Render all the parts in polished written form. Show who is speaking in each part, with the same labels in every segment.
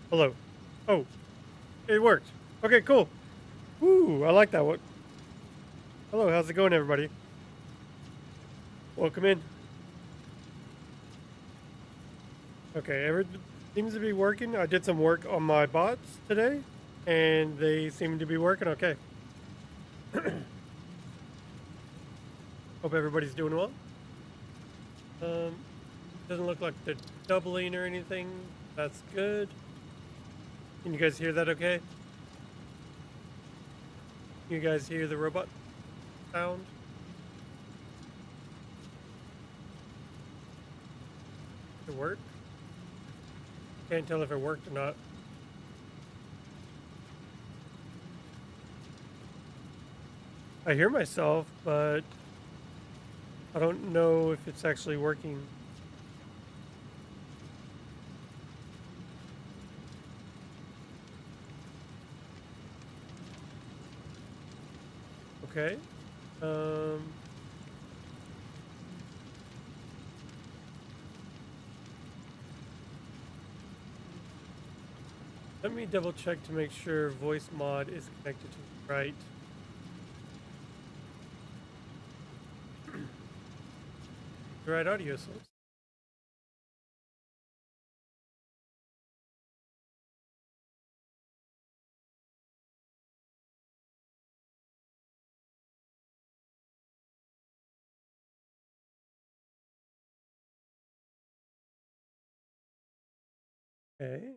Speaker 1: Hello. Oh, it worked. Okay, cool. Woo, I like that one. Hello, how's it going, everybody? Welcome in. Okay, everything seems to be working. I did some work on my bots today, and they seem to be working okay. Hope everybody's doing well. Doesn't look like they're doubling or anything. That's good. Can you guys hear that okay? You guys hear the robot sound? It worked? Can't tell if it worked or not. I hear myself, but I don't know if it's actually working. Okay. Um, Let me double check to make sure voice mod is connected to the right. The right audio source. Okay.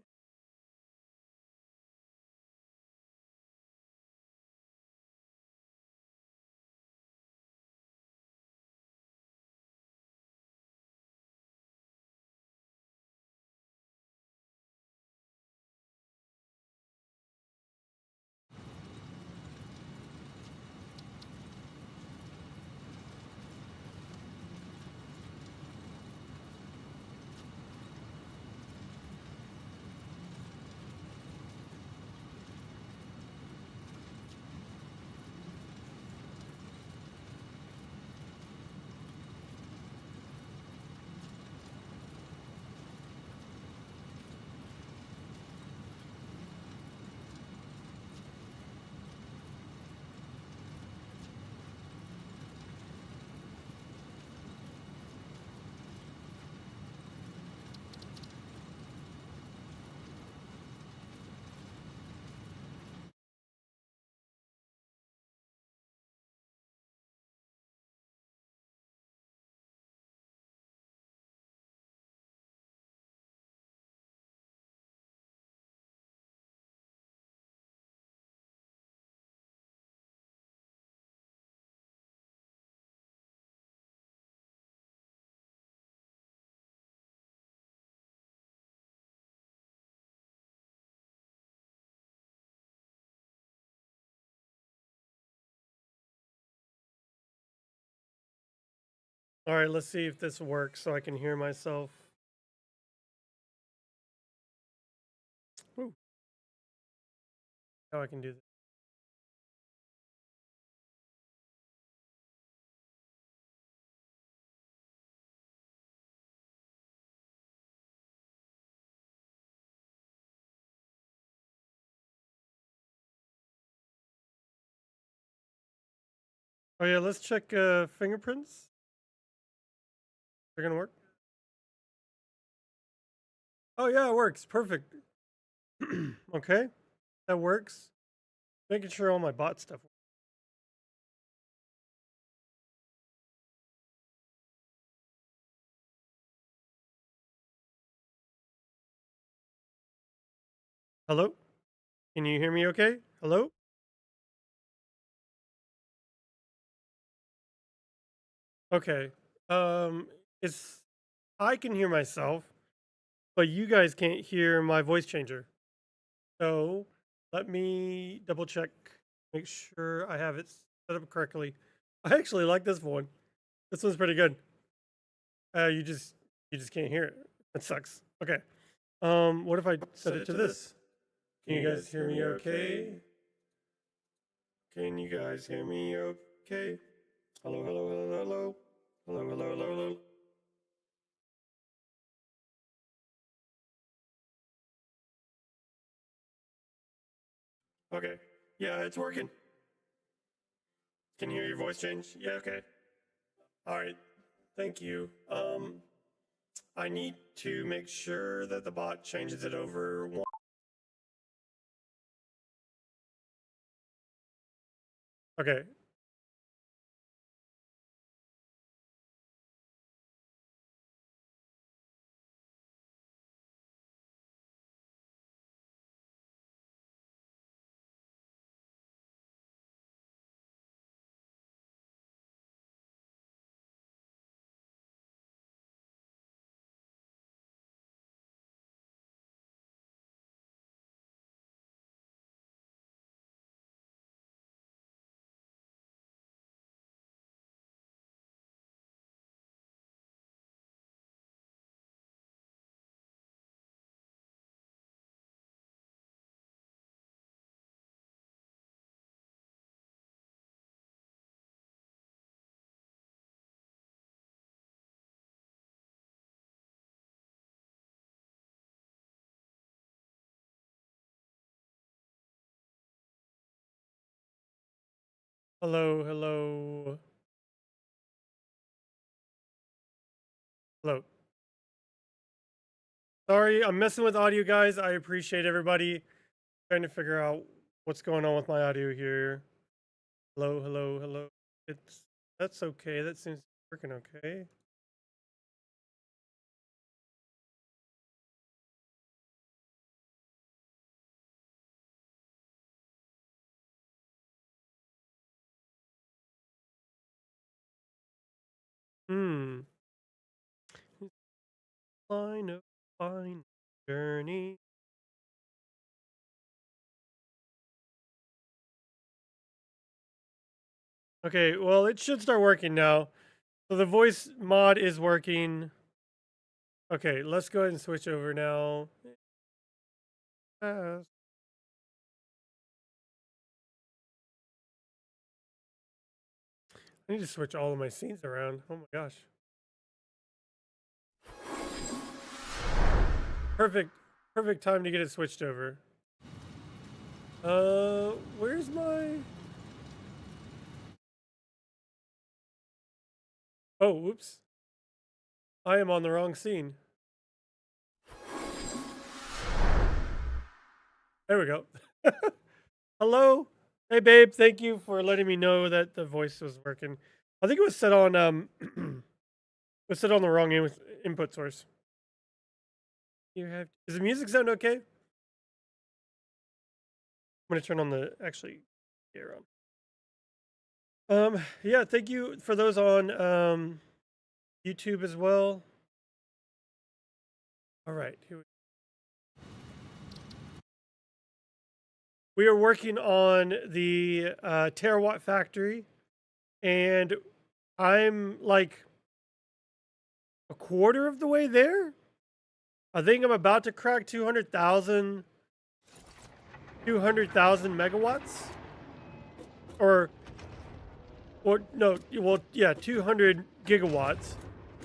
Speaker 1: All right, let's see if this works so I can hear myself. Woo. How I can do this. Oh yeah, let's check fingerprints. They're gonna work. Oh yeah, it works. Perfect. Okay, that works. Making sure all my bot stuff works. Hello? Can you hear me okay? Hello? Okay. Um, it's I can hear myself, but you guys can't hear my voice changer. So let me double check, make sure I have it set up correctly. I actually like this one. This one's pretty good. You just can't hear it. That sucks. Okay. What if I set it to this? Can you guys hear me okay? Can you guys hear me okay? Hello, hello, hello, hello. Hello, hello, hello, hello. Okay. Yeah, it's working. Can you hear your voice change? Yeah, okay. All right. Thank you. I need to make sure that the bot changes it over one. Okay. Hello, hello, hello. Sorry, I'm messing with audio, guys. I appreciate everybody trying to figure out what's going on with my audio here. Hello, hello, hello. It's That's okay. That seems to be working okay. Hmm. Line of fine journey. Okay, well, it should start working now. So the voice mod is working. Okay, let's go ahead and switch over now. I need to switch all of my scenes around. Oh my gosh. Perfect, perfect time to get it switched over. Where's my... Oh, whoops. I am on the wrong scene. There we go. Hello? Hey, babe, thank you for letting me know that the voice was working. I think it was set on, it was set on the wrong input source. Does the music sound okay? I'm gonna turn on the, actually, gear on. Yeah, thank you for those on, YouTube as well. All right, we are working on the Terawatt factory, and I'm like a quarter of the way there. I think I'm about to crack 200,000 megawatts, or no, well, yeah, 200 gigawatts,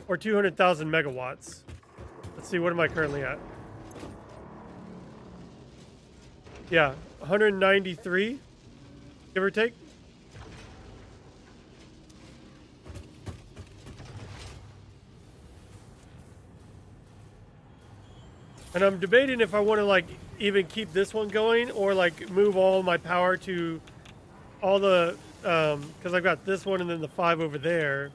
Speaker 1: or 200,000 megawatts. Let's see, what am I currently at? Yeah, 193, give or take. And I'm debating if I want to like even keep this one going or like move all my power to all the because I've got this one and then the 5 over there,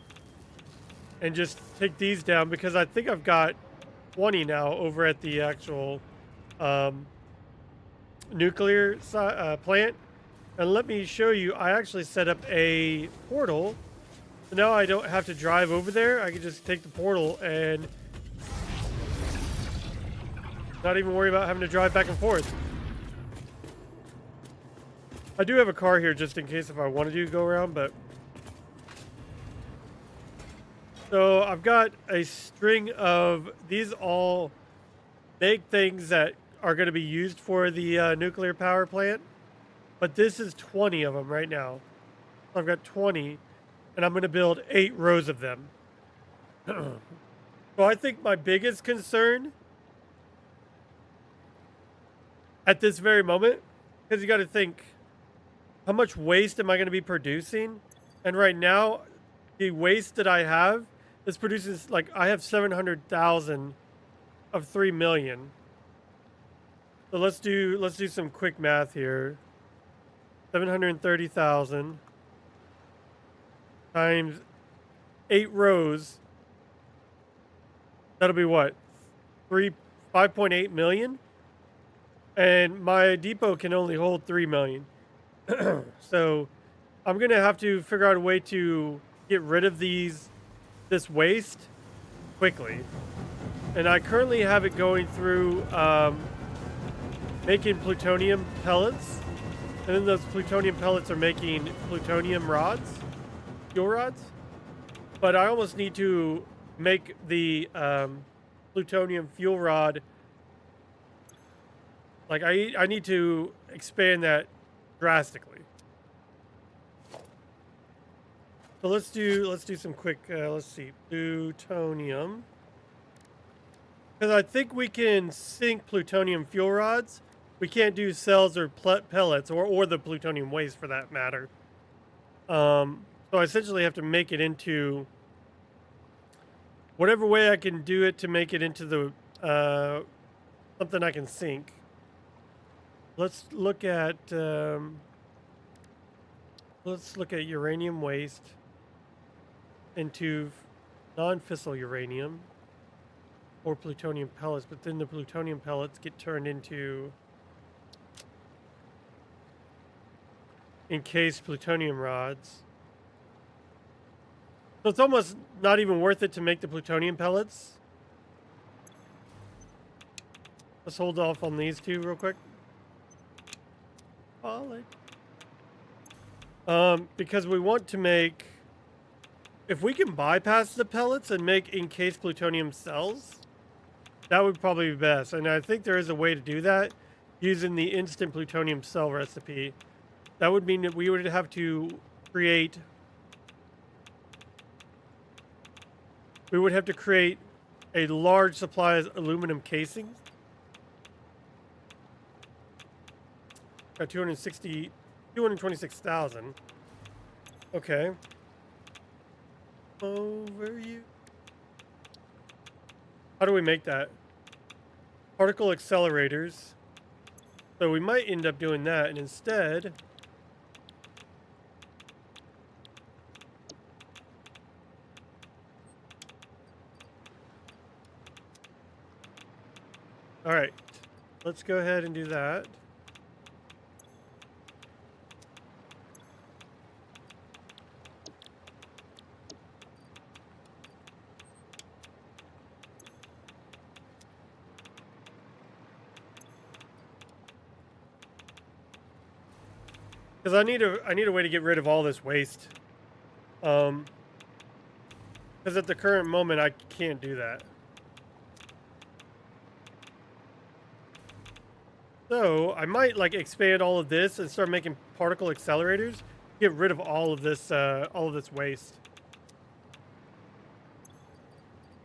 Speaker 1: and just take these down because I think I've got 20 now over at the actual nuclear plant. And let me show you, I actually set up a portal. So now I don't have to drive over there. I can just take the portal and not even worry about having to drive back and forth. I do have a car here just in case if I wanted to go around, but... So I've got a string of these all big things that are going to be used for the nuclear power plant. But this is 20 of them right now. I've got 20, and I'm going to build 8 rows of them. So I think my biggest concern at this very moment because you got to think, how much waste am I going to be producing? And right now, the waste that I have is produces like I have 700,000 of 3 million. So let's do some quick math here. 730,000 times 8 rows. That'll be what? 5.8 million? And my depot can only hold 3 million. So I'm going to have to figure out a way to get rid of this waste quickly. And I currently have it going through making plutonium pellets. And then those plutonium pellets are making plutonium rods, fuel rods. But I almost need to make the plutonium fuel rod. Like I need to expand that drastically. So let's do some quick. Let's see, plutonium. Because I think we can sink plutonium fuel rods. We can't do cells or pellets or the plutonium waste for that matter. So I essentially have to make it into whatever way I can do it to make it into the something I can sink. Let's look at uranium waste into non-fissile uranium or plutonium pellets, but then the plutonium pellets get turned into encased plutonium rods. So it's almost not even worth it to make the plutonium pellets. Let's hold off on these two real quick. Because we want to make, if we can bypass the pellets and make encased plutonium cells, that would probably be best. And I think there is a way to do that using the instant plutonium cell recipe. That would mean that we would have to create a large supply of aluminum casings. Got 226,000. Okay. Over you. How do we make that? Particle accelerators. So we might end up doing that, and instead all right, let's go ahead and do that. Because I need a way to get rid of all this waste. Because at the current moment I can't do that. So I might like expand all of this and start making particle accelerators. Get rid of all of this waste.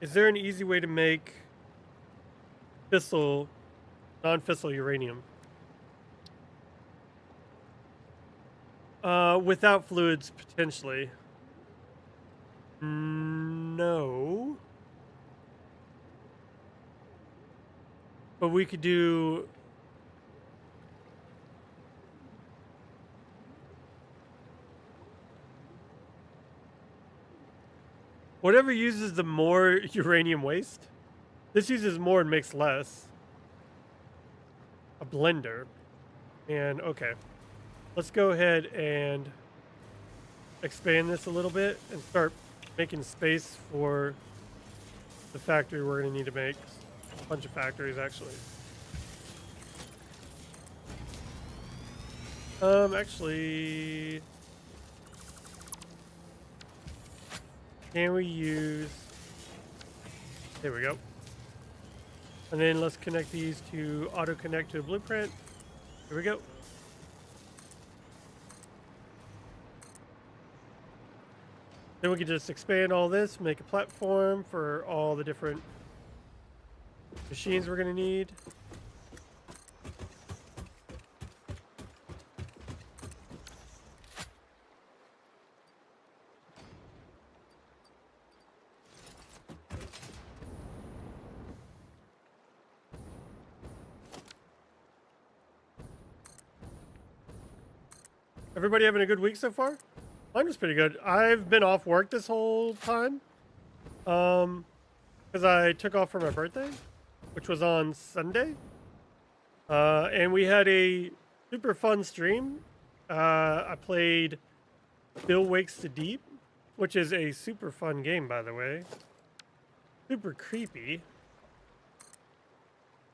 Speaker 1: Is there an easy way to make non-fissile uranium? Without fluids, potentially. No. But we could do... whatever uses the more uranium waste. This uses more and makes less. A blender. And, okay. Let's go ahead and expand this a little bit and start making space for the factory we're going to need to make. A bunch of factories, actually. Actually... can we use... there we go. And then let's connect these to auto-connect to the blueprint. Here we go. Then we can just expand all this, make a platform for all the different machines we're going to need. Everybody having a good week so far? Mine was pretty good. I've been off work this whole time. Because I took off for my birthday, which was on Sunday. And we had a super fun stream. I played Bill Wakes the Deep, which is a super fun game, by the way. Super creepy.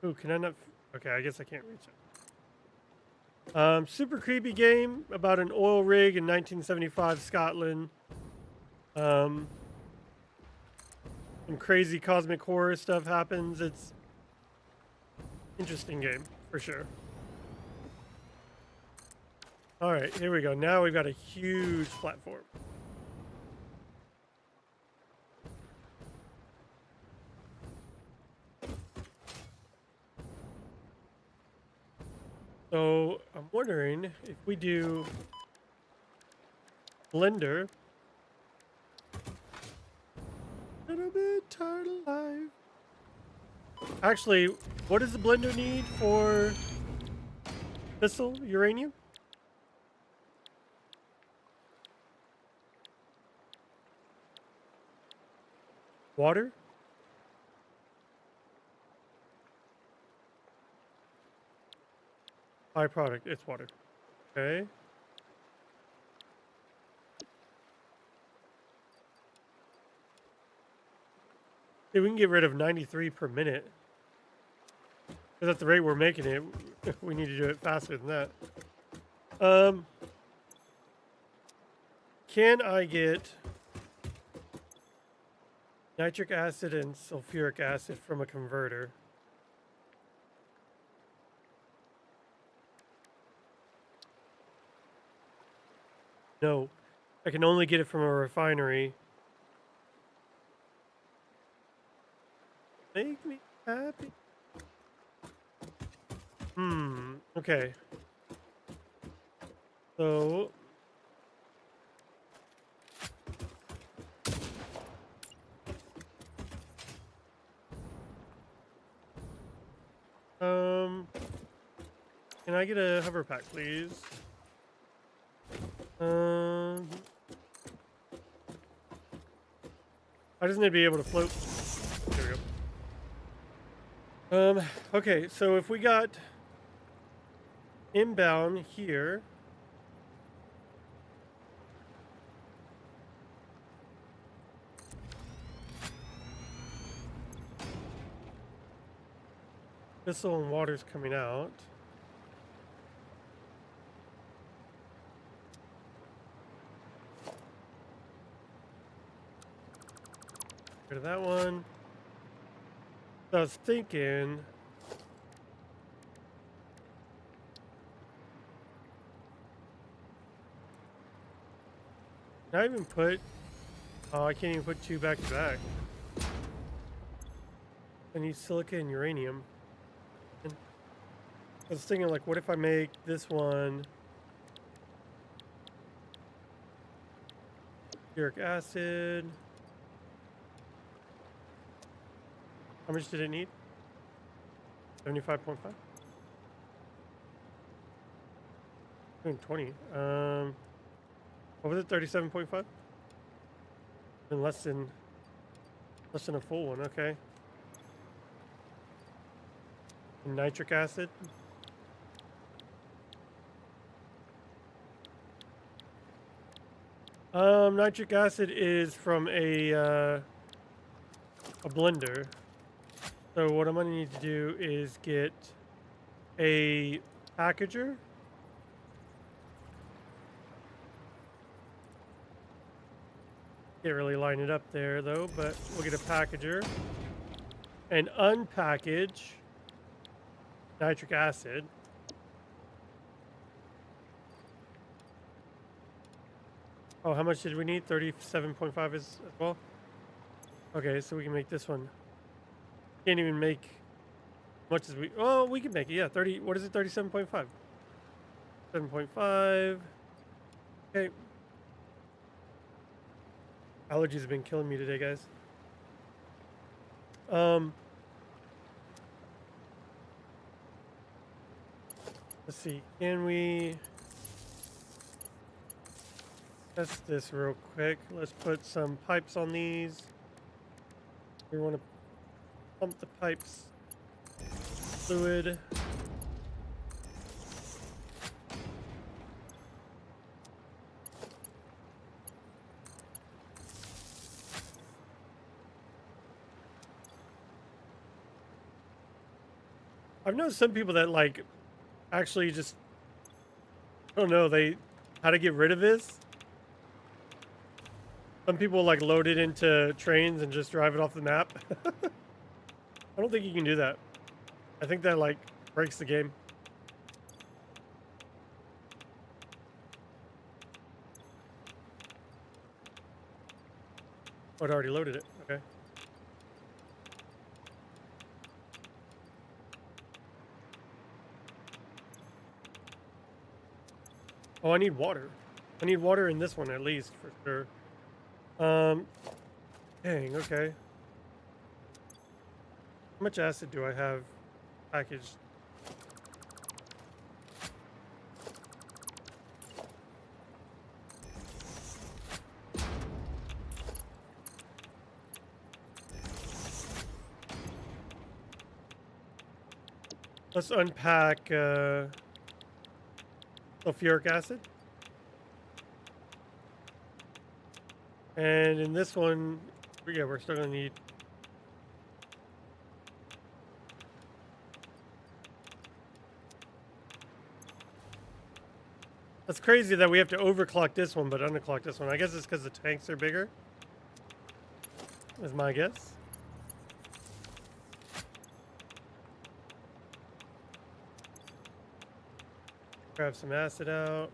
Speaker 1: Ooh, can I not? Okay, I guess I can't reach it. Super creepy game about an oil rig in 1975 Scotland. Some crazy cosmic horror stuff happens. It's interesting game for sure. All right, here we go. Now we've got a huge platform. So I'm wondering if we do Blender. A little bit tired of life. Actually, what does the Blender need for fissile uranium? Water? Byproduct, it's water. Okay. See, we can get rid of 93 per minute. Because at the rate we're making it, we need to do it faster than that. Can I get nitric acid and sulfuric acid from a converter? No, I can only get it from a refinery. Make me happy. Okay. So can I get a hover pack, please? I just need to be able to float. There we go. Okay, so if we got inbound here, fissile and water's coming out. Rid of that one. So I was thinking, can I even put? Oh, I can't even put two back to back. I need silica and uranium. And I was thinking, like, what if I make this one uric acid? How much did it need? 75.5? 20. What was it? 37.5? And less than a full one. Okay. And nitric acid. Nitric acid is from a blender. So what I'm gonna need to do is get a packager. Can't really line it up there though, but we'll get a packager and unpackage nitric acid. Oh, how much did we need? 37.5 as well? Okay, so we can make this one. Can't even make much as we... Oh, we can make it, yeah. 30... What is it? 37.5. 7.5. Okay. Allergies have been killing me today, guys. Let's see. Can we... test this real quick. Let's put some pipes on these. We want to pump the pipes fluid. I've known some people that like actually just, I don't know, how to get rid of this. Some people like load it into trains and just drive it off the map. I don't think you can do that. I think that like breaks the game. Oh, it already loaded it. Okay. Oh, I need water. I need water in this one at least for sure. Dang, okay. How much acid do I have packaged? Let's unpack sulfuric acid. And in this one, yeah, we're still gonna need. That's crazy that we have to overclock this one, but underclock this one. I guess it's because the tanks are bigger. Is my guess. Grab some acid out.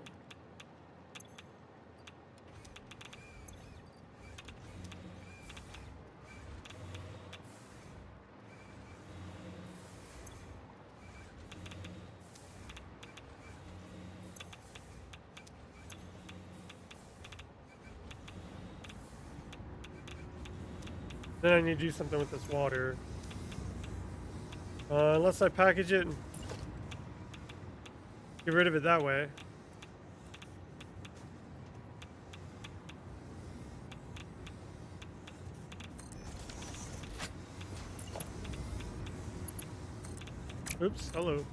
Speaker 1: Then I need to do something with this water. Unless I package it and get rid of it that way. Oops, hello.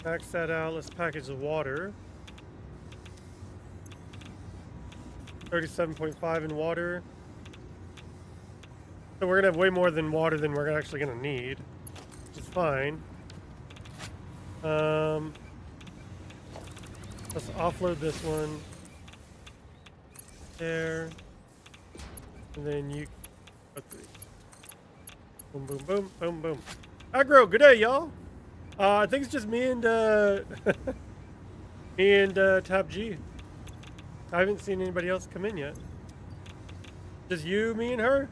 Speaker 1: Max that out. Let's package the water. 37.5 in water. So we're gonna have way more than water than we're actually gonna need, which is fine. Let's offload this one. There. And then you. Boom, boom, boom, boom, boom. Aggro, good day, y'all. I think it's just me and me and Tab G. I haven't seen anybody else come in yet. Just you, me, and her.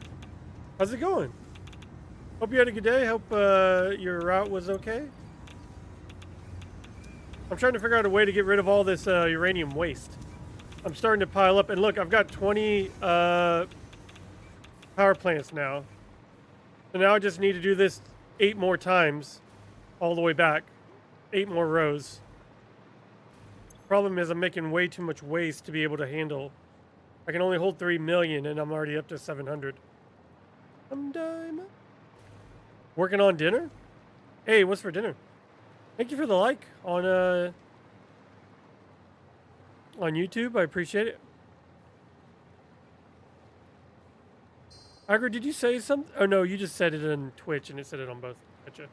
Speaker 1: How's it going? Hope you had a good day. Hope your route was okay. I'm trying to figure out a way to get rid of all this uranium waste. I'm starting to pile up, and look, I've got 20 power plants now. So now I just need to do this 8 more times, all the way back. 8 more rows. Problem is I'm making way too much waste to be able to handle. I can only hold 3 million, and I'm already up to 700. I'm dying. Working on dinner? Hey, what's for dinner? Thank you for the like on YouTube. I appreciate it. Aggro, did you say something? Oh no, you just said it on Twitch and it said it on both. Gotcha.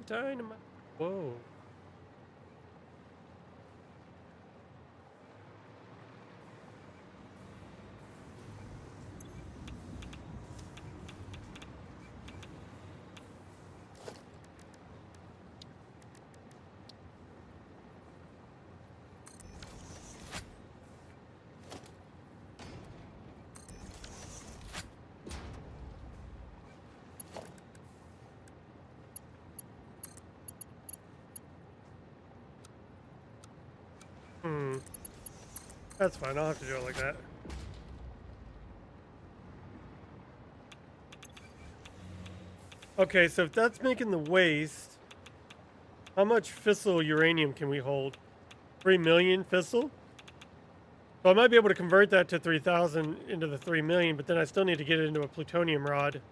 Speaker 1: Dynamite. Whoa. That's fine. I'll have to do it like that. Okay, so if that's making the waste, how much fissile uranium can we hold? 3 million fissile? So I might be able to convert that to 3,000 into the 3 million, but then I still need to get it into a plutonium rod.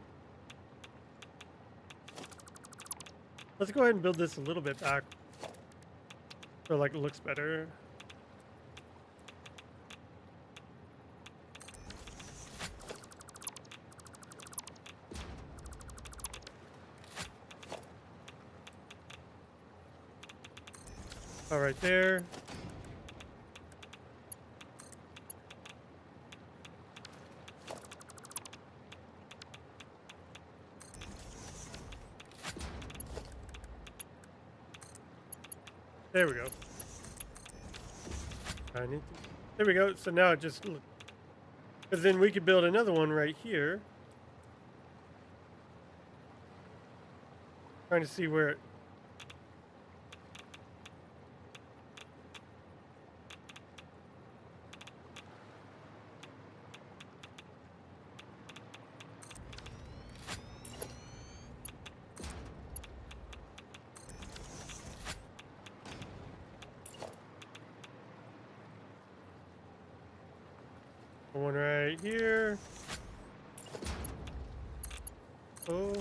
Speaker 1: Let's go ahead and build this a little bit back so like it looks better. All right, there. There we go. There we go. So now it just, because then we could build another one right here. Trying to see where it. One right here. Oh.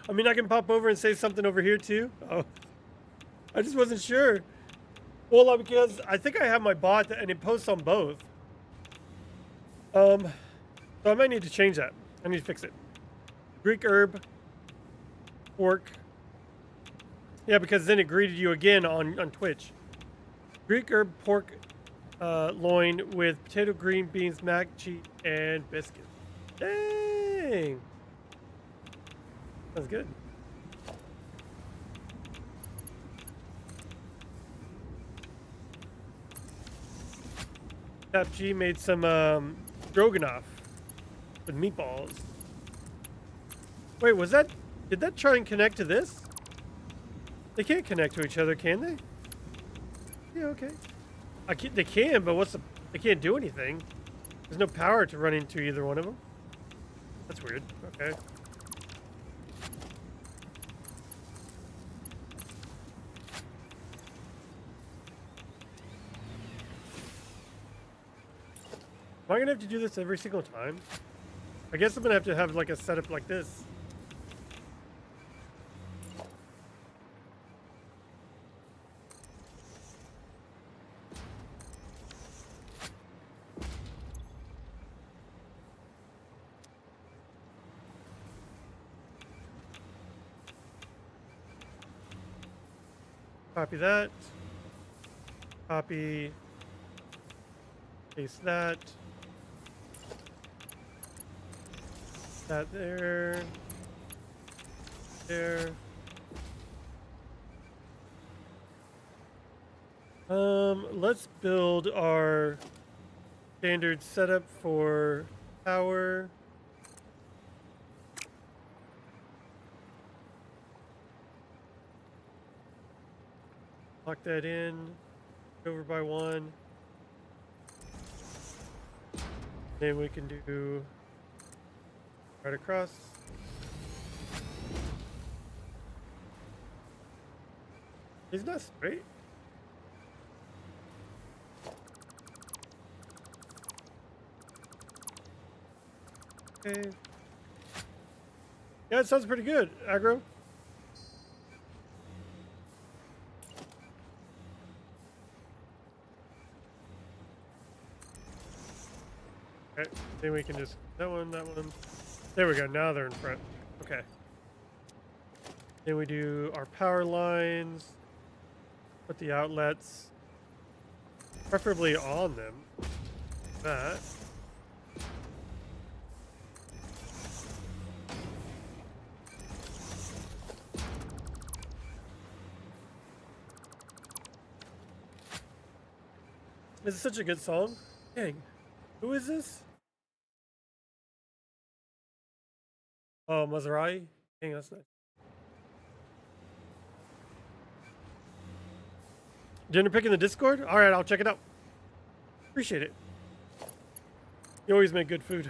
Speaker 1: I mean, I can pop over and say something over here too. Oh, I just wasn't sure. Well, because I think I have my bot and it posts on both. So I might need to change that. I need to fix it. Greek herb, pork. Yeah, because then it greeted you again on Twitch. Greek herb, pork, loin with potato, green beans, mac, cheese, and biscuit. Dang. That's good. Tap G made some stroganoff with meatballs. Wait, did that try and connect to this? They can't connect to each other, can they? Yeah, okay. They can, but they can't do anything. There's no power to run into either one of them. That's weird. Okay. Am I gonna have to do this every single time? I guess I'm gonna have to have like a setup like this. Copy that. Copy. Paste that. That there. There. Let's build our standard setup for power. Lock that in. Over by one. Then we can do right across. He's not straight. Okay. Yeah, it sounds pretty good, aggro. Okay, then we can just that one. There we go. Now they're in front. Okay. Then we do our power lines. Put the outlets, preferably on them. That. This is such a good song. Dang. Who is this? Oh, Maserati? Dang, that's nice. Dinner pick in the Discord? Alright, I'll check it out. Appreciate it. You always make good food.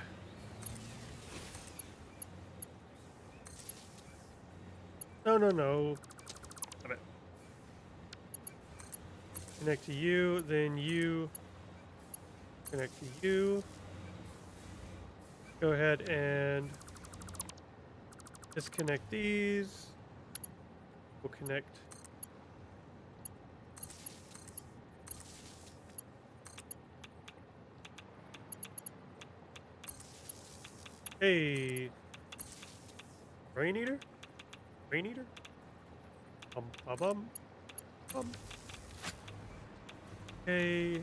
Speaker 1: No, no, no. Stop it. Connect to you, then you. Connect to you. Go ahead and disconnect these. We'll connect. Hey, rain eater? Rain eater? Bum, bum, bum. Okay.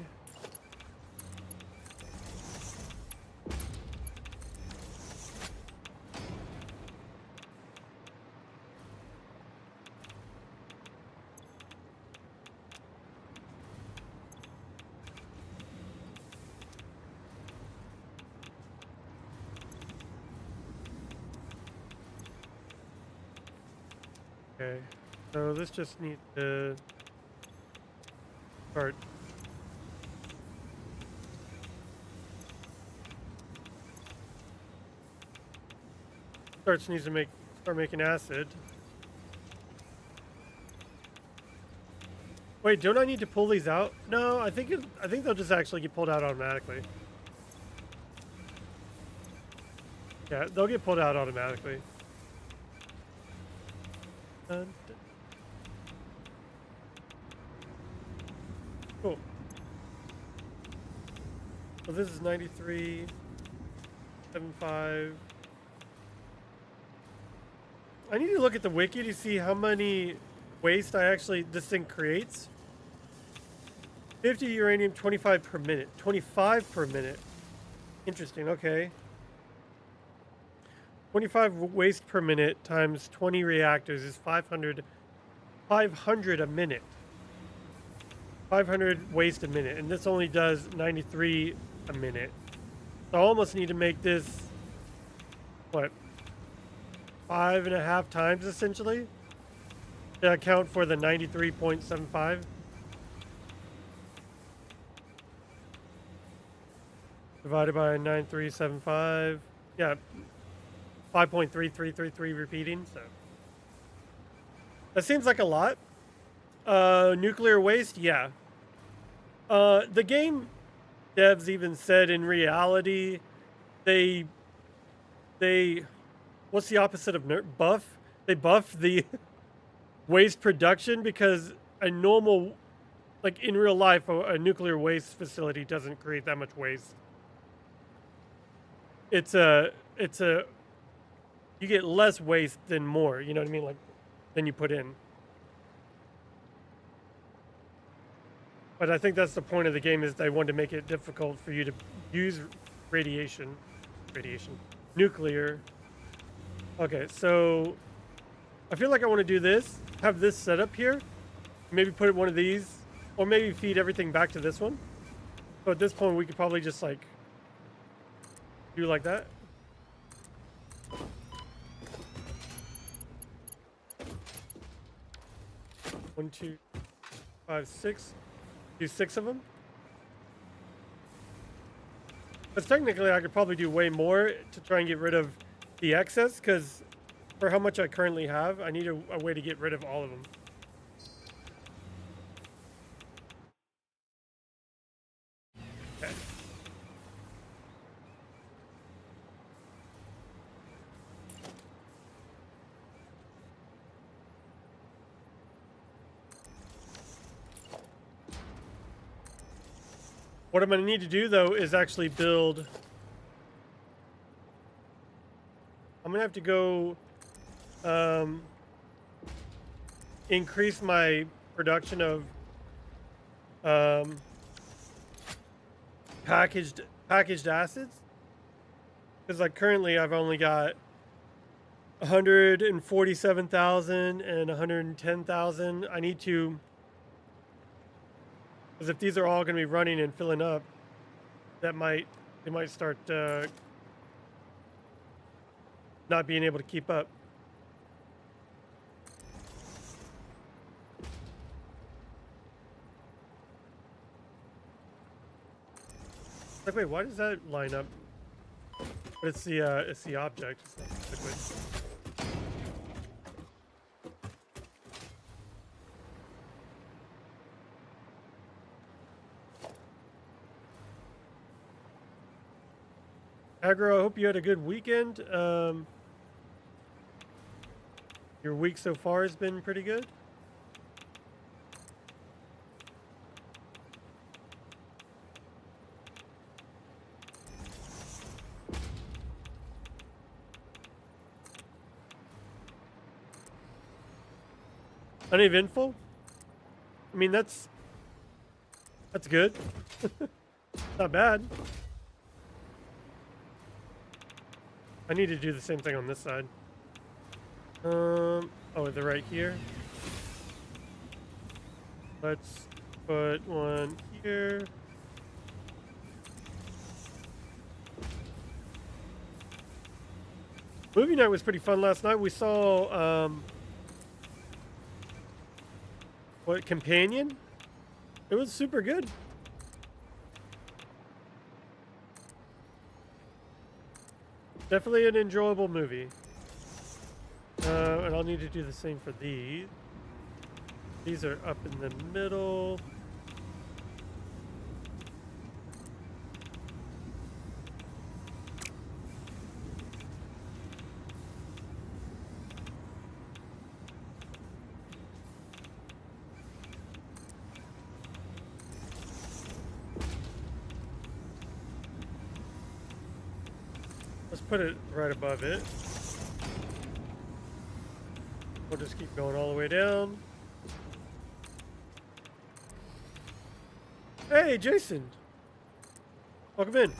Speaker 1: Okay. So this just needs to start. Needs to start making acid. Wait, don't I need to pull these out? No, I think they'll just actually get pulled out automatically. Yeah, they'll get pulled out automatically. Cool. So this is 93.75. I need to look at the wiki to see how many waste this thing creates. 50 uranium, 25 per minute. 25 per minute. Interesting, okay. 25 waste per minute times 20 reactors is 500 a minute. 500 waste a minute, and this only does 93 a minute. So I almost need to make this, what, 5.5 times essentially to account for the 93.75. Divided by 9375. Yeah, 5.3333 repeating. So that seems like a lot. Nuclear waste, yeah. The game devs even said in reality, they what's the opposite of buff? They buff the waste production because a normal, like in real life, a nuclear waste facility doesn't create that much waste. It's a you get less waste than more, you know what I mean? Like than you put in. But I think that's the point of the game, is they want to make it difficult for you to use nuclear. Okay, so I feel like I want to do this, have this set up here, maybe put one of these, or maybe feed everything back to this one. So at this point, we could probably just like do like that. One, two, five, six. Do 6 of them. But technically, I could probably do way more to try and get rid of the excess, because for how much I currently have, I need a way to get rid of all of them. Okay. What I'm going to need to do, though, is actually build... I'm going to have to go increase my production of packaged acids. Because like currently I've only got 147,000 and 110,000. I need to... Because if these are all going to be running and filling up, they might start not being able to keep up. Like, wait, why does that line up? But it's the object. It's not the liquid. Agro, I hope you had a good weekend. Your week so far has been pretty good. Uneventful? I mean, that's good. Not bad. I need to do the same thing on this side. Oh, they're right here. Let's put one here. Movie night was pretty fun last night. We saw, what, Companion? It was super good. Definitely an enjoyable movie. And I'll need to do the same for these. These are up in the middle. Let's put it right above it. We'll just keep going all the way down. Hey, Jason. Welcome in.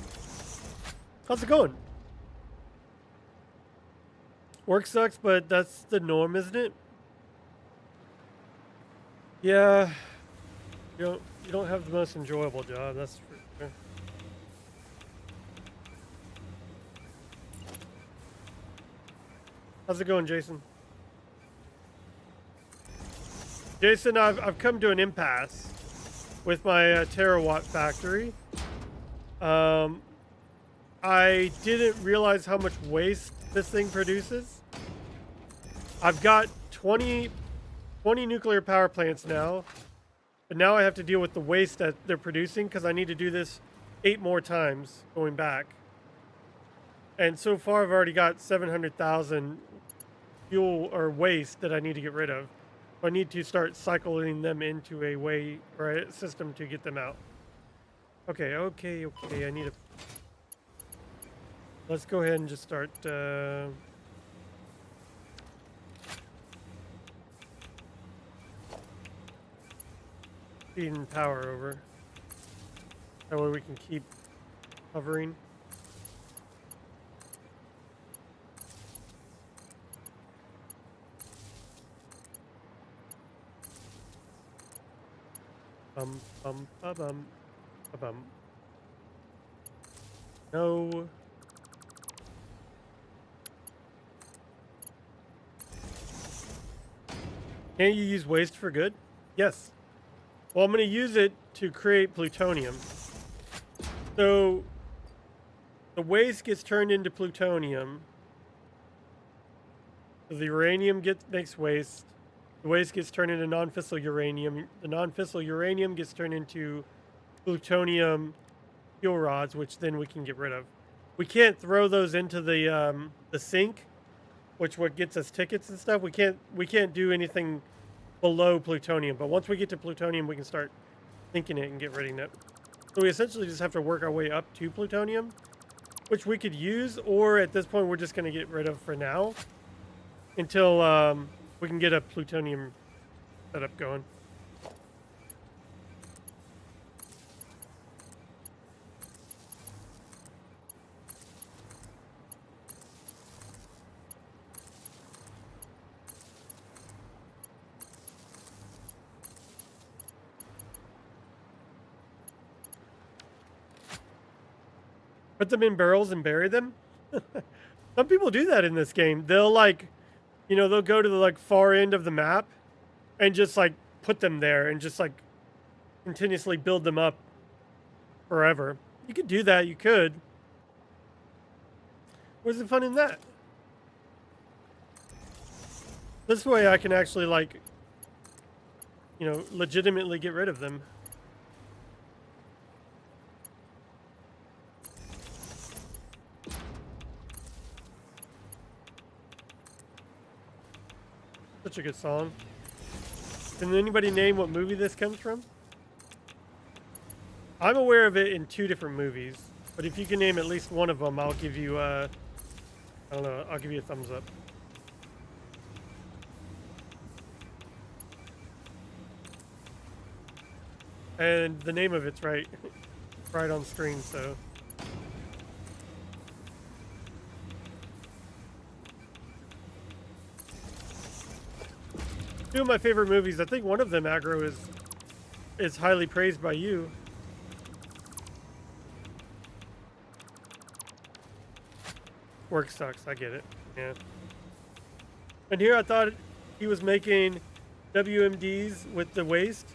Speaker 1: How's it going? Work sucks, but that's the norm, isn't it? Yeah. You don't have the most enjoyable job, that's for sure. How's it going, Jason? Jason, I've come to an impasse with my Terawatt factory. I didn't realize how much waste this thing produces. I've got 20 nuclear power plants now, but now I have to deal with the waste that they're producing because I need to do this 8 more times going back. And so far I've already got 700,000 fuel or waste that I need to get rid of. I need to start cycling them into a way or a system to get them out. Okay. I need to. Let's go ahead and just start. Feeding power over. That way we can keep hovering. Bum bum ba bum ba bum. No. Can you use waste for good? Yes. Well, I'm going to use it to create plutonium. So the waste gets turned into plutonium. So the uranium makes waste. The waste gets turned into non-fissile uranium. The non-fissile uranium gets turned into plutonium fuel rods, which then we can get rid of. We can't throw those into the sink, which what gets us tickets and stuff. We can't do anything below plutonium. But once we get to plutonium, we can start thinking it and get rid of it. So we essentially just have to work our way up to plutonium, which we could use, or at this point we're just going to get rid of for now until we can get a plutonium setup going. Put them in barrels and bury them? Some people do that in this game. They'll they'll go to the far end of the map and just put them there and just continuously build them up forever. You could do that, you could. Where's the fun in that? This way I can actually, like, you know, legitimately get rid of them. Such a good song. Can anybody name what movie this comes from? I'm aware of it in 2 different movies, but if you can name at least one of them, I'll give you, I don't know, I'll give you a thumbs up. And the name of it's right, right on screen, so. Two of my favorite movies. I think one of them, Aggro, is highly praised by you. Work sucks. I get it. Yeah. And here I thought he was making WMDs with the waste.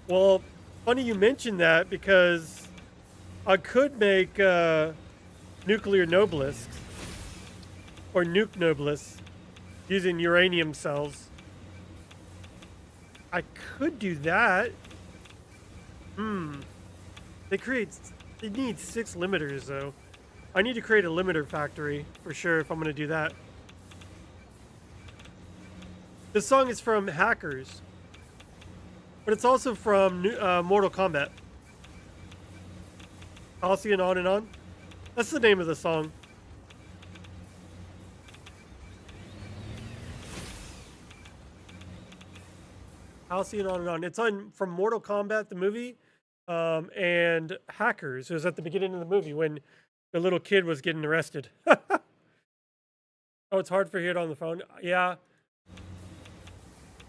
Speaker 1: Well, funny you mentioned that because I could make nuclear nobelisks or nuke nobelisks using uranium cells. I could do that. They need 6 limiters though. I need to create a limiter factory for sure if I'm going to do that. This song is from Hackers, but it's also from Mortal Kombat. Halcyon On and On. That's the name of the song. Halcyon On and On. It's from Mortal Kombat, the movie, and Hackers. It was at the beginning of the movie when the little kid was getting arrested. Oh, it's hard for you to hear it on the phone. Yeah.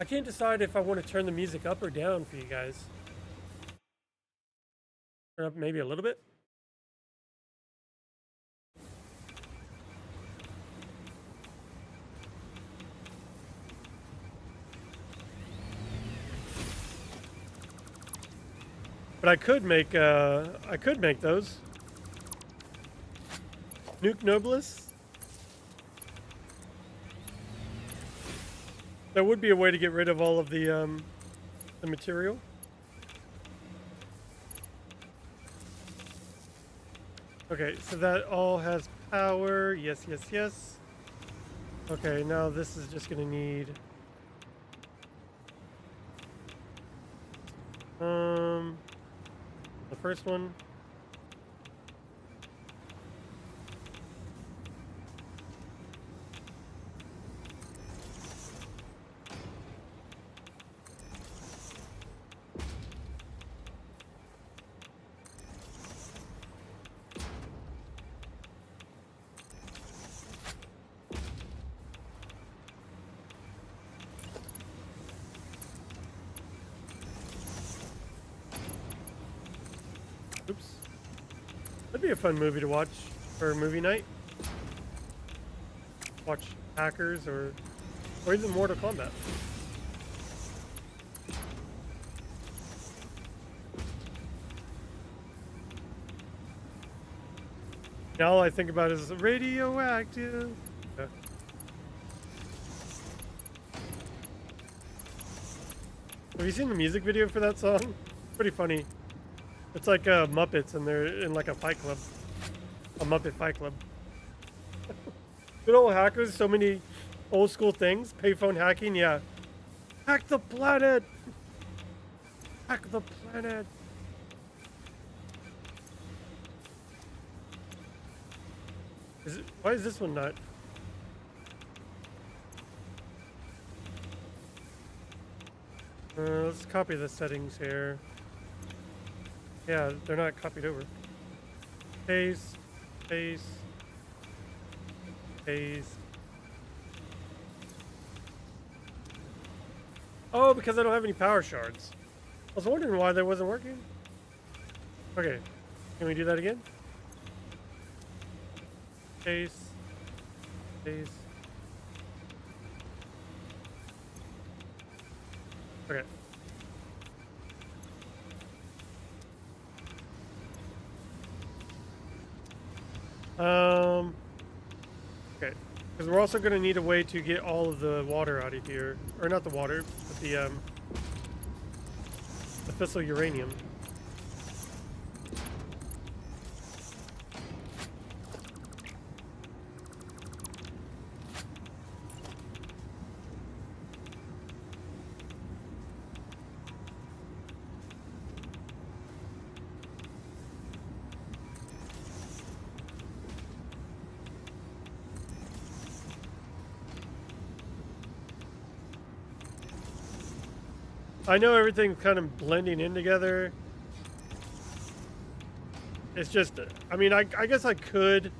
Speaker 1: I can't decide if I want to turn the music up or down for you guys. Turn up maybe a little bit. But I could make those. Nuke Nobilis. There would be a way to get rid of all of the material. Okay, so that all has power. Yes, yes, yes. Okay, now this is just gonna need the first one. Oops. That'd be a fun movie to watch for movie night. Watch Hackers or even Mortal Kombat. Now all I think about is radioactive. Yeah. Have you seen the music video for that song? It's pretty funny. It's like Muppets, and they're in like a fight club, a Muppet fight club. Good old Hackers, so many old school things. Payphone hacking, yeah. Hack the planet. Hack the planet. Why is this one not? Let's copy the settings here. Yeah, they're not copied over. Paste, paste, paste. Oh, because I don't have any power shards. I was wondering why that wasn't working. Okay, can we do that again? Paste, paste. Okay. Okay. Because we're also going to need a way to get all of the water out of here. Or not the water, but the fissile uranium. I know everything's kind of blending in together. It's just, I mean, I guess I could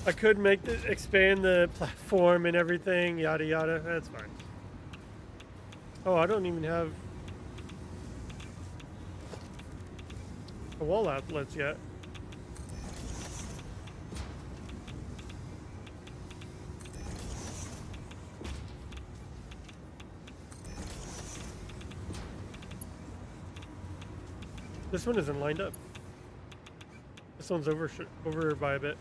Speaker 1: expand the platform and everything, yada yada. That's fine. Oh, I don't even have the wall outlets yet. This one isn't lined up. This one's over by a bit.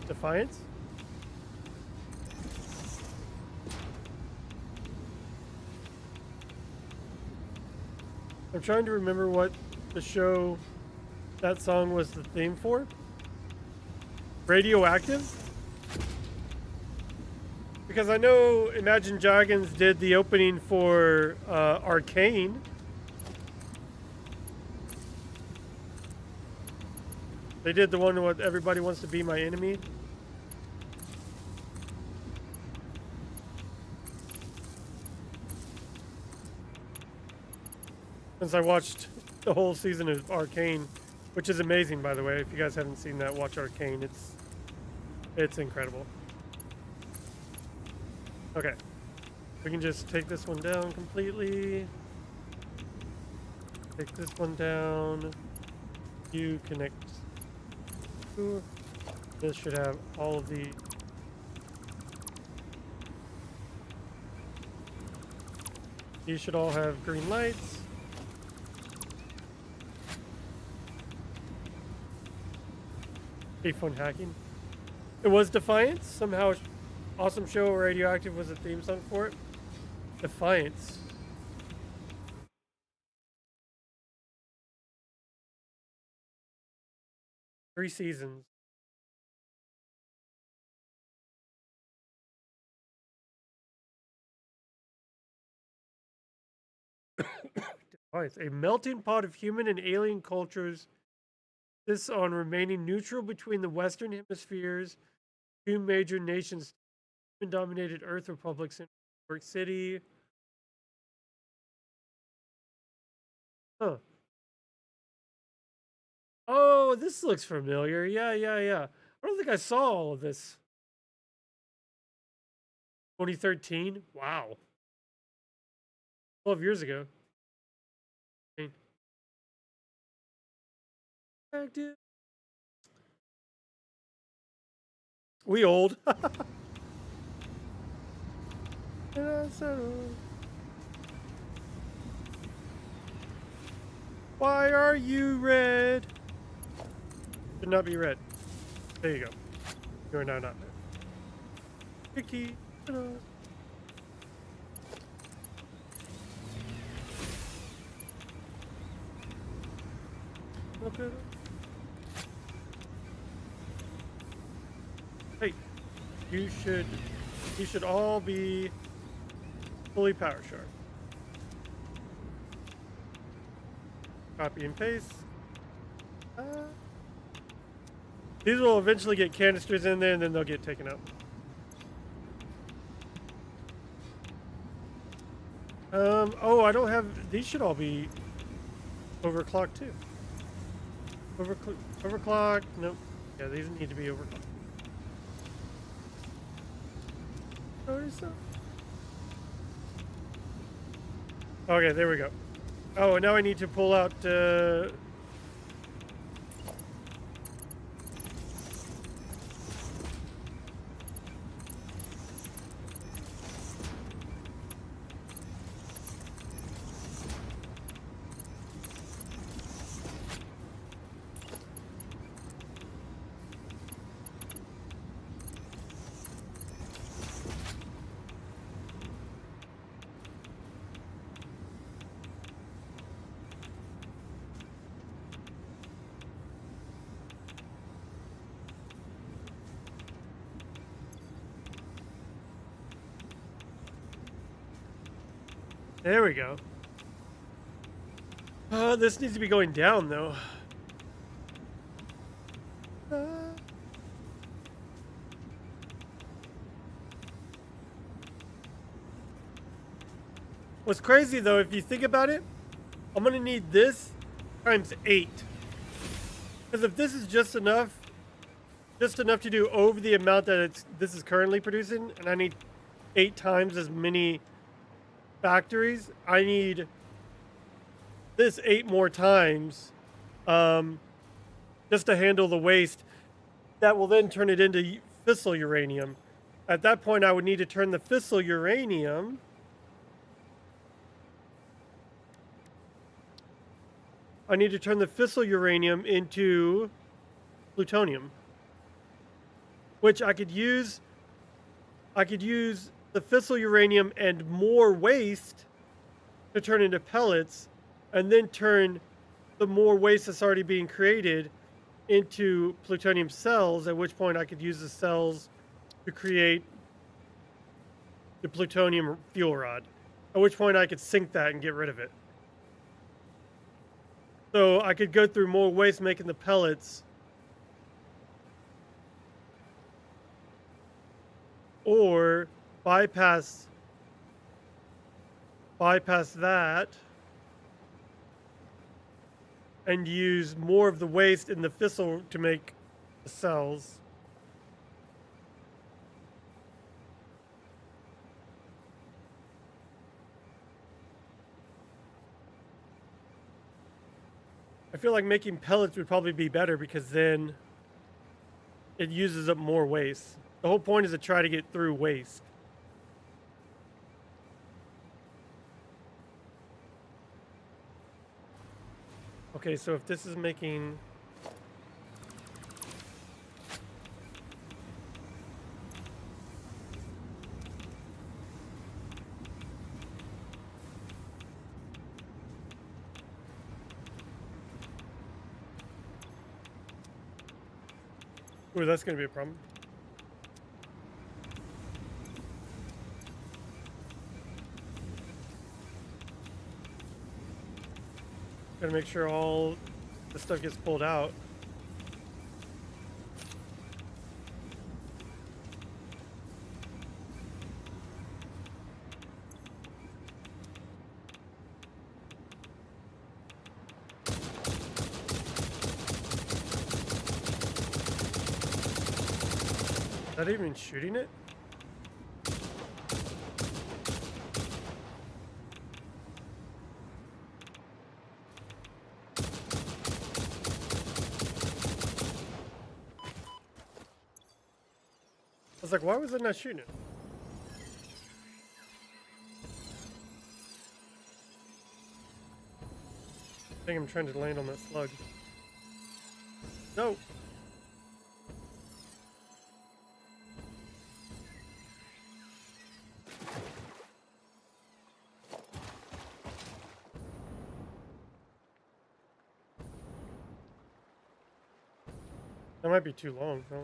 Speaker 1: Defiance? I'm trying to remember what the show that song was the theme for. Radioactive? Because I know Imagine Dragons did the opening for Arcane. They did the one with Everybody Wants to Be My Enemy. Since I watched the whole season of Arcane, which is amazing, by the way. If you guys haven't seen that, watch Arcane. It's incredible. Okay, we can just take this one down completely. Take this one down. You connect. This should have all of the. These should all have green lights. Phone hacking. It was Defiance. Somehow, awesome show. Radioactive was a theme song for it. Defiance. Three seasons. Defiance. A melting pot of human and alien cultures. This on remaining neutral between the Western hemispheres, two major nations, dominated Earth republics in New York City. Huh. Oh, this looks familiar. Yeah. I don't think I saw all of this. 2013? Wow. 12 years ago. Active. We old. Why are you red? Should not be red. There you go. You are now not red. Picky. Okay. Hey, you should all be fully power sharp. Copy and paste. These will eventually get canisters in there and then they'll get taken out. Oh, I don't have, these should all be overclocked too. Overclock, nope. Yeah, these need to be overclocked. Okay, there we go. Oh, and now I need to pull out, There we go. This needs to be going down, though. What's crazy, though, if you think about it, I'm going to need this times 8. Because if this is just enough to do over the amount that this is currently producing, and I need 8 times as many factories, I need this 8 more times just to handle the waste that will then turn it into fissile uranium. At that point, I would need to turn the fissile uranium into plutonium, which I could use the fissile uranium and more waste to turn into pellets, and then turn the more waste that's already being created into plutonium cells, at which point I could use the cells to create the plutonium fuel rod, at which point I could sink that and get rid of it. So I could go through more waste making the pellets, or bypass that and use more of the waste in the fissile to make the cells. I feel like making pellets would probably be better, because then it uses up more waste. The whole point is to try to get through waste. Okay, so if this is making... Ooh, that's going to be a problem. Gotta make sure all the stuff gets pulled out. Is that even shooting it? I was like, why was it not shooting it? I think I'm trying to land on that slug. No. That might be too long, no?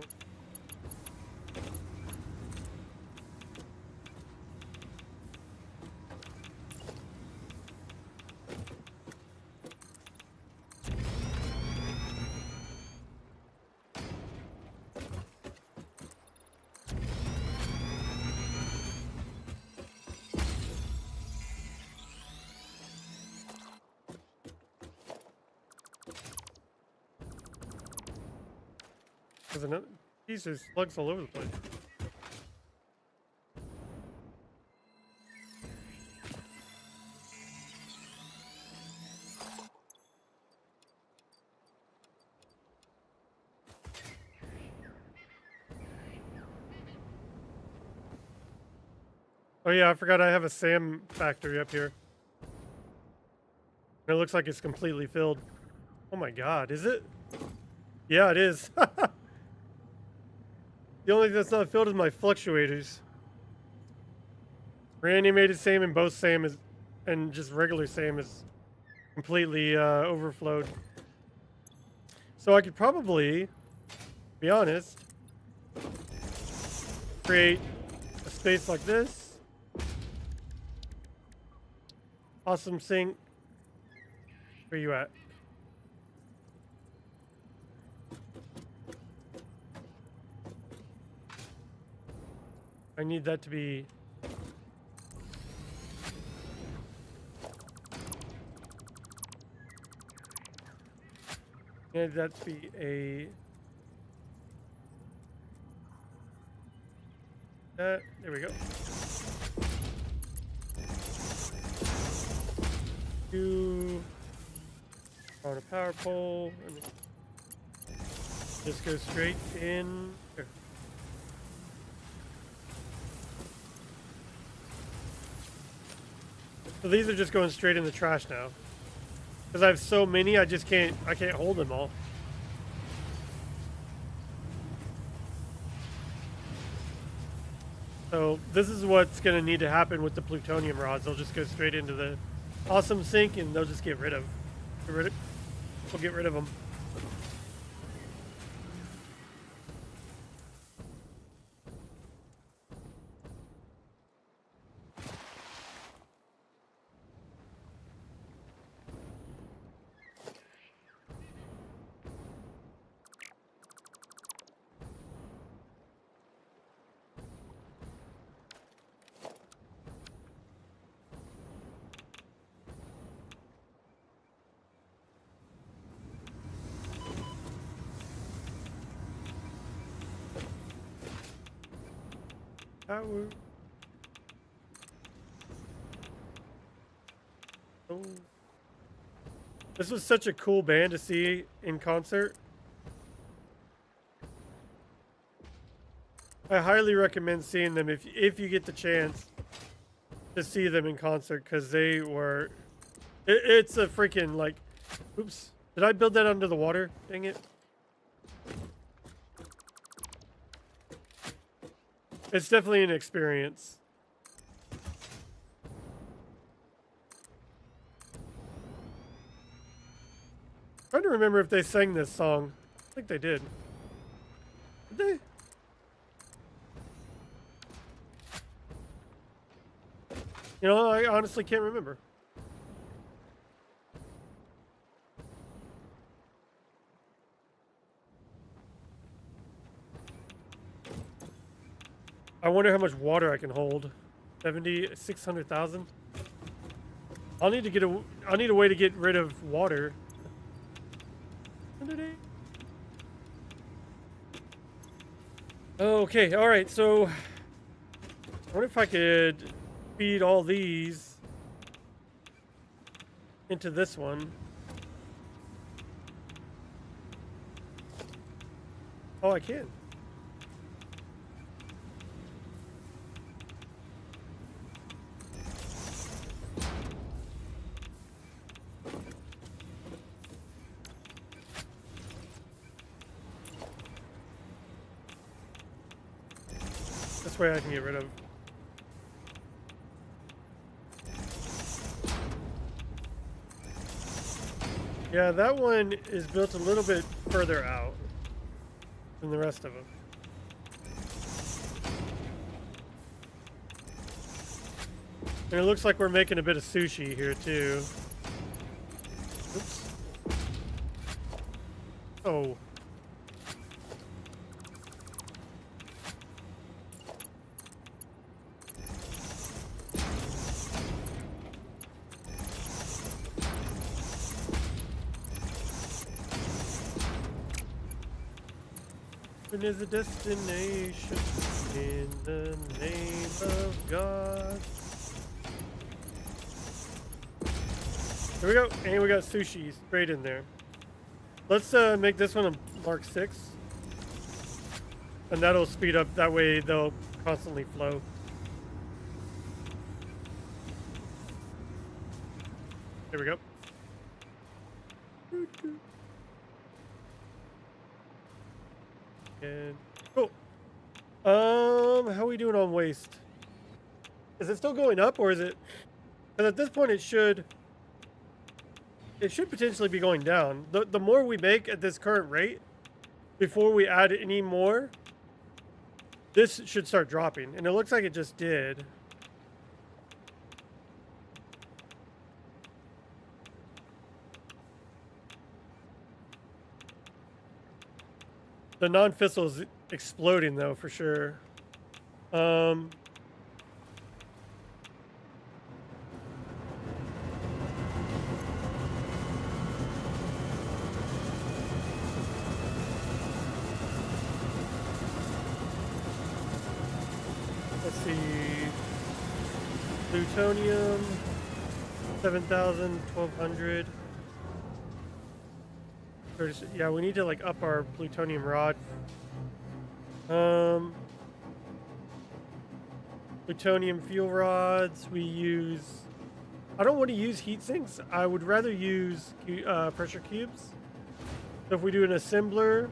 Speaker 1: There's another piece of slugs all over the place. Oh yeah, I forgot I have a SAM factory up here. It looks like it's completely filled. Oh my god, is it? Yeah, it is. The only thing that's not filled is my fluctuators. Reanimated SAM and both SAM is, and just regular SAM is completely overflowed. So I could probably, be honest, create a space like this. Awesome sink. Where you at? I need that to be. I need that to be a. There we go. You on a power pole and just go straight in. Here. So these are just going straight in the trash now. Because I have so many, I can't hold them all. So this is what's going to need to happen with the plutonium rods. They'll just go straight into the awesome sink and they'll just we'll get rid of them. Power. Oh. This was such a cool band to see in concert. I highly recommend seeing them if you get the chance to see them in concert, because they were. It's a freaking like. Oops! Did I build that under the water? Dang it! It's definitely an experience. I'm trying to remember if they sang this song. I think they did. Did they? You know, I honestly can't remember. I wonder how much water I can hold. 600,000. I'll need a way to get rid of water. Okay, all right. So, I wonder if I could feed all these into this one. Oh, I can. This way I can get rid of. Yeah, that one is built a little bit further out than the rest of them. And it looks like we're making a bit of sushi here too. Oops. Oh. Heaven is a destination in the name of God. Here we go, and we got sushi straight in there. Let's make this one a Mark 6. And that'll speed up, that way they'll constantly flow. Here we go. And cool. How are we doing on waste? Is it still going up, or is it? Because at this point it should potentially be going down. The more we make at this current rate, before we add any more, this should start dropping. And it looks like it just did. The non-fissile is exploding though, for sure. Um, let's see. Plutonium, 7,000, 1,200. Yeah, we need to like up our plutonium rod. Plutonium fuel rods. We use. I don't want to use heat sinks. I would rather use pressure cubes. So if we do an assembler.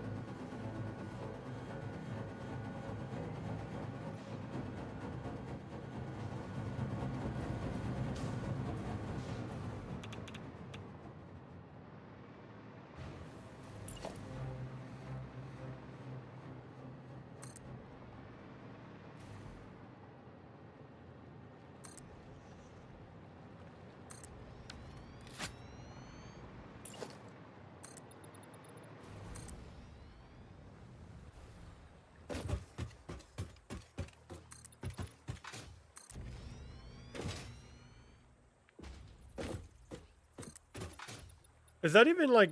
Speaker 1: Is that even like?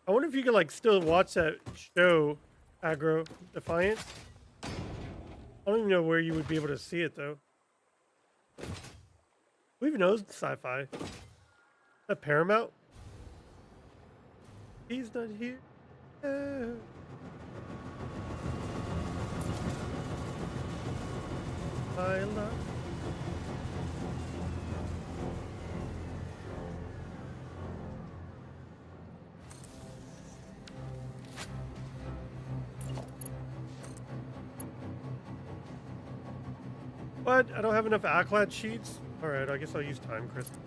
Speaker 1: I wonder if you can like still watch that show, Agro Defiance. I don't even know where you would be able to see it though. Who even knows sci-fi? Is that Paramount? He's not here. I love. What? I don't have enough Aclad sheets? Alright, I guess I'll use time crystal.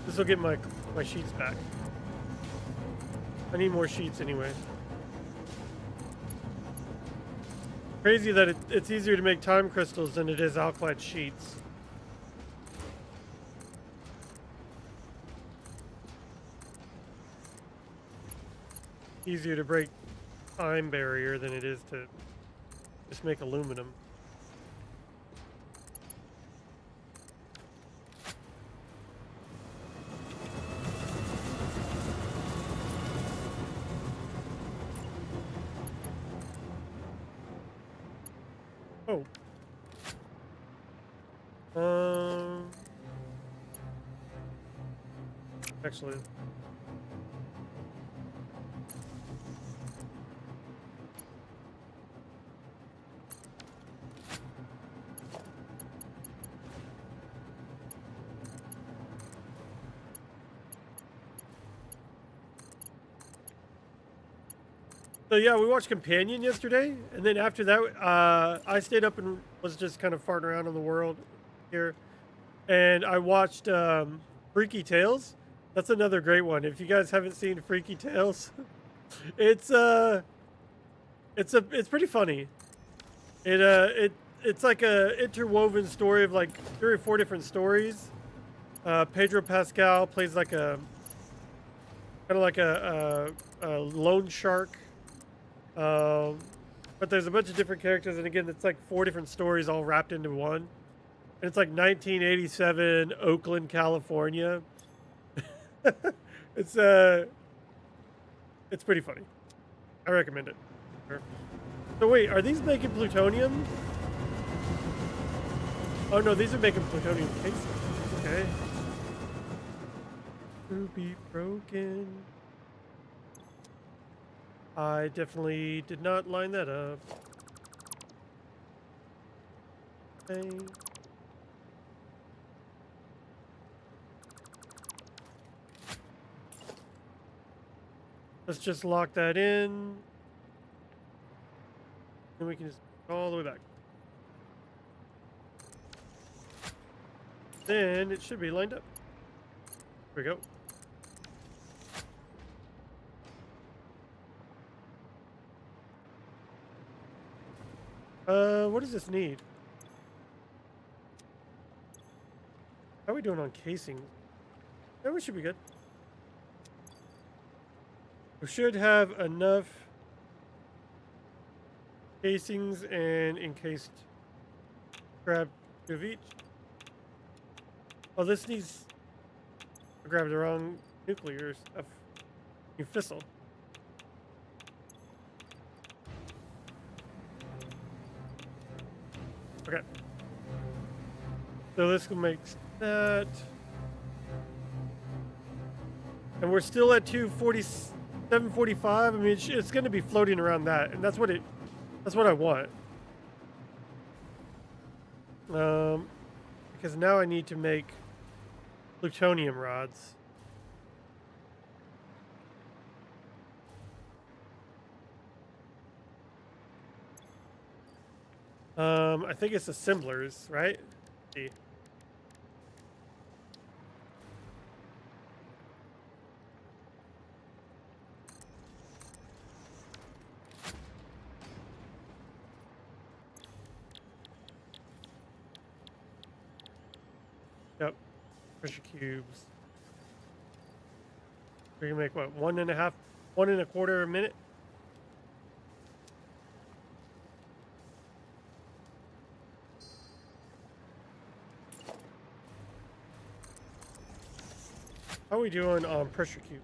Speaker 1: This will get my sheets back. I need more sheets anyway. Crazy that it's easier to make time crystals than it is Alclad sheets. Easier to break time barrier than it is to just make aluminum. Oh. Actually. So yeah, we watched Companion yesterday, and then after that, I stayed up and was just kind of farting around in the world here, and I watched Freaky Tales. That's another great one. If you guys haven't seen Freaky Tales, it's it's pretty funny. It's like a interwoven story of like 3 or 4 different stories. Pedro Pascal plays like a kind of like a loan shark. But there's a bunch of different characters, and again, it's like 4 different stories all wrapped into one. And it's like 1987 Oakland, California. it's it's pretty funny. I recommend it. Sure. So wait, are these making plutonium? Oh no, these are making plutonium casing. Okay. To be broken. I definitely did not line that up. Okay. Let's just lock that in. And we can just go all the way back. Then it should be lined up. Here we go. What does this need? How are we doing on casing? Yeah, we should be good. We should have enough casings and encased grab two of each. Oh, this needs to grab the wrong nuclear stuff. You fissile. Okay. So this will make that. And we're still at 745. I mean, it's going to be floating around that, and that's what I want. Because now I need to make plutonium rods. I think it's assemblers, right? Let's see. Yep, pressure cubes. We can make what, 1.5, 1.25 a minute? How are we doing on pressure cube?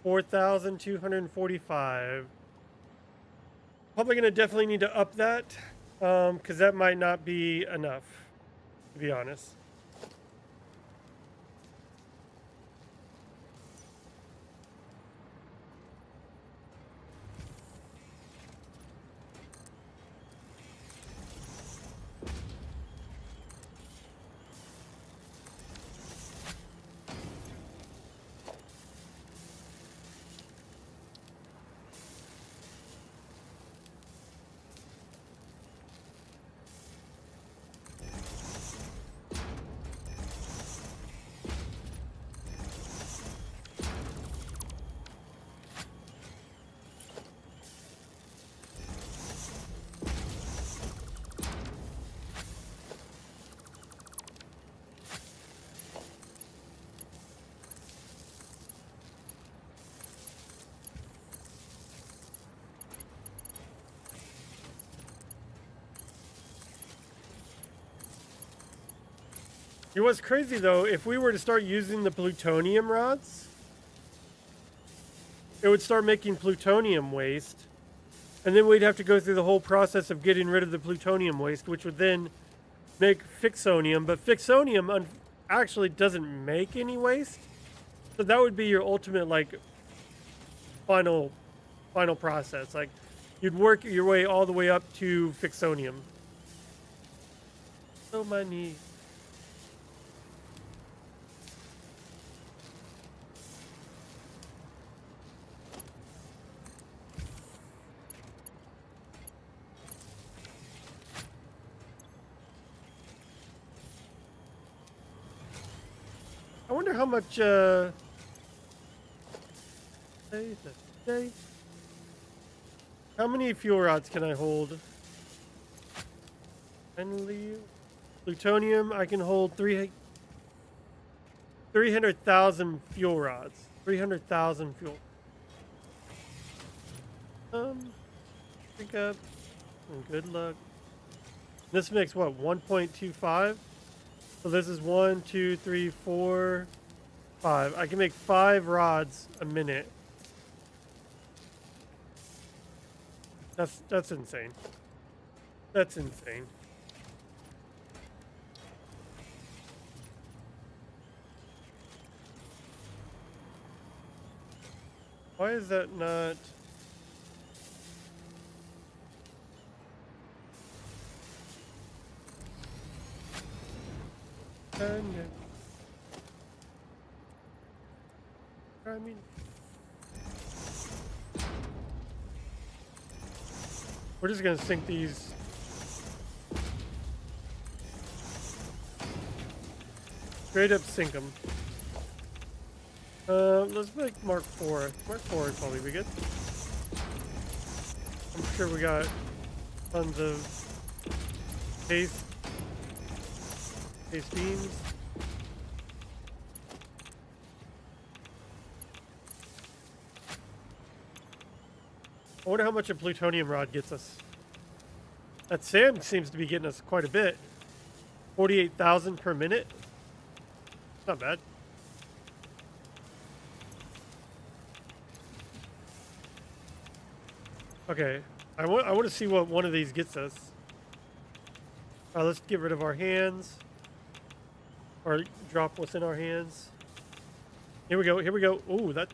Speaker 1: 4,245. Probably gonna definitely need to up that, because that might not be enough, to be honest. You know what's crazy though, if we were to start using the plutonium rods, it would start making plutonium waste, and then we'd have to go through the whole process of getting rid of the plutonium waste, which would then make fixonium, but fixonium actually doesn't make any waste. So that would be your ultimate, like, final process. Like, you'd work your way all the way up to fixonium. So many. I wonder how much, how many fuel rods can I hold? Finally, plutonium, I can hold 300,000 fuel rods. 300,000 fuel. Pick up, and good luck. This makes what, 1.25? So this is 1, 2, 3, 4, 5. I can make 5 rods a minute. That's insane. That's insane. Why is that not? I mean, we're just gonna sink these. Straight up sink them. Let's make Mark 4. Mark 4 would probably be good. I'm sure we got tons of case beams. I wonder how much a plutonium rod gets us. That sand seems to be getting us quite a bit. 48,000 per minute. Not bad. Okay, I want to see what one of these gets us. Let's get rid of our hands, or drop what's in our hands. Here we go. Here we go. Ooh, that.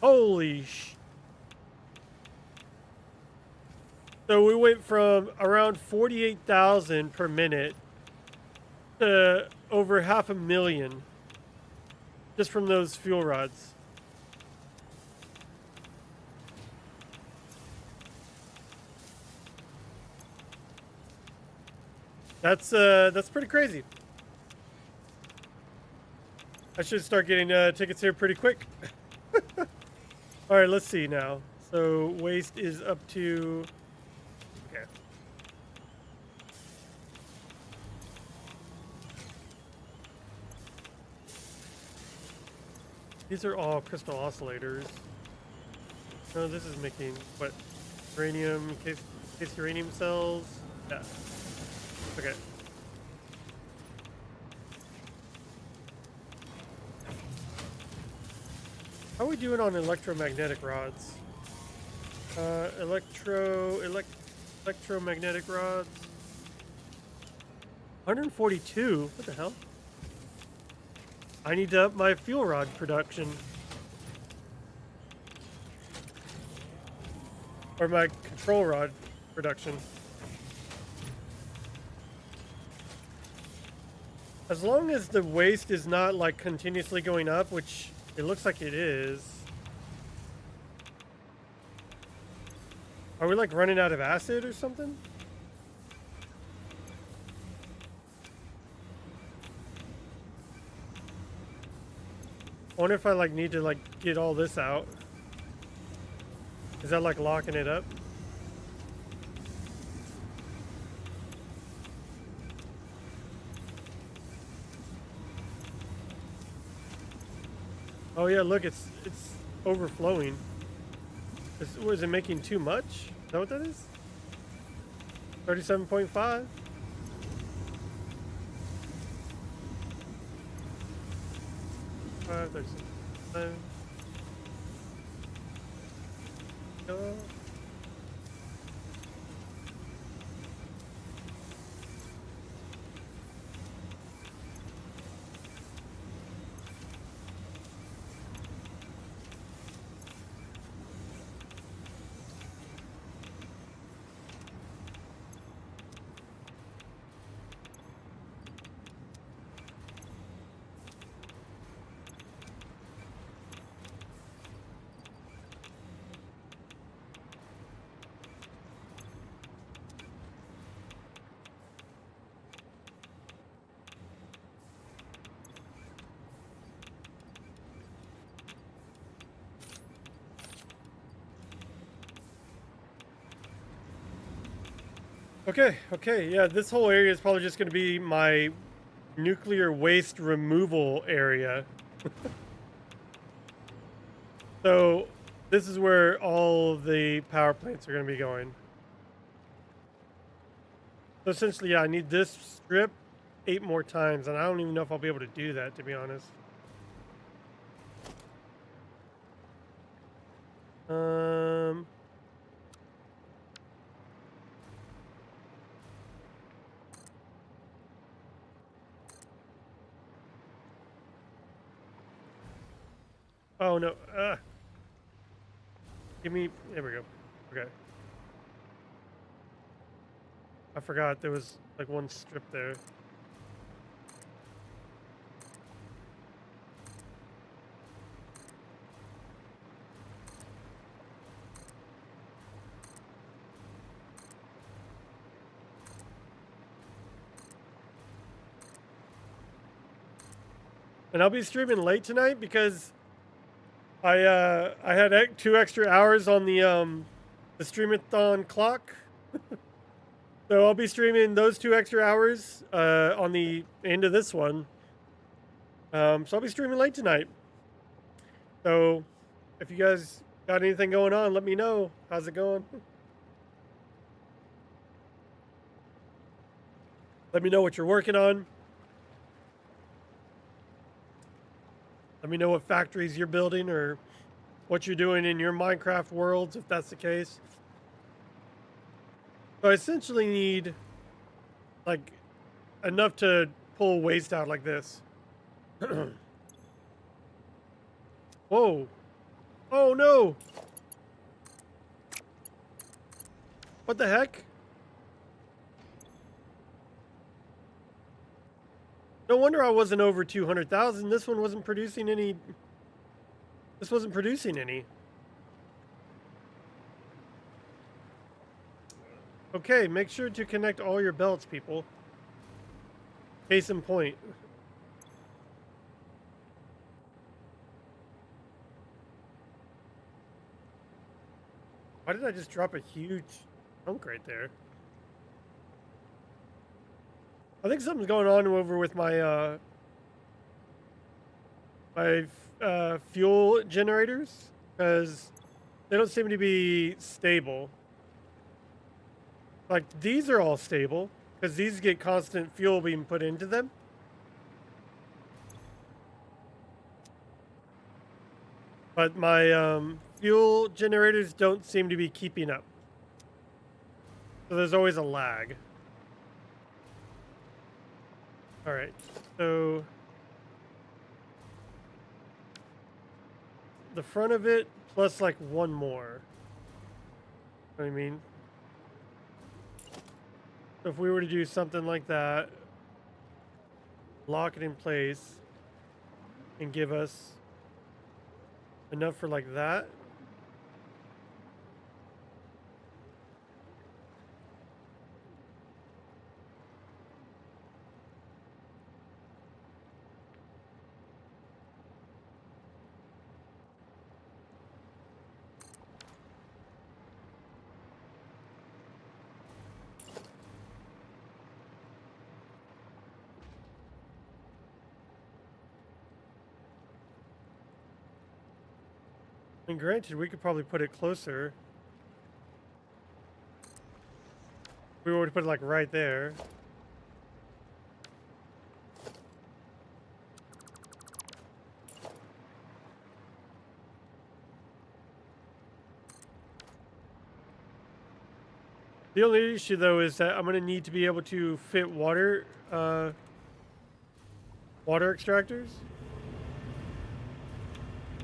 Speaker 1: Holy sh. So we went from around 48,000 per minute to over 500,000 just from those fuel rods. That's pretty crazy. I should start getting tickets here pretty quick. All right, let's see now. So waste is up to. Okay. These are all crystal oscillators. No, this is making what? Uranium, case uranium cells. Yeah. Okay. How are we doing on electromagnetic rods? Electromagnetic rods. 142. What the hell? I need to up my fuel rod production. Or my control rod production. As long as the waste is not like continuously going up, which it looks like it is. Are we like running out of acid or something? I wonder if I like need to like get all this out. Is that like locking it up? Oh yeah, look, it's overflowing. Was it making too much? Is that what that is? 37.5? 37. Go. Okay, yeah, this whole area is probably just going to be my nuclear waste removal area. So this is where all the power plants are going to be going. So essentially, yeah, I need this strip 8 more times, and I don't even know if I'll be able to do that, to be honest. Oh no. Give me. There we go. Okay. I forgot there was like one strip there. And I'll be streaming late tonight because I had 2 extra hours on the streamathon clock. So I'll be streaming those 2 extra hours on the end of this one. So I'll be streaming late tonight. So if you guys got anything going on, let me know. How's it going? Let me know what you're working on. Let me know what factories you're building or what you're doing in your Minecraft worlds, if that's the case. So I essentially need like enough to pull waste out like this. Whoa. Oh no. What the heck? No wonder I wasn't over 200,000. This one wasn't producing any. This wasn't producing any. Okay, make sure to connect all your belts, people. Case in point. Why did I just drop a huge chunk right there? I think something's going on over with my fuel generators, because they don't seem to be stable. Like, these are all stable, because these get constant fuel being put into them. But my fuel generators don't seem to be keeping up. So there's always a lag. Alright, so the front of it plus like one more. I mean, so if we were to do something like that, lock it in place, and give us enough for like that. And granted, we could probably put it closer. We were to put it like right there. The only issue though is that I'm going to need to be able to fit water extractors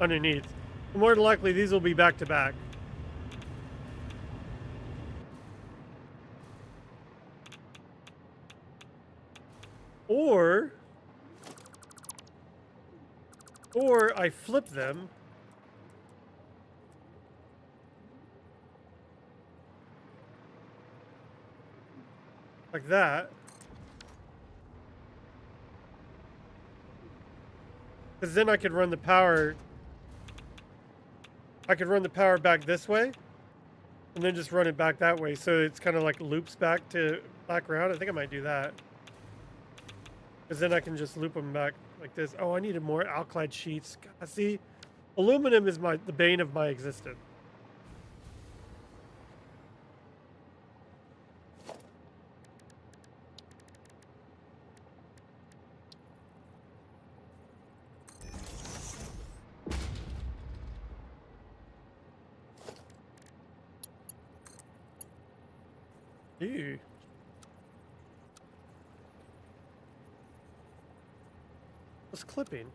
Speaker 1: underneath. More than likely, these will be back to back. Or I flip them. Like that. Because then I could run the power. I could run the power back this way. And then just run it back that way. So it's kind of like loops back around. I think I might do that. Because then I can just loop them back like this. Oh, I needed more alkyd sheets. God, see? Aluminum is the bane of my existence. Ew. What's clipping?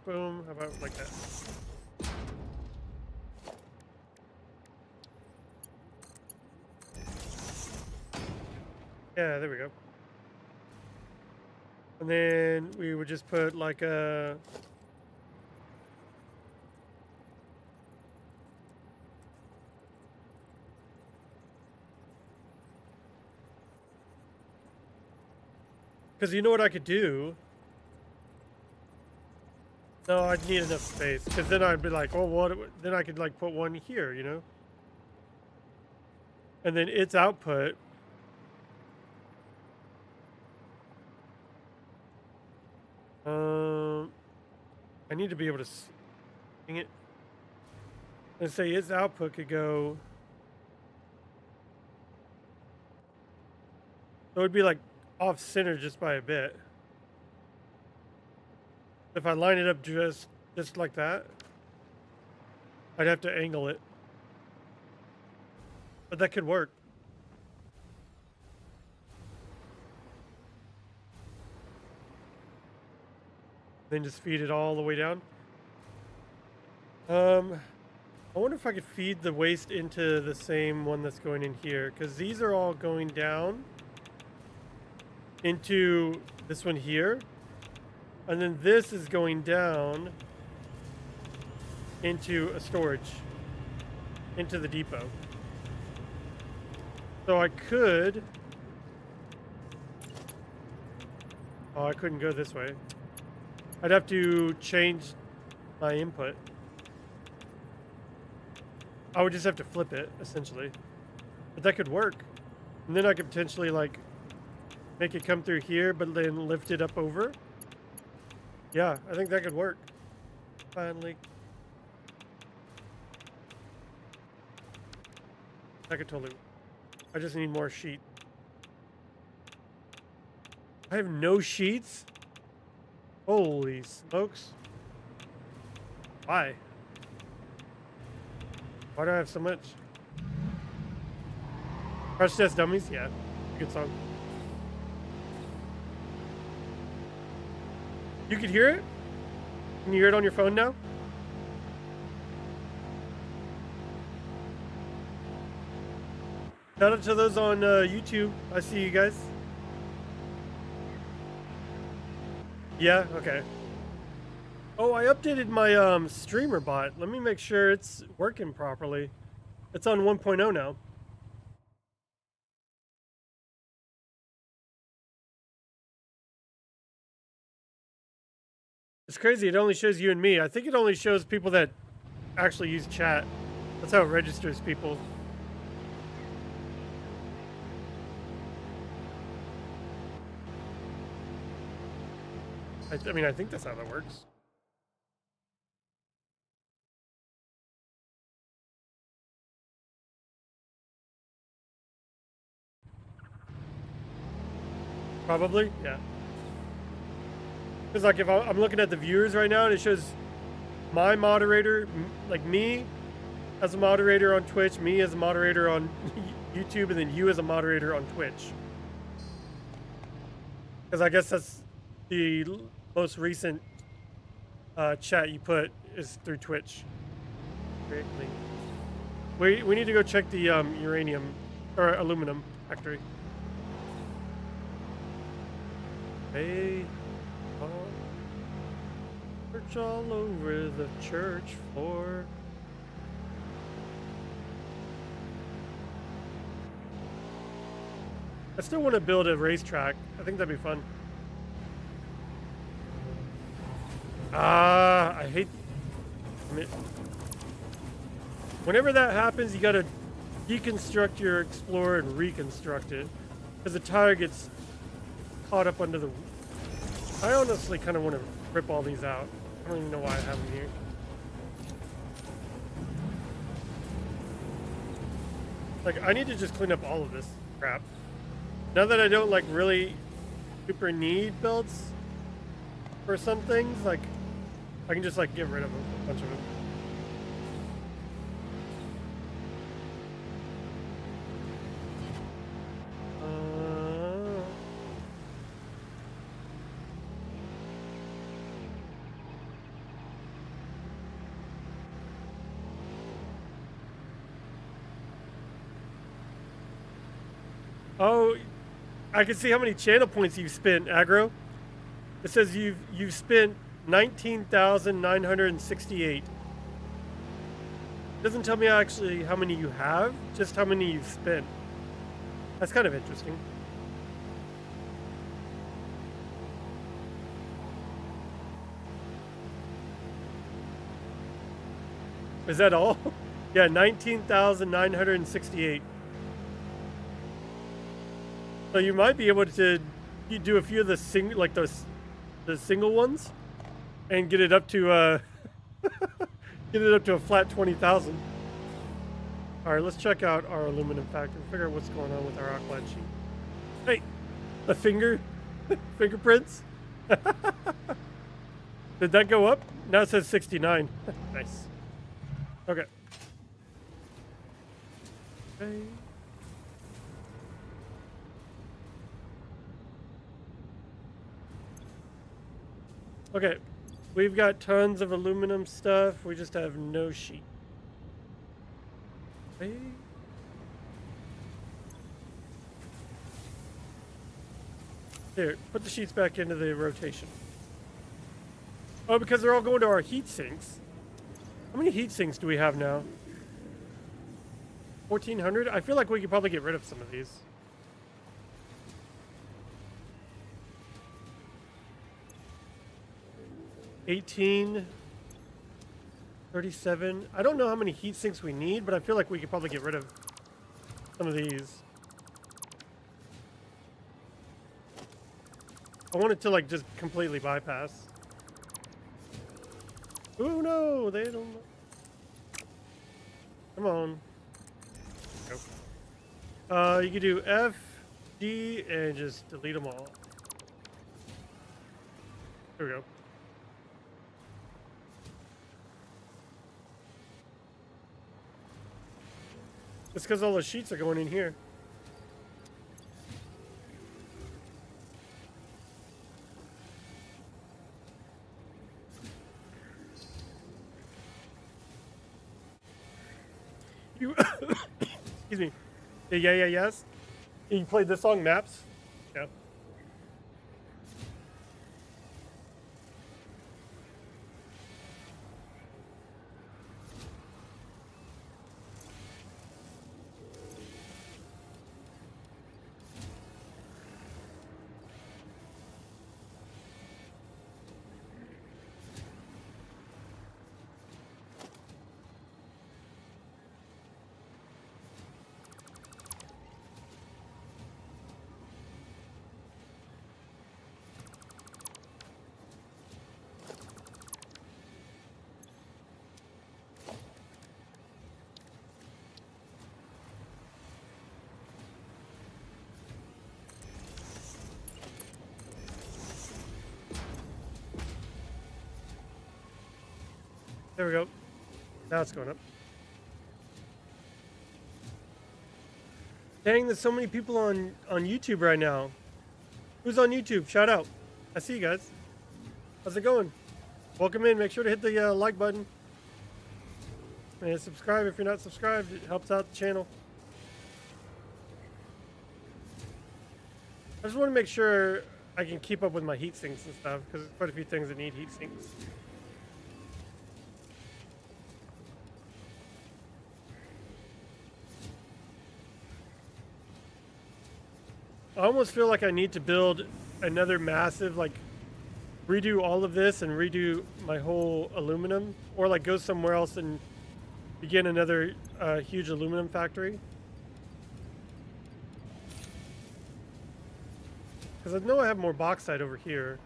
Speaker 1: Boom. How about like that? Yeah, there we go. And then we would just put like a... Because you know what I could do? No, I'd need enough space because then I'd be like, oh, what? Then I could like put one here, and then its output. Um, I need to be able to sing it. And say its output could go. So it'd be like off center just by a bit. If I line it up just like that, I'd have to angle it. But that could work. Then just feed it all the way down. I wonder if I could feed the waste into the same one that's going in here, because these are all going down into this one here, and then this is going down into a storage, into the depot. So I could... Oh, I couldn't go this way. I'd have to change my input. I would just have to flip it, essentially. But that could work. And then I could potentially, like, make it come through here, but then lift it up over. Yeah, I think that could work. Finally. That could totally work. I just need more sheet. I have no sheets? Holy smokes. Why? Why do I have so much? Crash Test Dummies? Yeah, good song. You could hear it? Can you hear it on your phone now? Shout out to those on YouTube. I see you guys. Yeah, okay. Oh, I updated my streamer bot. Let me make sure it's working properly. It's on 1.0 now. It's crazy. It only shows you and me. I think it only shows people that actually use chat. That's how it registers people. I mean, I think that's how that works. Probably, yeah. Because like if I'm looking at the viewers right now and it shows my moderator, like me as a moderator on Twitch, me as a moderator on YouTube, and then you as a moderator on Twitch. Because I guess that's the most recent chat you put is through Twitch. We need to go check the uranium or aluminum factory. Hey, search all over the church floor. I still want to build a racetrack. I think that'd be fun. I hate... Whenever that happens, you gotta deconstruct your Explorer and reconstruct it. Because the tire gets caught up under the... I honestly kind of want to rip all these out. I don't even know why I have them here. Like, I need to just clean up all of this crap. Now that I don't, like, really super need belts for some things, like, I can just, like, get rid of a bunch of them. Oh, I can see how many channel points you've spent, Aggro. It says you've spent 19,968. Doesn't tell me actually how many you have, just how many you've spent. That's kind of interesting. Is that all? Yeah, 19,968. So you might be able to do a few of the the single ones and get it up to get it up to a flat 20,000. All right, let's check out our aluminum factory. Figure out what's going on with our alkaline sheet. Hey, the fingerprints. Did that go up? Now it says 69. Nice. Okay. Okay. Okay. We've got tons of aluminum stuff. We just have no sheet. Okay. Here, put the sheets back into the rotation. Oh, because they're all going to our heat sinks. How many heat sinks do we have now? 1,400? I feel like we could probably get rid of some of these. $18, 37. I don't know how many heat sinks we need, but I feel like we could probably get rid of some of these. I want it to like just completely bypass. Oh no, they don't. Come on. Go. You can do F, D, and just delete them all. There we go. It's because all the sheets are going in here. You excuse me. Yeah, yes. You played this song, Maps? Yeah. There we go. Now it's going up. Dang, there's so many people on YouTube right now. Who's on YouTube? Shout out. I see you guys. How's it going? Welcome in. Make sure to hit the like button. And subscribe if you're not subscribed. It helps out the channel. I just want to make sure I can keep up with my heat sinks and stuff, because there's quite a few things that need heat sinks. I almost feel like I need to build another massive, like, redo all of this and redo my whole aluminum, or like go somewhere else and begin another huge aluminum factory. Because I know I have more bauxite over here.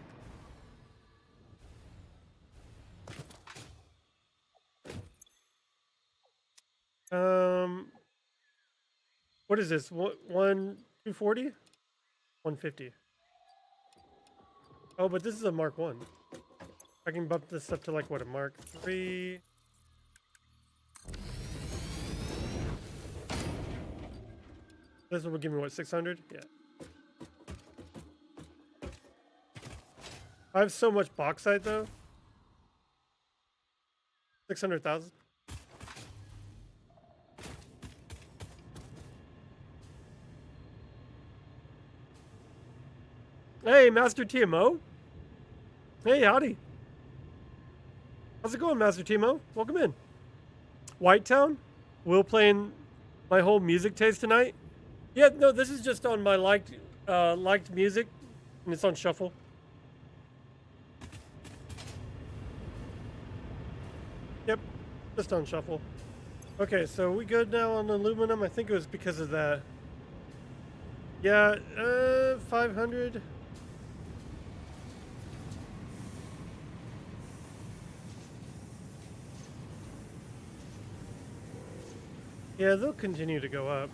Speaker 1: What is this? 240? 150. Oh, but this is a Mark 1. I can bump this up to like what, a Mark 3? This one will give me what, 600? Yeah. I have so much bauxite though. 600,000. Hey, Master TMO. Hey, howdy. How's it going, Master TMO? Welcome in. Whitetown? Will playing my whole music taste tonight? Yeah, no, this is just on my liked music, and it's on shuffle. Yep. Just on shuffle. Okay, so we good now on aluminum? I think it was because of that. Yeah, 500. Yeah, they'll continue to go up.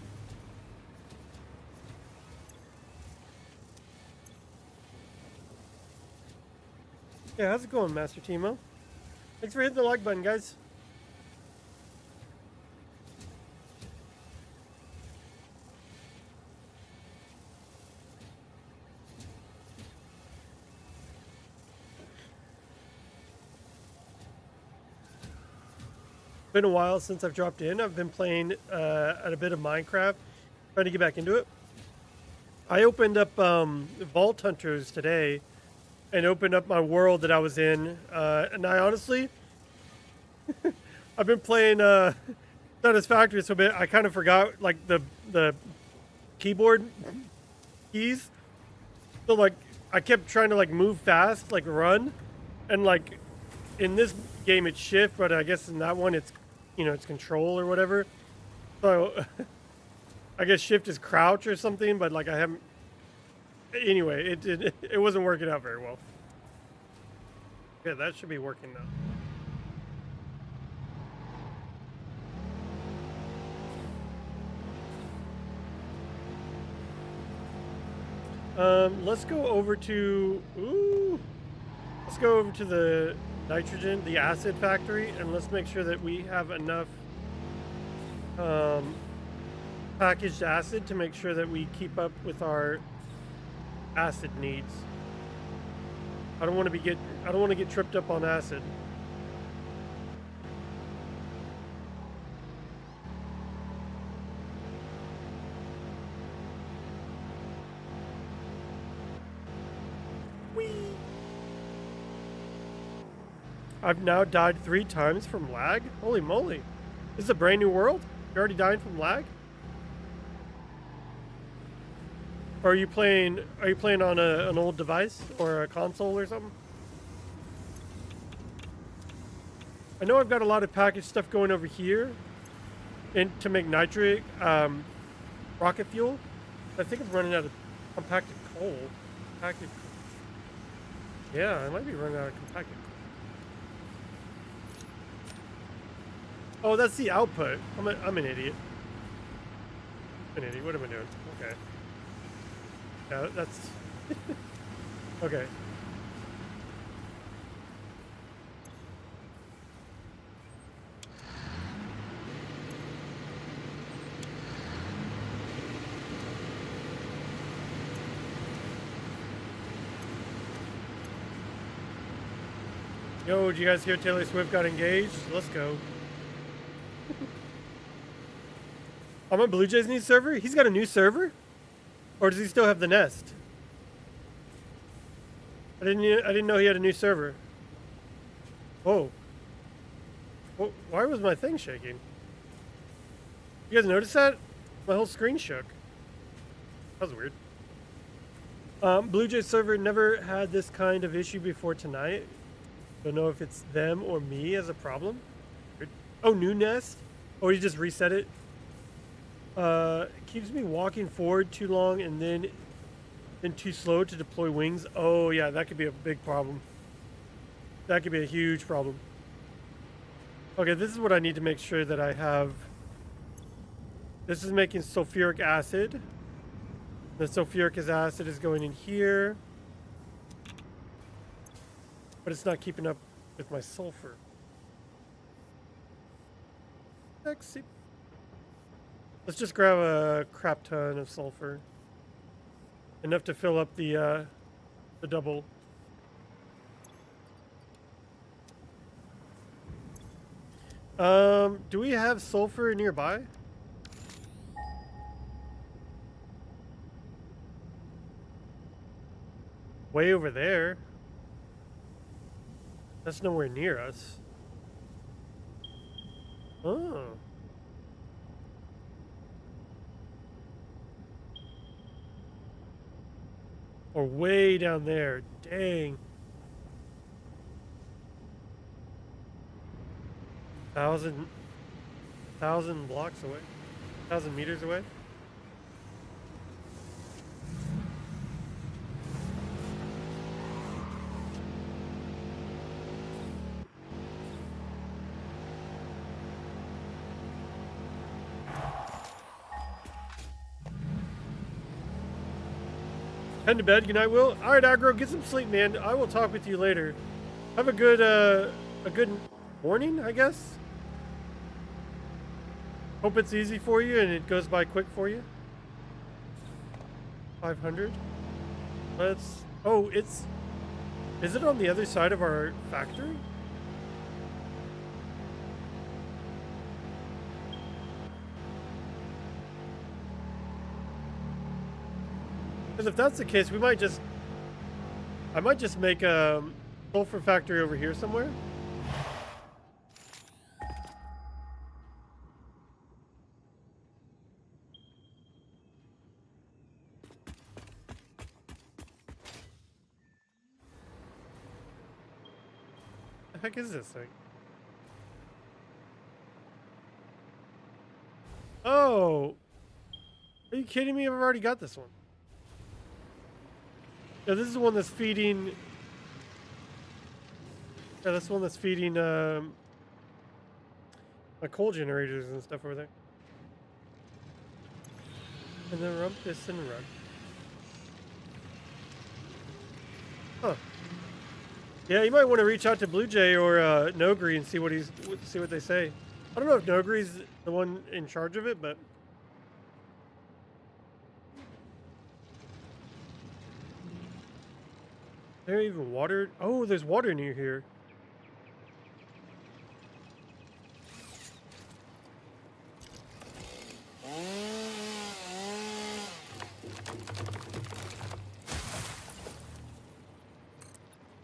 Speaker 1: Yeah, how's it going, Master Timo? Thanks for hitting the like button, guys. Been a while since I've dropped in. I've been playing at a bit of Minecraft, trying to get back into it. I opened up Vault Hunters today and opened up my world that I was in. And I honestly, I've been playing Satisfactory so a bit. I kind of forgot like the keyboard keys. So like I kept trying to like move fast, like run, and like in this game it's shift, but I guess in that one it's it's control or whatever. So I guess shift is crouch or something, but like I haven't. Anyway, it wasn't working out very well. Yeah, that should be working now. Let's go over to let's go over to the nitrogen, the acid factory, and let's make sure that we have enough packaged acid to make sure that we keep up with our acid needs. I don't want to get tripped up on acid. Whee! I've now died 3 times from lag. Holy moly. This is a brand new world? You're already dying from lag? Or are you playing on an old device or a console or something? I know I've got a lot of packaged stuff going over here and to make nitric rocket fuel. I think I'm running out of compacted coal. Yeah, I might be running out of compacted coal. Oh, that's the output. I'm an idiot. An idiot. What am I doing? Okay. Yeah, that's okay. Yo, did you guys hear Taylor Swift got engaged? Let's go. I'm on Blue Jay's new server? He's got a new server? Or does he still have the nest? I didn't know he had a new server. Whoa. Why was my thing shaking? You guys notice that? My whole screen shook. That was weird. Blue Jay server never had this kind of issue before tonight. Don't know if it's them or me as a problem. Oh, new nest? Oh, you just reset it? Keeps me walking forward too long and then too slow to deploy wings. Oh yeah, that could be a big problem. That could be a huge problem. Okay, this is what I need to make sure that I have. This is making sulfuric acid. The sulfuric acid is going in here. But it's not keeping up with my sulfur. Sexy. Let's just grab a crap ton of sulfur. Enough to fill up the double. Do we have sulfur nearby? Way over there. That's nowhere near us. Oh. Or way down there. Dang. Thousand, thousand blocks away, 1,000 meters away. Head to bed. Good night, Will. All right, Aggro, get some sleep, man. I will talk with you later. Have a good morning, I guess. Hope it's easy for you and it goes by quick for you. 500. Let's. Oh, it's. Is it on the other side of our factory? Because if that's the case, we might just. I might just make a sulfur factory over here somewhere. The heck is this thing? Oh, are you kidding me? I've already got this one. Yeah, this is the one that's feeding. Yeah, that's the one that's feeding my coal generators and stuff over there. And then rumpus and run. Huh. Yeah, you might want to reach out to Blue Jay or Nogri and see what they say. I don't know if Nogri's the one in charge of it, but there even water. Oh, there's water near here.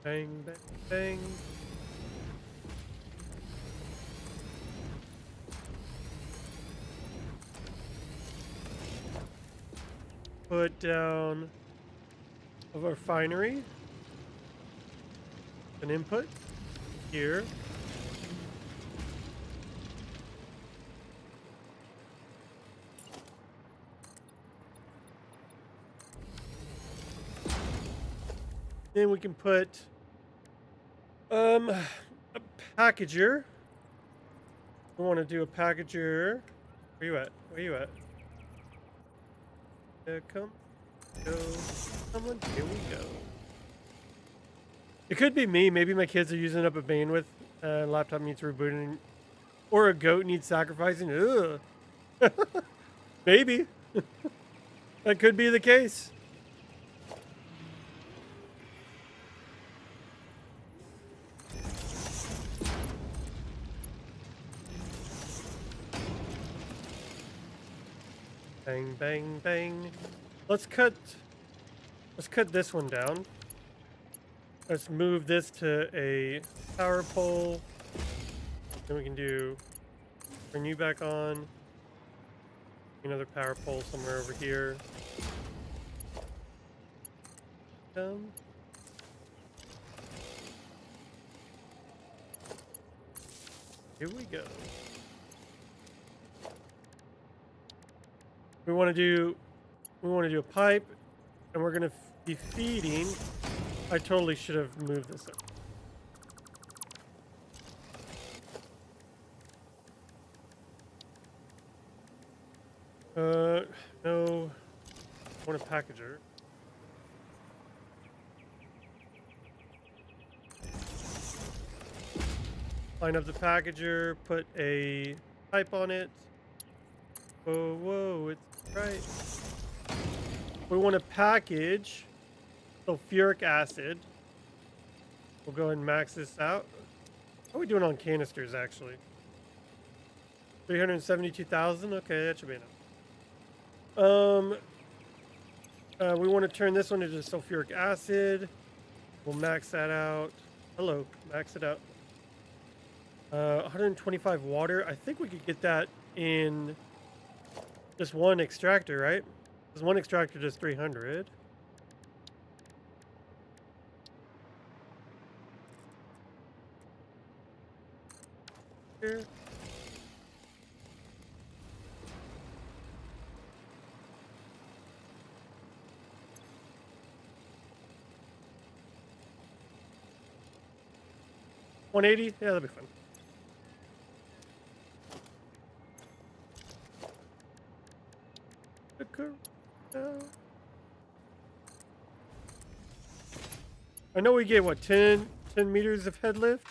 Speaker 1: Bang, bang, bang. Put down of our refinery. An input here. Then we can put a packager. We want to do a packager. Where you at? Where you at? Come, go, someone. Here we go. It could be me. Maybe my kids are using up a bandwidth. Laptop needs rebooting, or a goat needs sacrificing. Ugh. Maybe. That could be the case. Bang, bang, bang. Let's cut this one down. Let's move this to a power pole. Then we can turn you back on. Another power pole somewhere over here. Here we go. We want to do a pipe, and we're going to be feeding. I totally should have moved this up. No. I want a packager. Line up the packager, put a pipe on it. Whoa, whoa, it's right. We want to package sulfuric acid. We'll go ahead and max this out. How are we doing on canisters, actually? 372,000? Okay, that should be enough. We want to turn this one into sulfuric acid. We'll max that out. Hello, max it out. 125 water. I think we could get that in just one extractor, right? Because one extractor does 300. Here. 180? Yeah, that'll be fun. I know we get, what, 10 meters of head lift?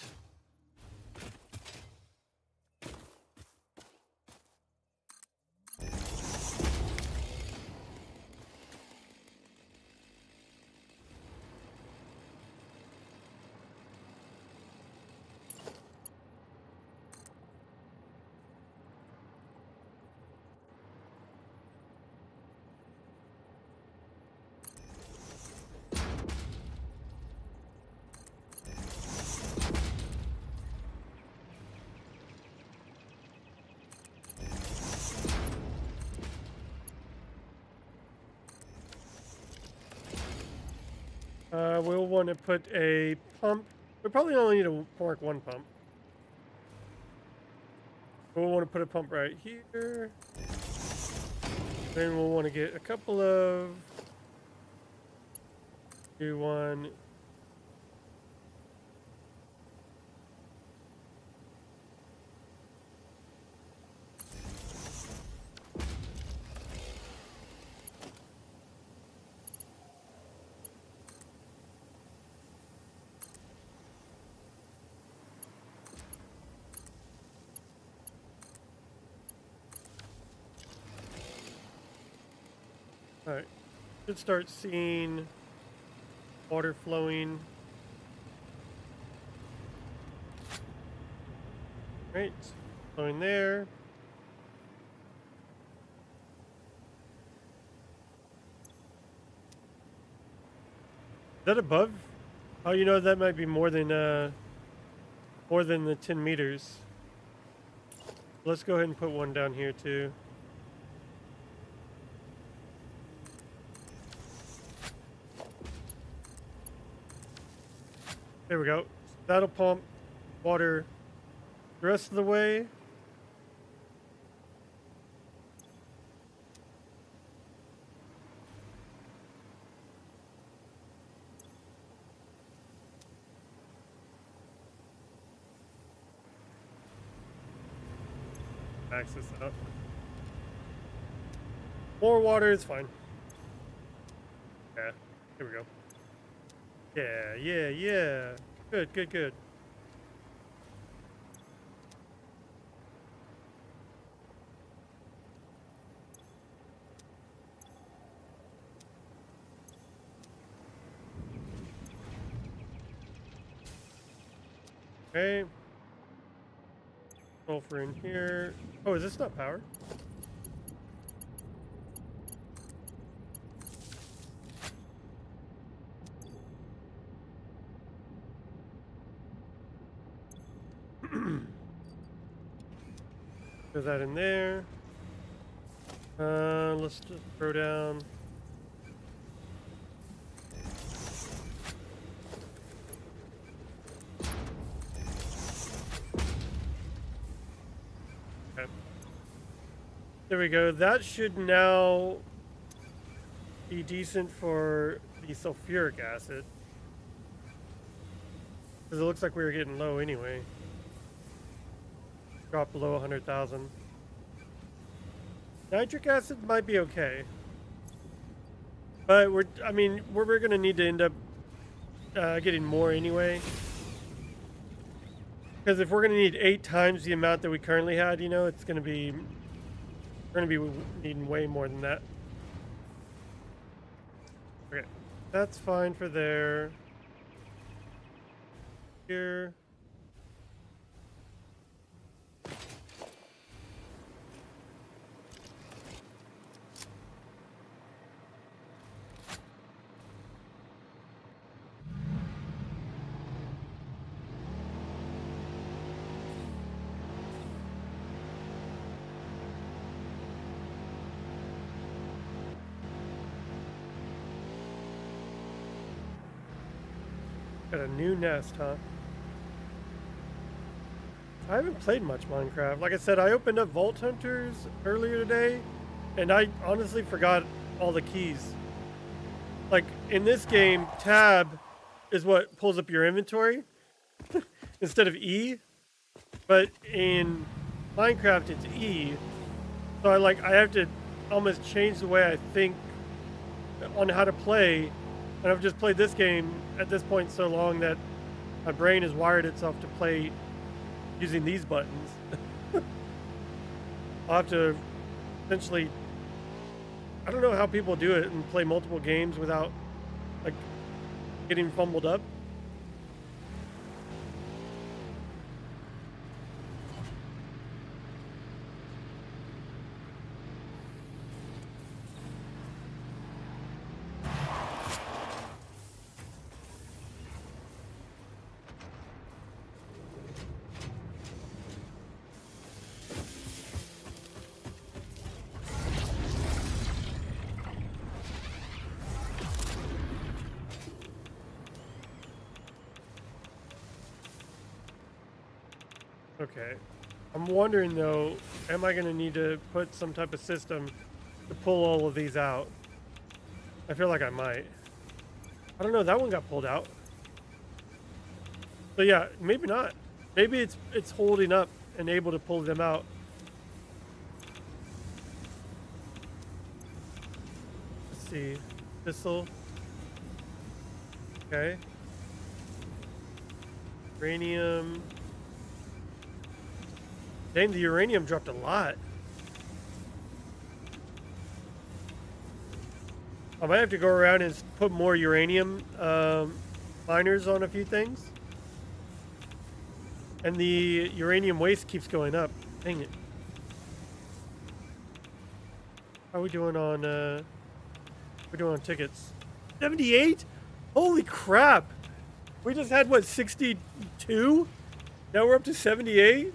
Speaker 1: We'll want to put a pump. We probably only need to work one pump. We'll want to put a pump right here. Then we'll want to get a couple of... Do one... Alright, should start seeing water flowing. Right, flowing there. Is that above? Oh, you know, that might be more than the 10 meters. Let's go ahead and put one down here too. There we go. That'll pump water the rest of the way. Max this up. More water is fine. Yeah, here we go. Yeah. Good. Okay. Sulfur in here. Oh, is this not power? Put that in there. Let's just throw down. Okay. There we go. That should now be decent for the sulfuric acid. Because it looks like we were getting low anyway. Drop below 100,000. Nitric acid might be okay. But we're going to need to end up getting more anyway. Because if we're going to need 8 times the amount that we currently had, you know, it's going to be... We're going to be needing way more than that. Okay. That's fine for there. Here. Got a new nest, huh? I haven't played much Minecraft. Like I said, I opened up Vault Hunters earlier today, and I honestly forgot all the keys. Like, in this game, tab is what pulls up your inventory. instead of E, but in Minecraft it's E. So I have to almost change the way I think on how to play, and I've just played this game at this point so long that my brain has wired itself to play using these buttons. I'll have to essentially, I don't know how people do it and play multiple games without like getting fumbled up. Okay. I'm wondering though, am I going to need to put some type of system to pull all of these out? I feel like I might. I don't know, that one got pulled out. So yeah, maybe not. Maybe it's holding up and able to pull them out. Let's see. Thistle. Okay. Uranium. Dang, the uranium dropped a lot. I might have to go around and put more uranium miners on a few things. And the uranium waste keeps going up. Dang it. How are we doing on we're doing on tickets? 78? Holy crap. We just had what, 62? Now we're up to 78?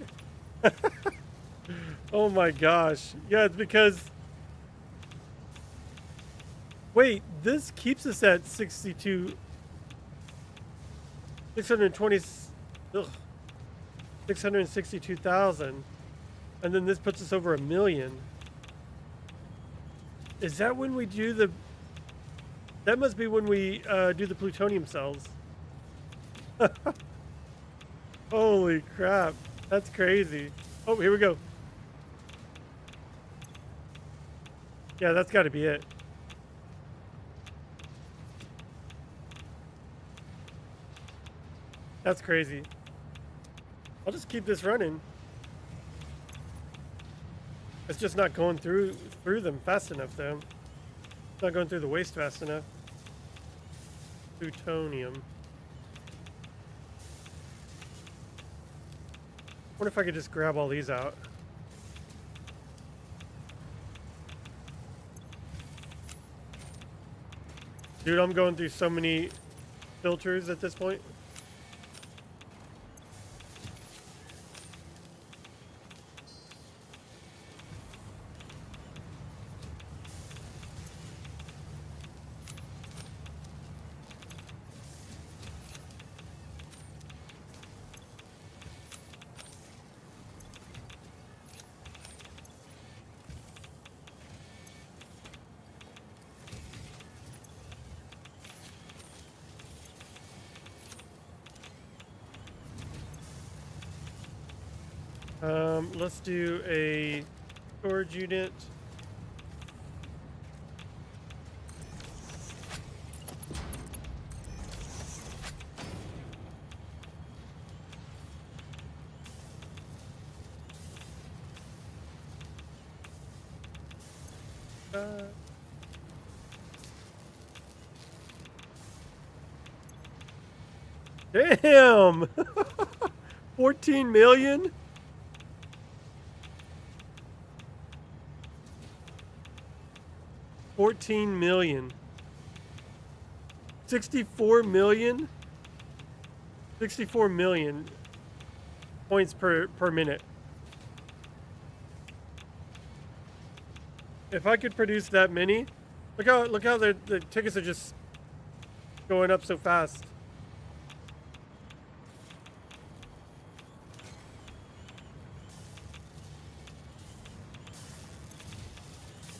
Speaker 1: Oh my gosh. Yeah, it's because wait, this keeps us at 62 620 ugh, 662,000, and then this puts us over 1 million. Is that when we do the that must be when we do the plutonium cells. Holy crap, that's crazy. Oh, here we go. Yeah, that's got to be it. That's crazy. I'll just keep this running. It's just not going through them fast enough, though. It's not going through the waste fast enough. Plutonium. Wonder if I could just grab all these out. Dude, I'm going through so many filters at this point. Let's do a storage unit. Damn! 14 million? $14 million. 64 million? 64 million points per minute. If I could produce that many, look how the tickets are just going up so fast.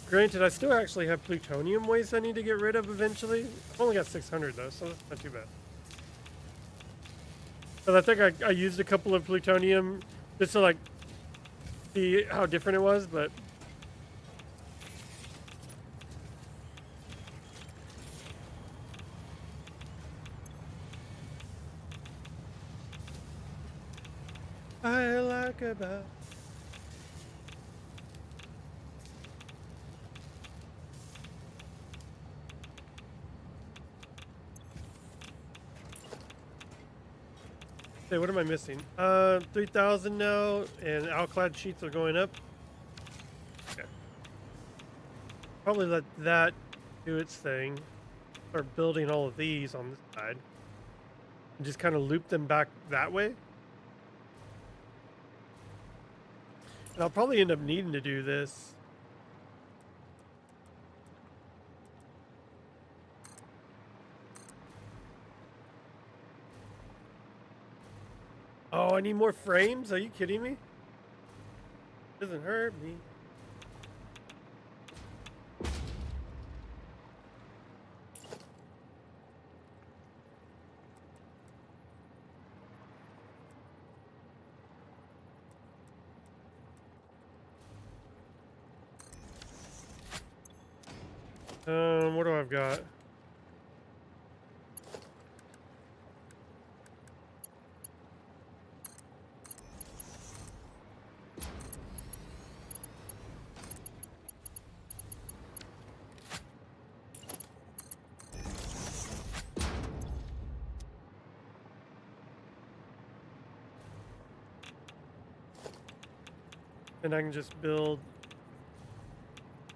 Speaker 1: Granted, I still actually have plutonium waste I need to get rid of eventually. I've only got 600 though, so that's not too bad. But I think I used a couple of plutonium just to like see how different it was, but I like about. Hey, what am I missing? 3,000 now, and alclad sheets are going up. Okay. Probably let that do its thing. Start building all of these on this side. And just kind of loop them back that way. And I'll probably end up needing to do this. Oh, I need more frames? Are you kidding me? Doesn't hurt me. What do I've got? And I can just build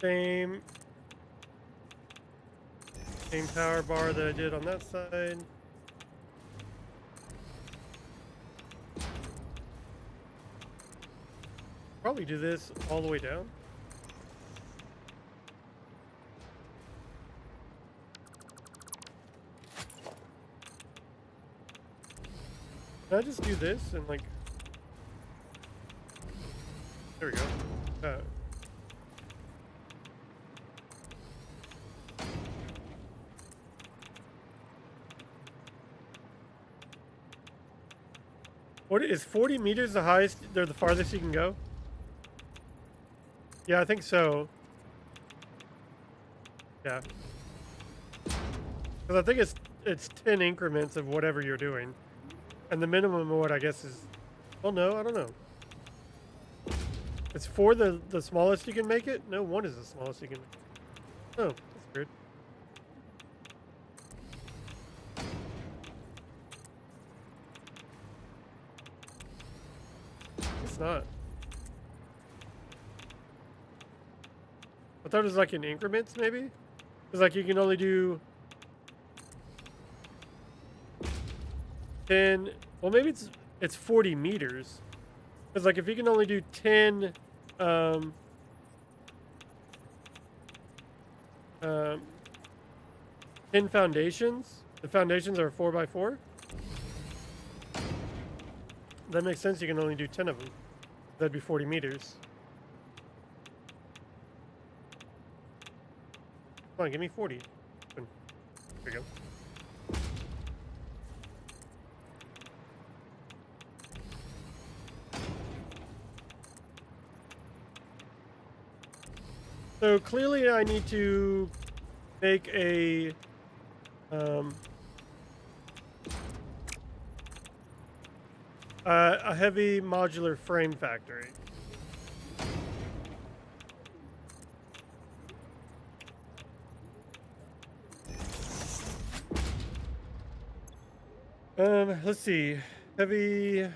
Speaker 1: same power bar that I did on that side. Probably do this all the way down. Can I just do this and like, there we go. What is 40 meters the highest, they're the farthest you can go? Yeah, I think so. Yeah. Because I think it's 10 increments of whatever you're doing. And the minimum of what I guess is, well, no, I don't know. It's 4 the smallest you can make it? No, 1 is the smallest you can make it. Oh, that's weird. It's not. I thought it was like in increments, maybe? Because like you can only do 10. Well, maybe it's 40 meters. Because like if you can only do 10 10 foundations, the foundations are 4x4. That makes sense. You can only do 10 of them. That'd be 40 meters. Come on, give me 40. There we go. So clearly I need to make a heavy modular frame factory. Let's see. Heavy.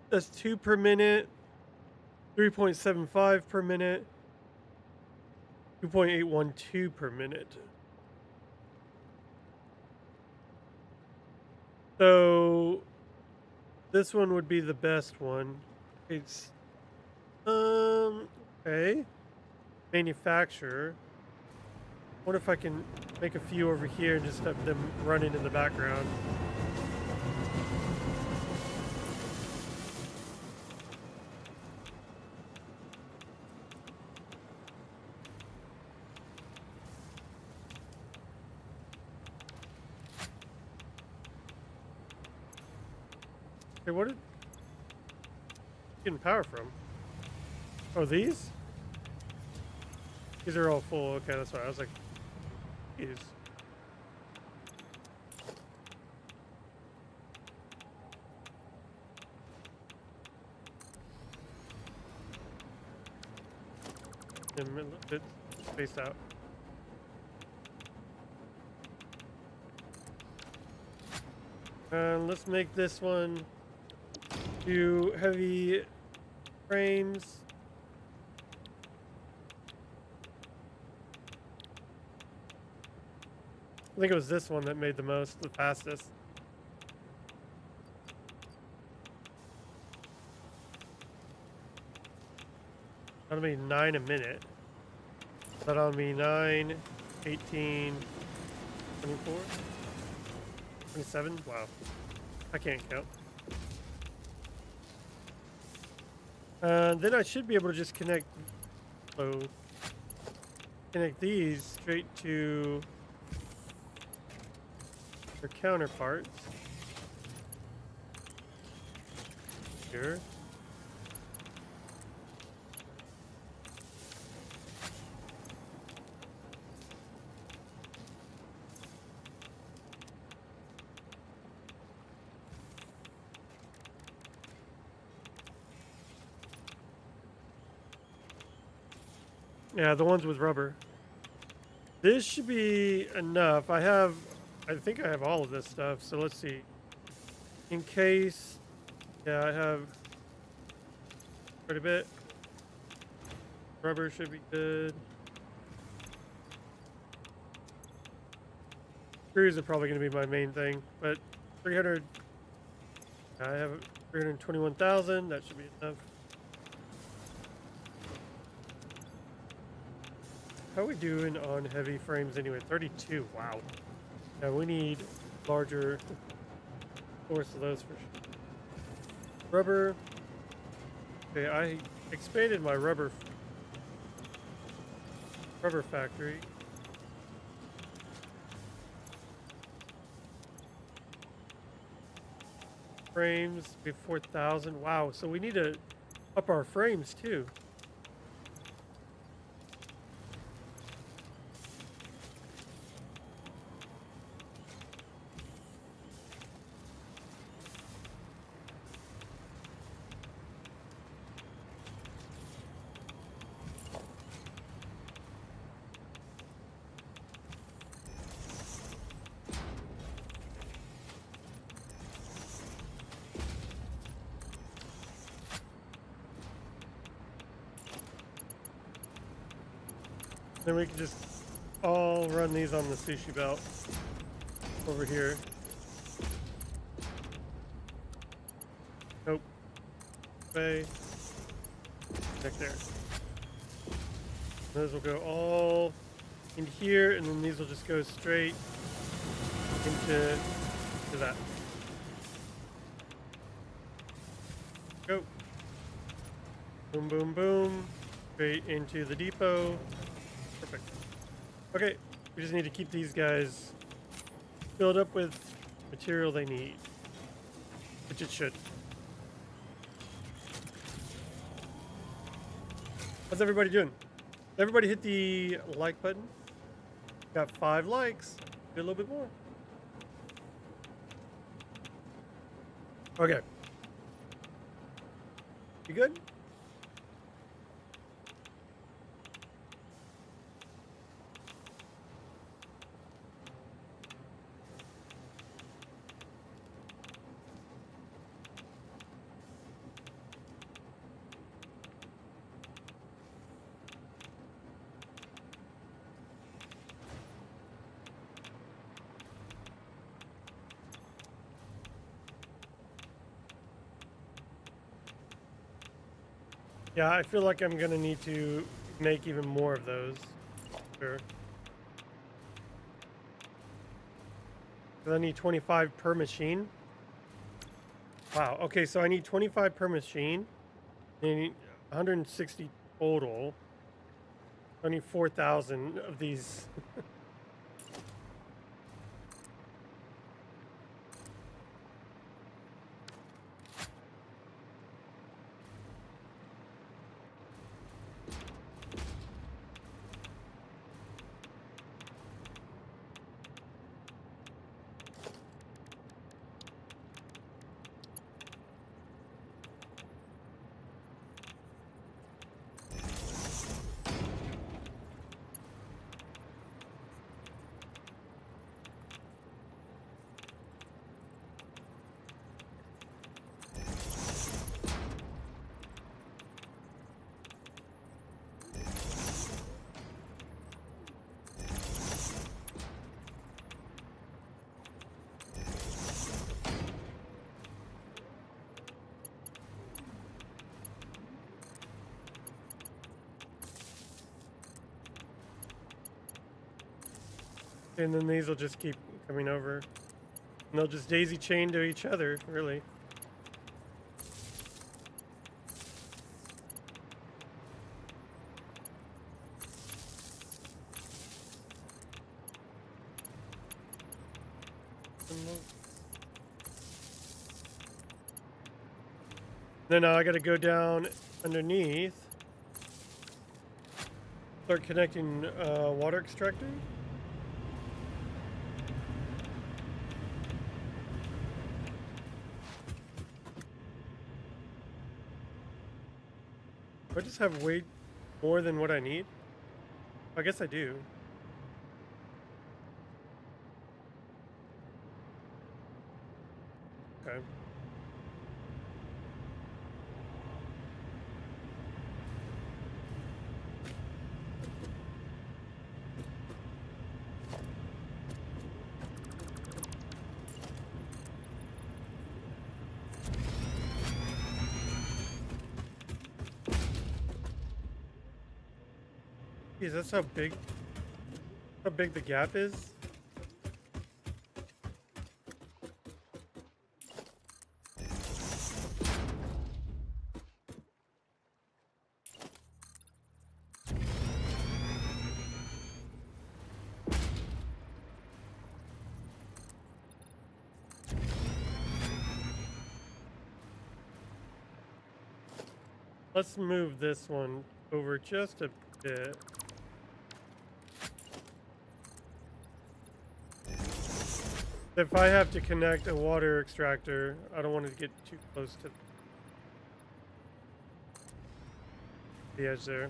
Speaker 1: That's 2 per minute. 3.75 per minute. 2.812 per minute. So this one would be the best one. It's okay. Manufacturer. What if I can make a few over here and just have them running in the background? Hey, what is getting power from? Oh, these? These are all full. Okay, that's why I was like, these. A little bit spaced out. Let's make this one do heavy frames. I think it was this one that made the fastest. That'll be 9 a minute. That'll be 9, 18, 24, 27. Wow. I can't count. Then I should be able to just connect these straight to their counterparts here. Yeah, the ones with rubber. This should be enough. I think I have all of this stuff. So let's see. In case, yeah, I have quite a bit. Rubber should be good. Screws are probably going to be my main thing, but 300. I have 321,000. That should be enough. How are we doing on heavy frames anyway? 32. Wow. Yeah, we need larger source of those for sure. Rubber. Okay, I expanded my rubber factory. Frames be 4,000. Wow, so we need to up our frames too. Then we can just all run these on the sushi belt over here. Nope. Bay. Back there. Those will go all in here, and then these will just go straight into that. Go. Boom, boom, boom. Straight into the depot. Perfect. Okay, we just need to keep these guys filled up with material they need, which it should. How's everybody doing? Everybody hit the like button. Got 5 likes. Do a little bit more. Okay. You good? Yeah, I feel like I'm gonna need to make even more of those. Sure. 'Cause I need 25 per machine. Wow. Okay, so I need 25 per machine. I need 160 total. I need 4,000 of these. And then these will just keep coming over. And they'll just daisy chain to each other, really. Then now I gotta go down underneath. Start connecting water extractor. Do I just have way more than what I need? I guess I do. Okay. Geez, that's how big the gap is. Let's move this one over just a bit. If I have to connect a water extractor, I don't want it to get too close to the edge there.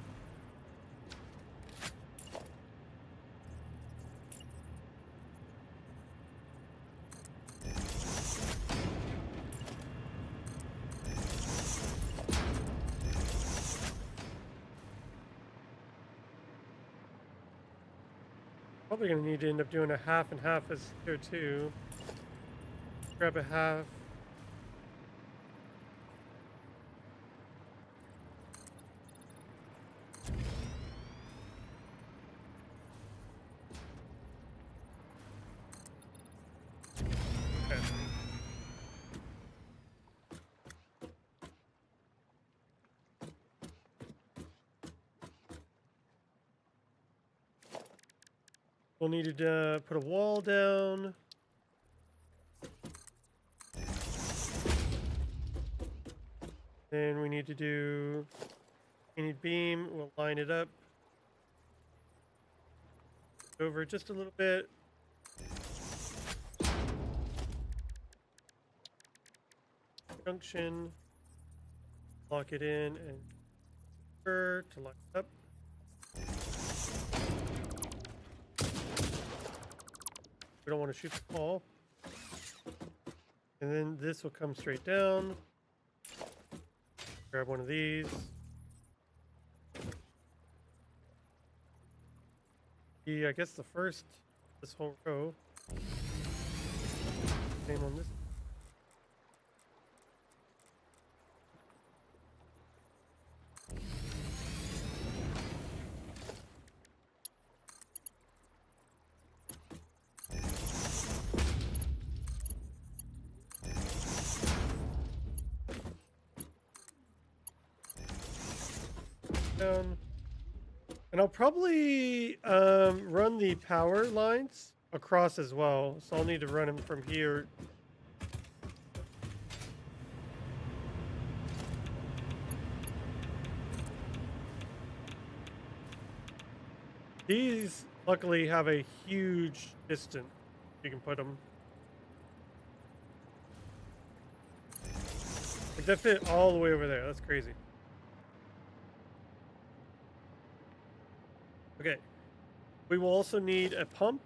Speaker 1: Probably gonna need to end up doing a half and half as here too. Grab a half. Okay. We'll need to put a wall down. Then we need to do any beam. We'll line it up over just a little bit. Junction. Lock it in and to line it up. We don't want to shoot the ball. And then this will come straight down. Grab one of these. I guess the first, this whole row. Same on this. Down. And I'll probably run the power lines across as well. So I'll need to run them from here. These luckily have a huge distance. You can put them. Like that fit all the way over there. That's crazy. Okay, we will also need a pump.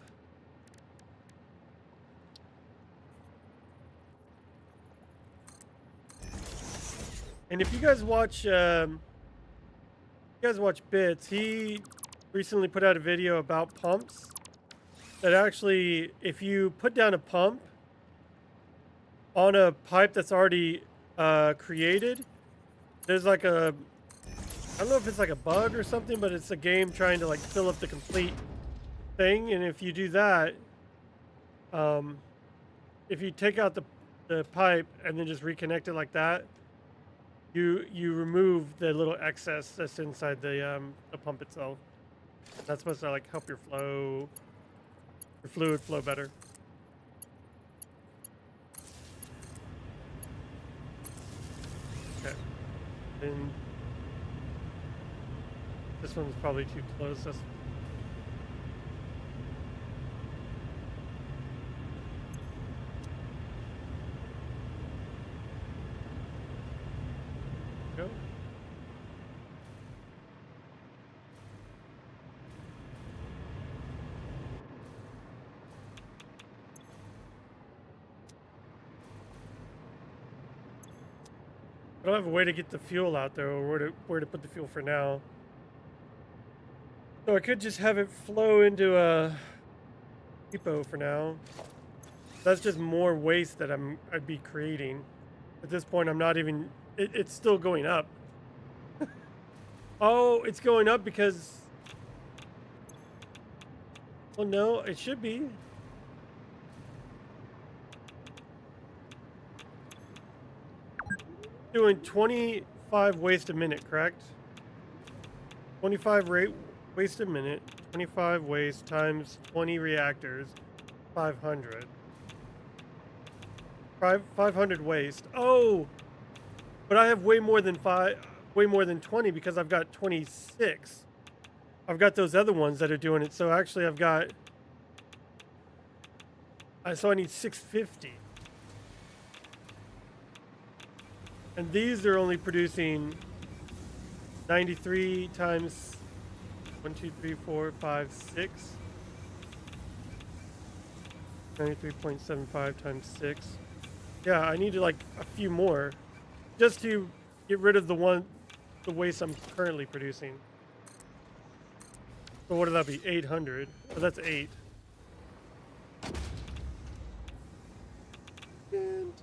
Speaker 1: And if you guys watch, Bits, he recently put out a video about pumps. That actually, if you put down a pump on a pipe that's already created, there's like a, I don't know if it's like a bug or something, but it's a game trying to like fill up the complete thing, and if you do that, um, if you take out the pipe and then just reconnect it like that, you remove the little excess that's inside the pump itself. That's supposed to like help your fluid flow better. Okay, and this one's probably too close. That's go. I don't have a way to get the fuel out there, or where to put the fuel for now. So I could just have it flow into a depot for now. That's just more waste that I'd be creating. At this point, I'm not even. It's still going up. Oh, it's going up because. Well, no, it should be. Doing 25 waste a minute, correct? 25 waste a minute. 25 waste times 20 reactors. 500. 500 waste. Oh, but I have way more than 20 because I've got 26. I've got those other ones that are doing it. So actually, so I need 650. And these are only producing 93 times 1, 2, 3, 4, 5, 6. 93.75 times 6. Yeah, I need like a few more just to get rid of the waste I'm currently producing. So what did that be? 800. Oh, that's 8. And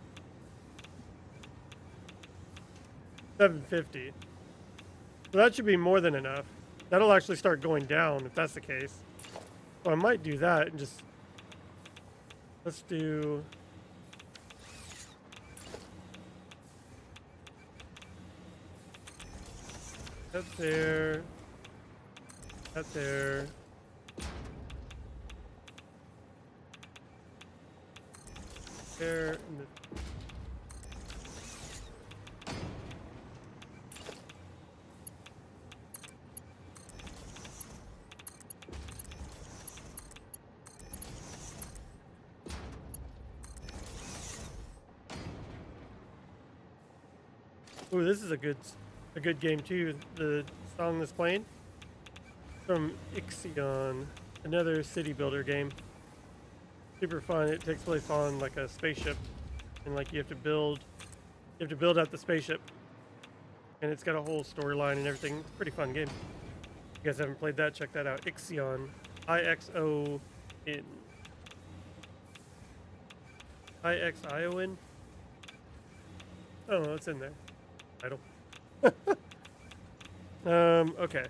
Speaker 1: 750. So that should be more than enough. That'll actually start going down if that's the case. So I might do that and just let's do that there, that there. There and the ooh, this is a good game too. The song that's playing from Ixion, another city builder game. Super fun. It takes place on like a spaceship, and like you have to build out the spaceship, and it's got a whole storyline and everything. It's a pretty fun game. If you guys haven't played that, check that out. Ixion, IXON, IXION. Oh, it's in there. Title. Okay.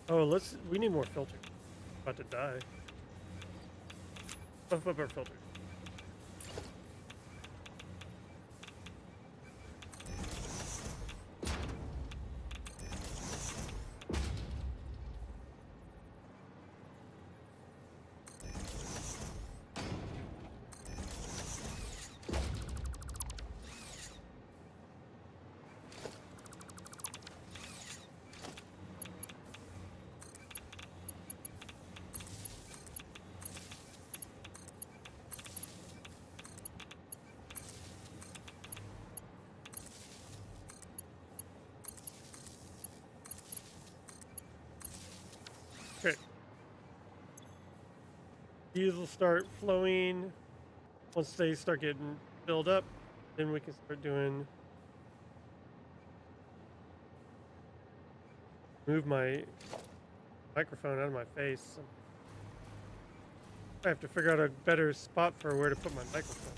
Speaker 1: Oh, we need more filters. About to die. Buff up our filters. Okay. These will start flowing. Once they start getting filled up, then we can start doing. Move my microphone out of my face. I have to figure out a better spot for where to put my microphone.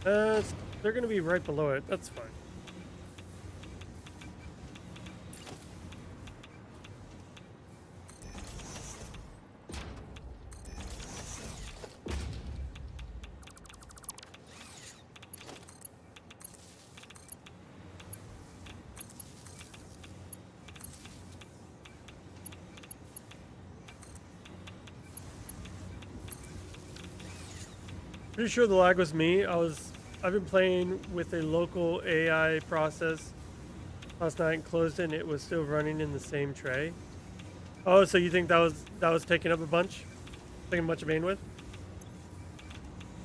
Speaker 1: They're going to be right below it. That's fine. Pretty sure the lag was me. I've been playing with a local AI process last night and closed it, and it was still running in the same tray. Oh, so you think that was taking up a bunch? Taking a bunch of bandwidth?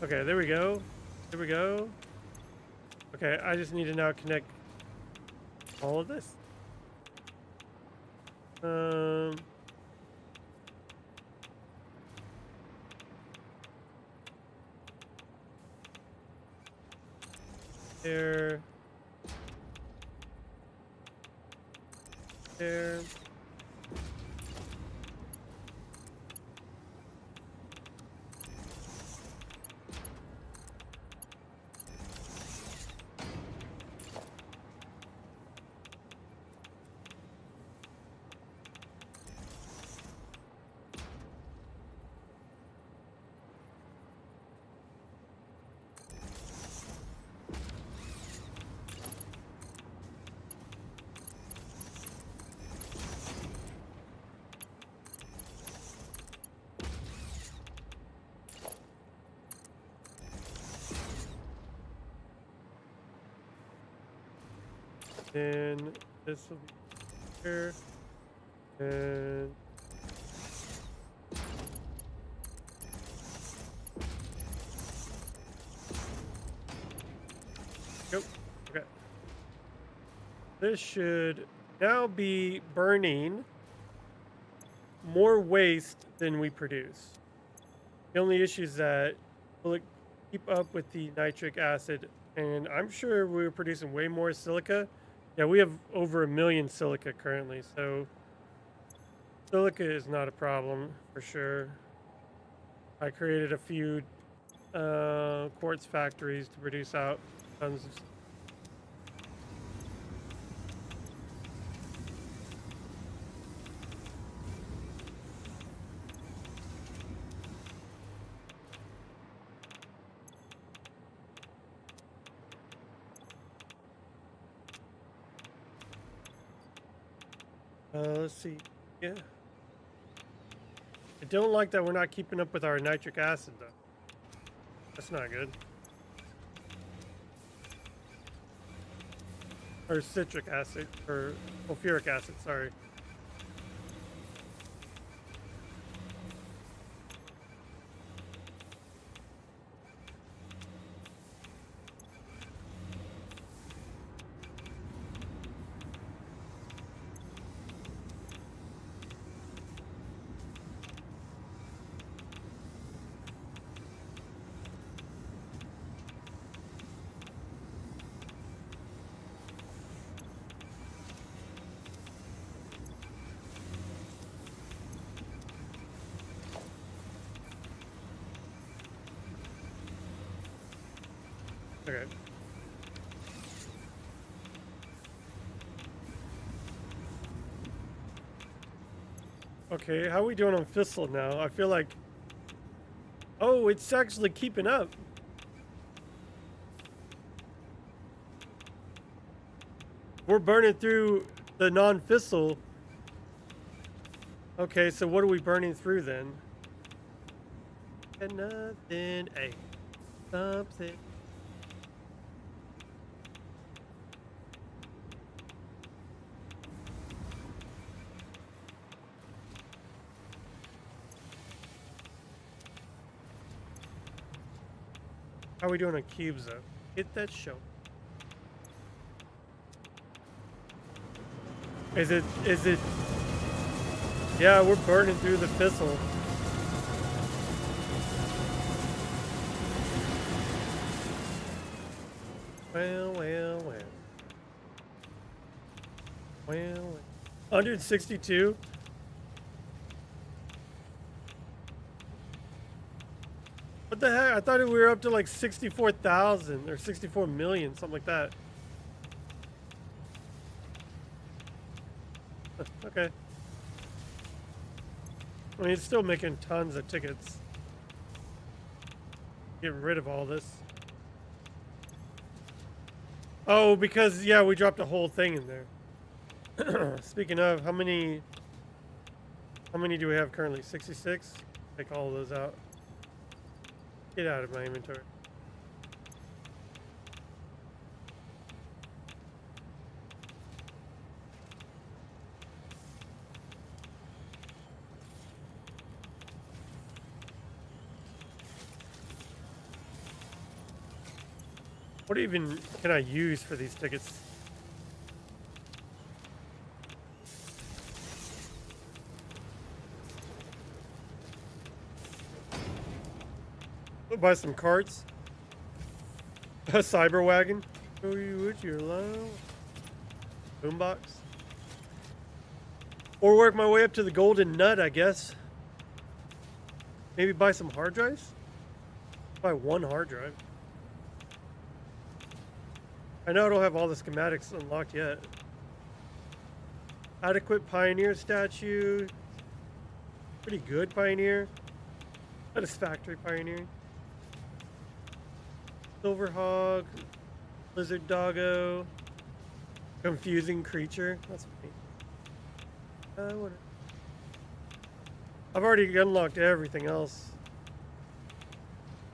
Speaker 1: Okay, there we go. There we go. Okay, I just need to now connect all of this. There. There. Then this will be here. And yep. Okay. This should now be burning more waste than we produce. The only issue is that will it keep up with the nitric acid? And I'm sure we're producing way more silica. Yeah, we have over 1 million silica currently, so silica is not a problem for sure. I created a few quartz factories to produce out tons of. Let's see. Yeah. I don't like that we're not keeping up with our nitric acid, though. That's not good. Or citric acid, or sulfuric acid, sorry. Okay. Okay, how are we doing on Fissile now? I feel like... Oh, it's actually keeping up. We're burning through the non-Fissile. Okay, so what are we burning through then? And nothing, a something. How are we doing on cubes though? Hit that show. Is it? Yeah, we're burning through the Fissile. Well. 162? What the heck? I thought we were up to like 64,000 or 64 million, something like that. Okay. I mean, it's still making tons of tickets. Get rid of all this. Oh, because, yeah, we dropped a whole thing in there. Speaking of, how many do we have currently? 66? Take all of those out. Get out of my inventory. What even can I use for these tickets? I'll buy some carts. A cyber wagon. Show you what you're allowed. Boombox. Or work my way up to the golden nut, I guess. Maybe buy some hard drives? Buy one hard drive. I know I don't have all the schematics unlocked yet. Adequate Pioneer statue. Pretty good Pioneer. Satisfactory Pioneer. Silver Hog. Lizard Doggo. Confusing Creature. That's funny. What? I've already unlocked everything else.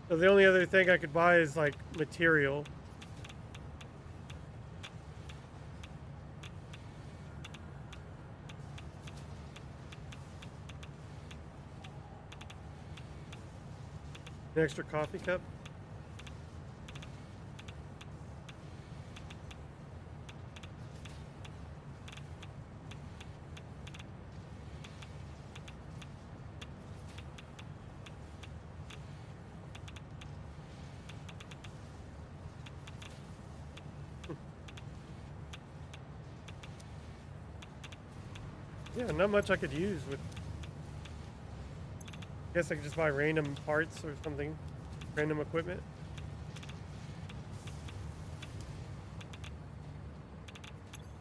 Speaker 1: So the only other thing I could buy is like material. An extra coffee cup. Yeah, not much I could use with. I guess I could just buy random parts or something. Random equipment.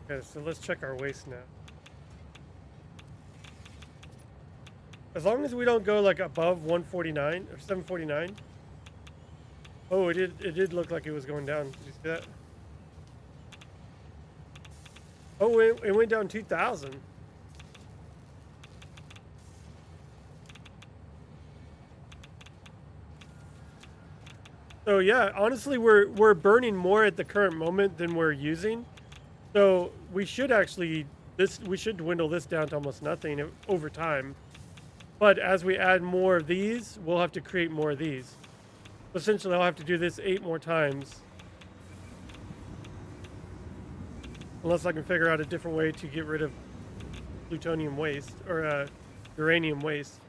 Speaker 1: Okay, so let's check our waste now. As long as we don't go like above 149 or 749. Oh, it did look like it was going down. Did you see that? Oh, it went down 2,000. So yeah, honestly, we're burning more at the current moment than we're using. So we should actually we should dwindle this down to almost nothing over time. But as we add more of these, we'll have to create more of these. So essentially, I'll have to do this 8 more times. Unless I can figure out a different way to get rid of plutonium waste or uranium waste.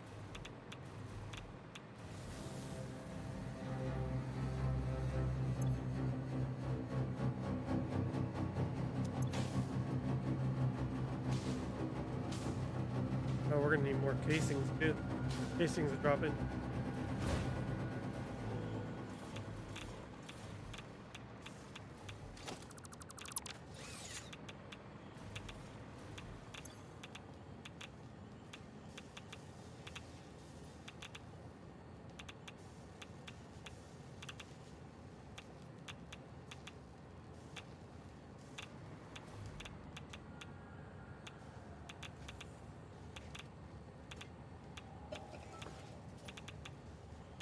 Speaker 1: Oh, we're gonna need more casings too. Casings are dropping.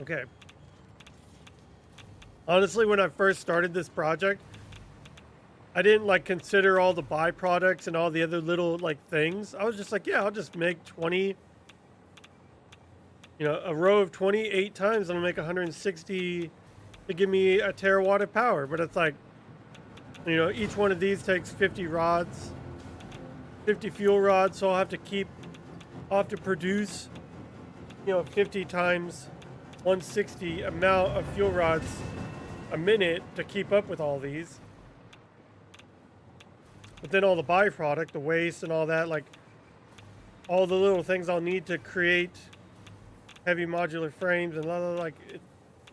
Speaker 1: Okay. Honestly, when I first started this project, I didn't like consider all the byproducts and all the other little like things. I was just like, yeah, I'll just make 20, a row of 28 times. I'm gonna make 160 to give me a terawatt of power. But it's like, each one of these takes 50 rods, 50 fuel rods. So I'll have to produce, 50 times 160 amount of fuel rods a minute to keep up with all these. But then all the byproduct, the waste and all that, like all the little things I'll need to create heavy modular frames and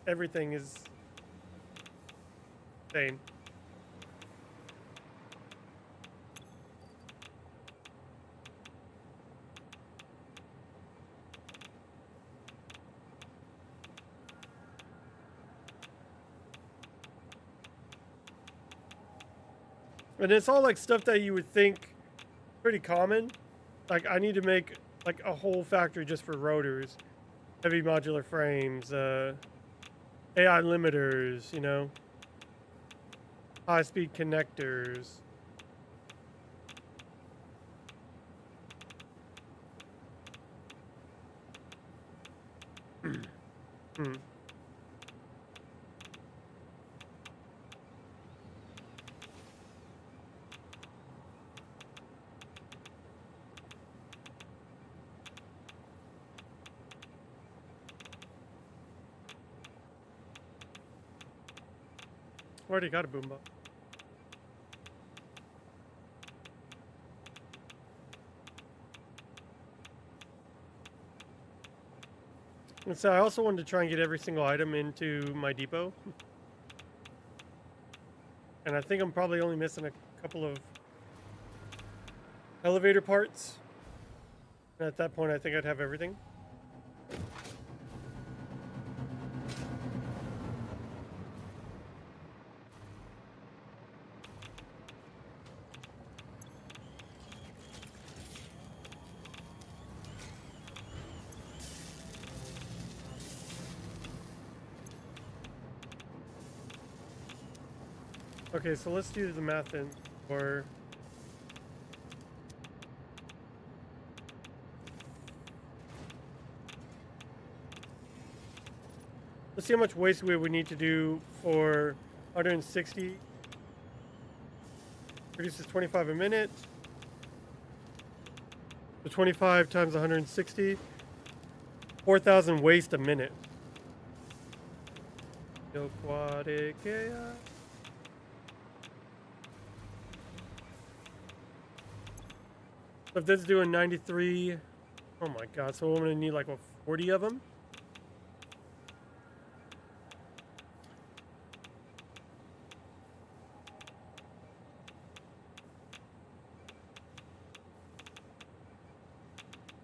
Speaker 1: everything is insane. And it's all like stuff that you would think pretty common. Like I need to make like a whole factory just for rotors, heavy modular frames, AI limiters, you know, high-speed connectors. Hmm. Already got a boombox. And so I also wanted to try and get every single item into my depot. And I think I'm probably only missing a couple of elevator parts. And at that point, I think I'd have everything. Okay, so let's do the math then. Or let's see how much waste we would need to do for 160. Produces 25 a minute. So 25 times 160. 4,000 waste a minute. Aquatic AI. So if this is doing 93, oh my god, so we're gonna need like, what, 40 of them?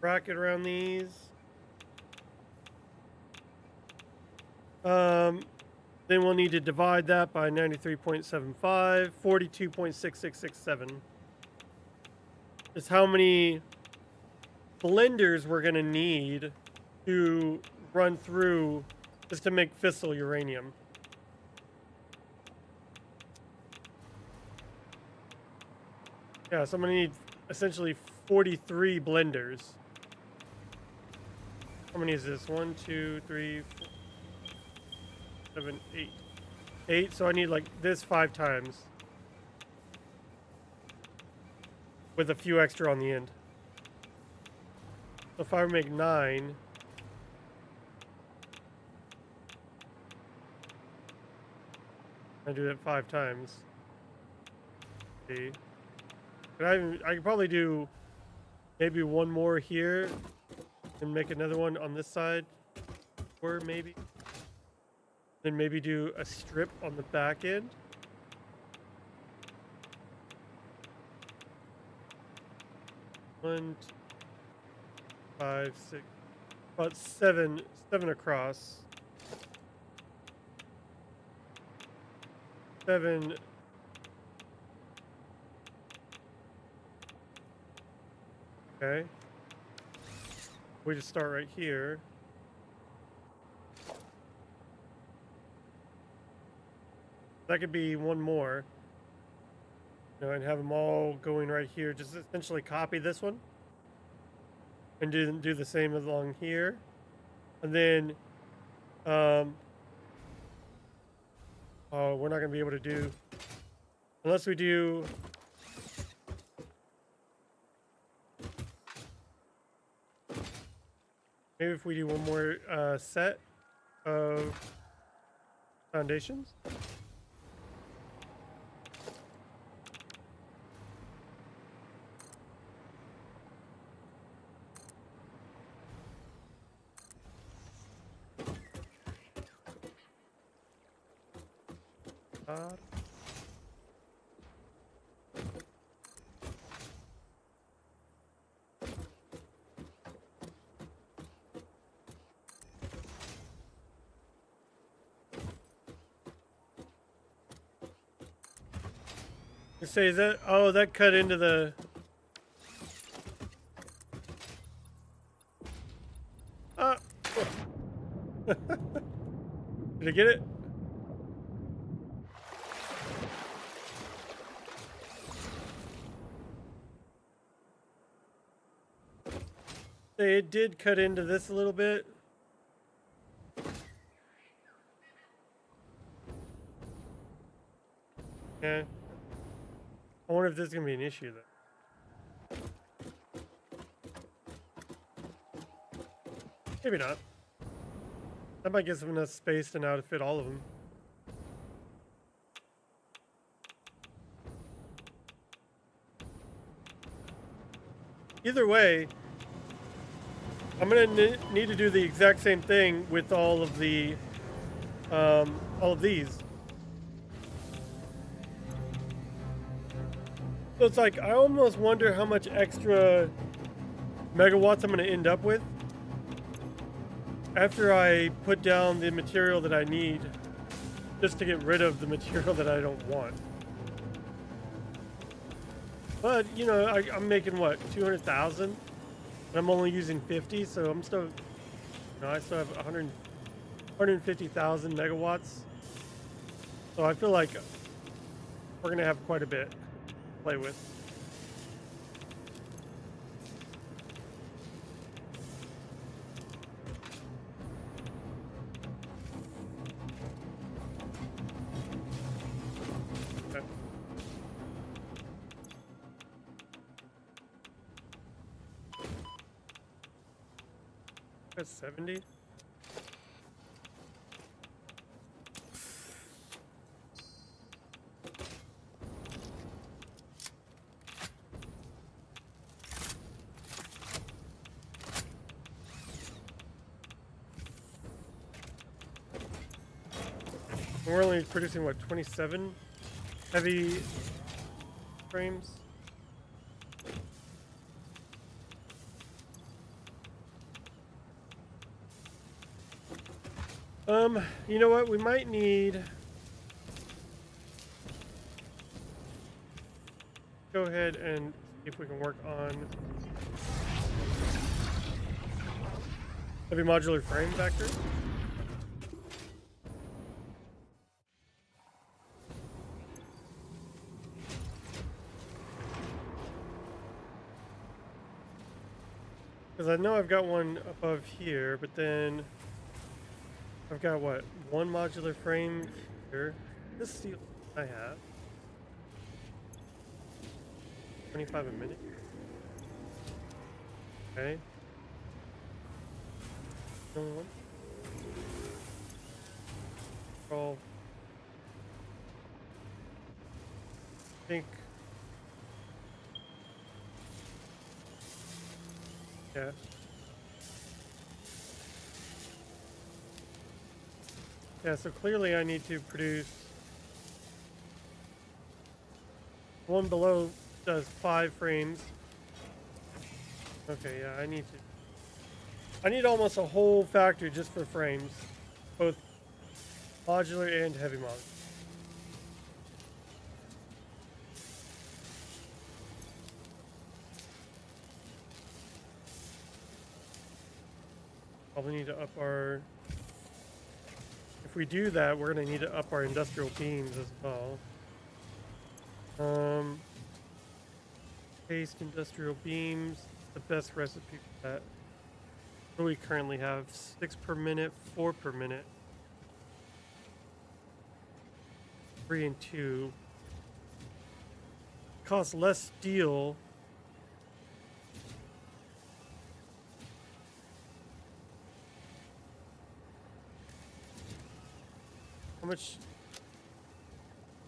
Speaker 1: Bracket around these. Then we'll need to divide that by 93.75, 42.6667. Is how many blenders we're gonna need to run through just to make fissile uranium. Yeah, so I'm gonna need essentially 43 blenders. How many is this? 1, 2, 3, 4, 7, 8. 8, so I need like this 5 times. With a few extra on the end. So if I make 9, I do that 5 times. See, I could probably do maybe one more here and make another one on this side, or maybe then maybe do a strip on the back end. One, two, 5, 6, about 7 across. 7. Okay. We just start right here. That could be one more. You know, and have them all going right here. Just essentially copy this one. And do the same along here. And then oh, we're not gonna be able to do unless we do maybe if we do one more set of foundations. You say is that that cut into the Did I get it? It did cut into this a little bit. Yeah. I wonder if this is going to be an issue, though. Maybe not. That might give us enough space to now to fit all of them. Either way, I'm going to need to do the exact same thing with all of these. So it's like, I almost wonder how much extra megawatts I'm going to end up with after I put down the material that I need just to get rid of the material that I don't want. But, you know, I'm making what, 200,000? And I'm only using 50, so I'm still, you know, I still have 150,000 megawatts. So I feel like we're going to have quite a bit to play with. Okay. That's 70. We're only producing, what, 27 heavy frames? You know what? We might need... Go ahead and see if we can work on heavy modular frame factor. Because I know I've got one above here, but then I've got what? One modular frame here. This steel I have. 25 a minute. Okay. Another one. Roll. I think. Yeah. Yeah, so clearly I need to produce one below does 5 frames. Okay, yeah, I need almost a whole factory just for frames, both modular and heavy modular. Probably need to up our... If we do that, we're going to need to up our industrial beams as well. Paste industrial beams, the best recipe for that. So we currently have 6 per minute, 4 per minute, 3 and 2. Costs less steel. How much?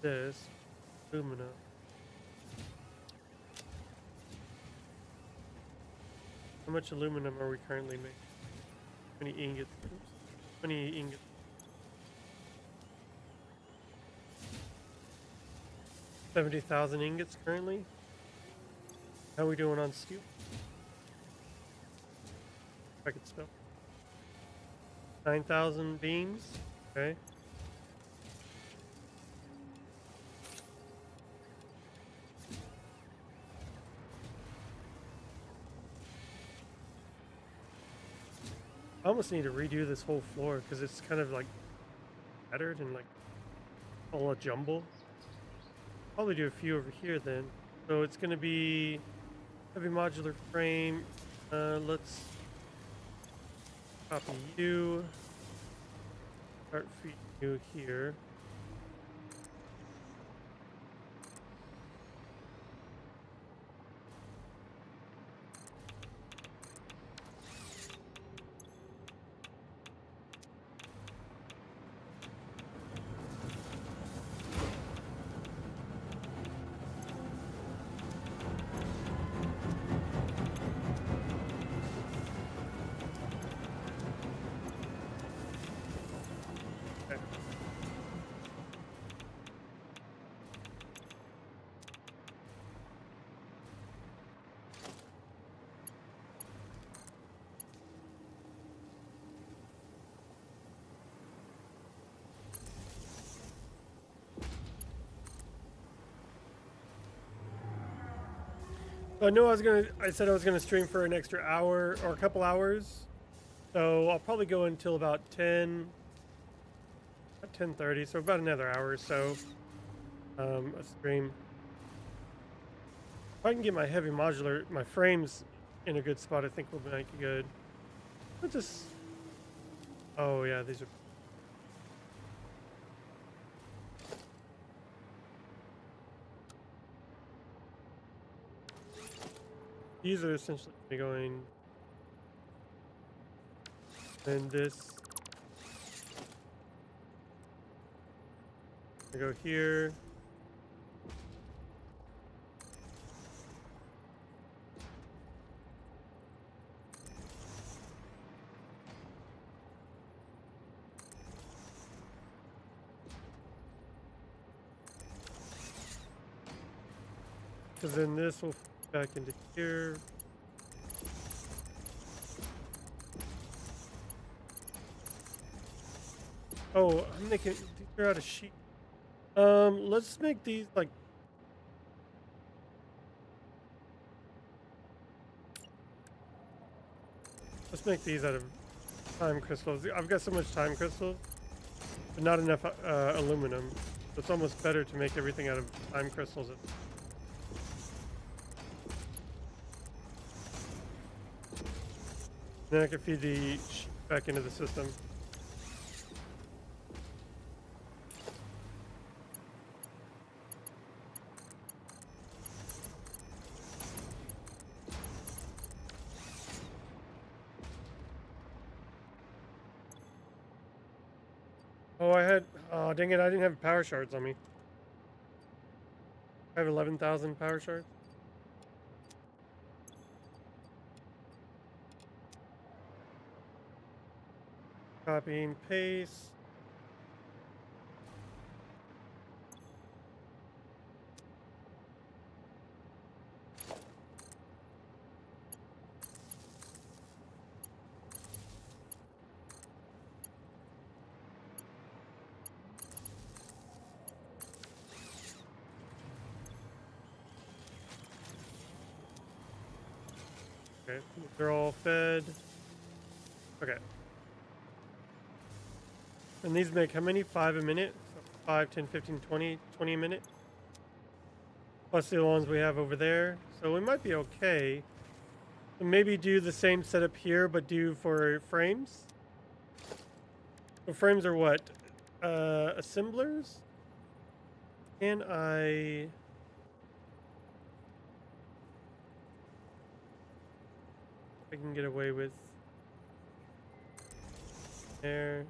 Speaker 1: This aluminum. How much aluminum are we currently making? How many ingots? Oops. How many ingots? 70,000 ingots currently. How are we doing on steel? If I could spell. 9,000 beams. Okay. I almost need to redo this whole floor because it's kind of like scattered and like all a jumble. Probably do a few over here then. So it's gonna be heavy modular frame. Let's copy you. Start feeding you here. Okay. So I said I was gonna stream for an extra hour or a couple hours. So I'll probably go until about 10:30. So about another hour or so. A stream. If I can get my heavy modular, my frames in a good spot, I think we'll make it good. Let's just. Oh yeah, these are. These are essentially going. And this. I go here. Because then this will fit back into here. Oh, I'm making. These are out of sheet. Let's make these like. Let's make these out of time crystals. I've got so much time crystals, but not enough aluminum. So it's almost better to make everything out of time crystals. Then I can feed the sheet back into the system. Oh, oh, dang it, I didn't have power shards on me. I have 11,000 power shards. Copy and paste. Okay, they're all fed. Okay. And these make how many? 5 a minute? So 5, 10, 15, 20, 20 a minute? Plus the ones we have over there. So we might be okay. So maybe do the same setup here, but do for frames. So frames are what? Assemblers? Can I can get away with there.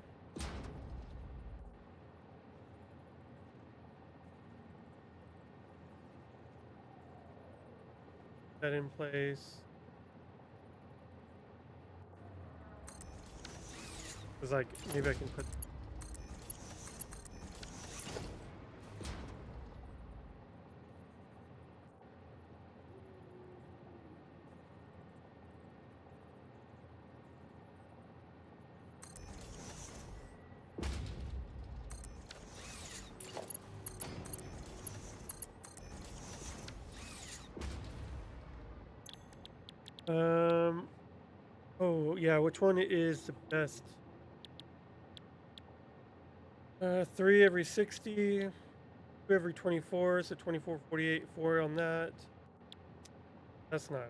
Speaker 1: That in place. It's like maybe I can put. Oh yeah, which one is the best? 3 every 60, 2 every 24, so 24, 48, 4 on that. That's not.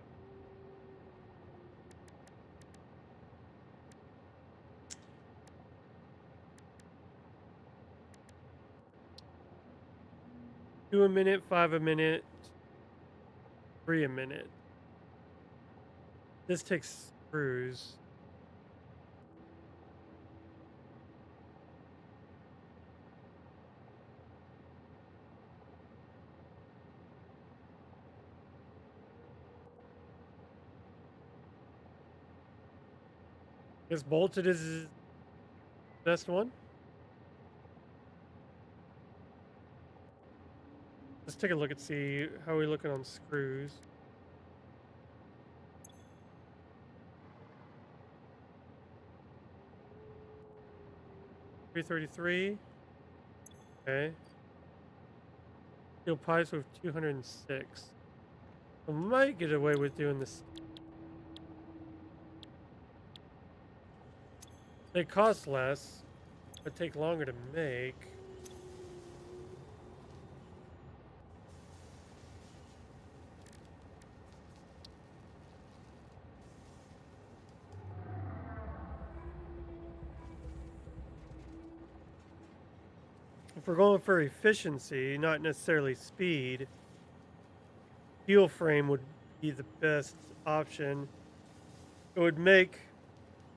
Speaker 1: Two a minute, 5 a minute, 3 a minute. This takes screws. Guess bolted is the best one. Let's take a look and see how we're looking on screws. $333. Okay. Steel pipes with 206. I might get away with doing this. They cost less, but take longer to make. If we're going for efficiency, not necessarily speed, steel frame would be the best option. It would make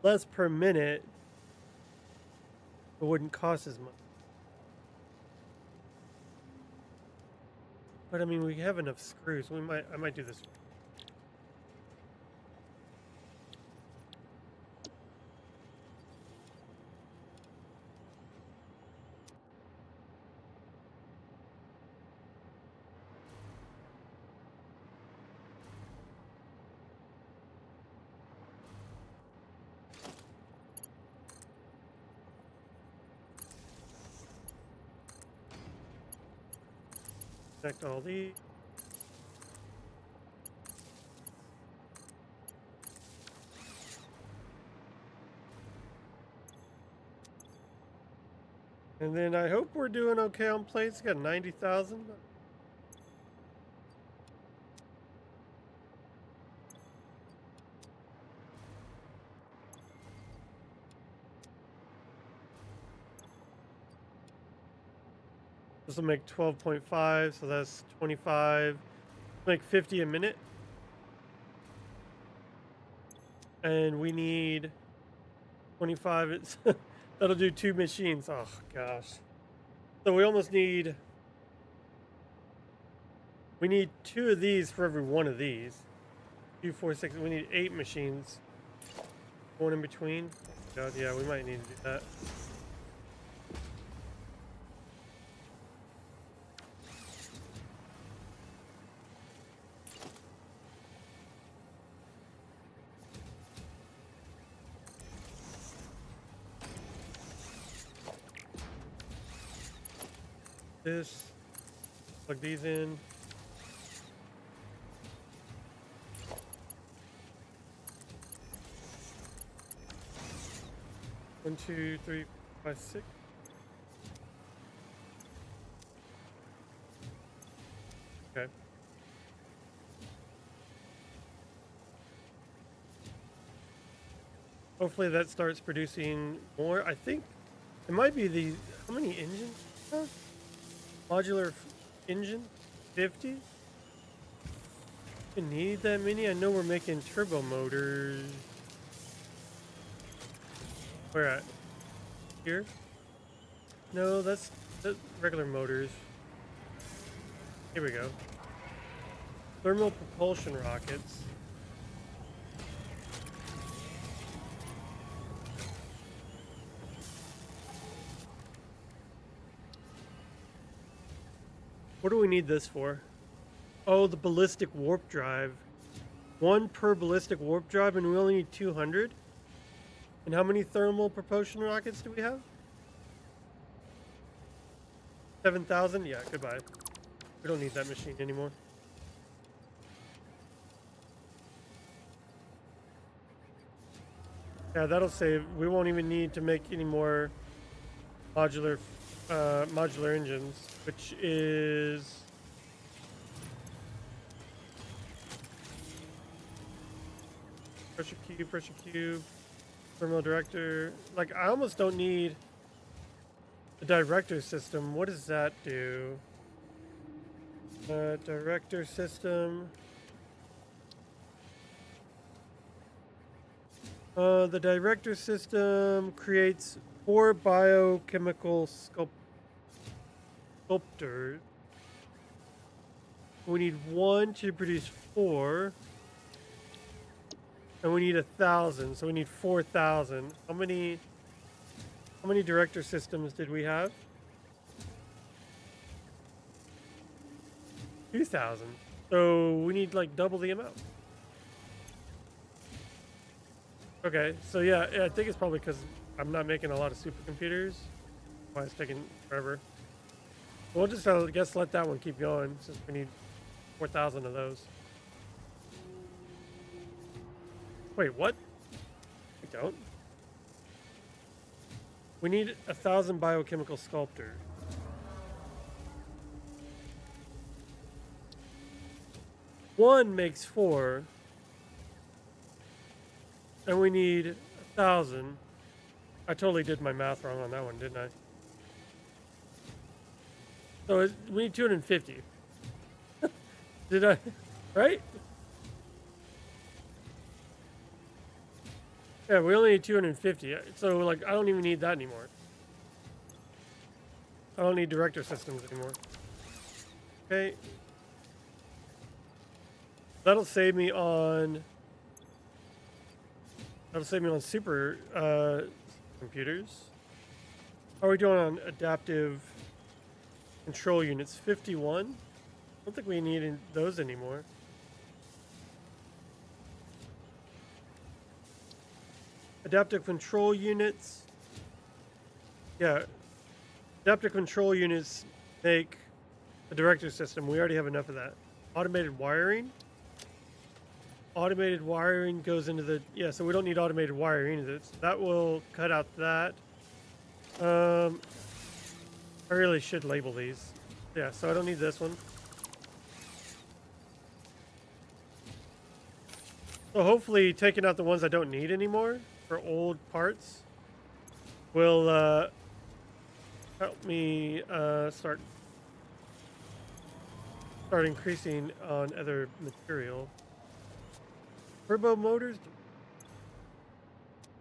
Speaker 1: less per minute, but wouldn't cost as much. But I mean, we have enough screws. I might do this. Connect all these. And then I hope we're doing okay on plates. Got 90,000. This will make 12.5, so that's 25. Make 50 a minute. And we need 25. It's that'll do 2 machines. Oh gosh. So we almost need. We need 2 of these for every one of these. 2, 4, 6. We need 8 machines. One in between. God, yeah, we might need to do that. This. Plug these in. One, two, three, 5, 6. Okay. Hopefully that starts producing more. I think it might be the how many engines? Huh? Modular engine, 50. We need that many. I know we're making turbo motors. Where at? Here? No, that's regular motors. Here we go. Thermal propulsion rockets. What do we need this for? Oh, the ballistic warp drive. 1 per ballistic warp drive, and we only need 200? And how many thermal propulsion rockets do we have? 7,000? Yeah, goodbye. We don't need that machine anymore. Yeah, that'll save. We won't even need to make any more modular modular engines, which is pressure cube, thermal director. Like, I almost don't need the director system. What does that do? Director system. The director system creates 4 biochemical sculptors. We need 1 to produce 4. And we need 1,000, so we need 4,000. How many director systems did we have? 2,000. So we need like double the amount. Okay, so yeah, I think it's probably because I'm not making a lot of supercomputers. Why it's taking forever. We'll just, I guess, let that one keep going since we need 4,000 of those. Wait, what? We don't. We need 1,000 biochemical sculptors. One makes 4. And we need 1,000. I totally did my math wrong on that one, didn't I? So we need 250. Did I? Right? Yeah, we only need 250. So, like, I don't even need that anymore. I don't need director systems anymore. Okay. That'll save me on super computers. How are we doing on adaptive control units? 51. I don't think we need those anymore. Adaptive control units. Yeah. Adaptive control units make a director system. We already have enough of that. Automated wiring. Automated wiring goes into the... Yeah, so we don't need automated wiring. That will cut out that. I really should label these. Yeah, so I don't need this one. So hopefully taking out the ones I don't need anymore for old parts will help me start increasing on other material. Turbo motors?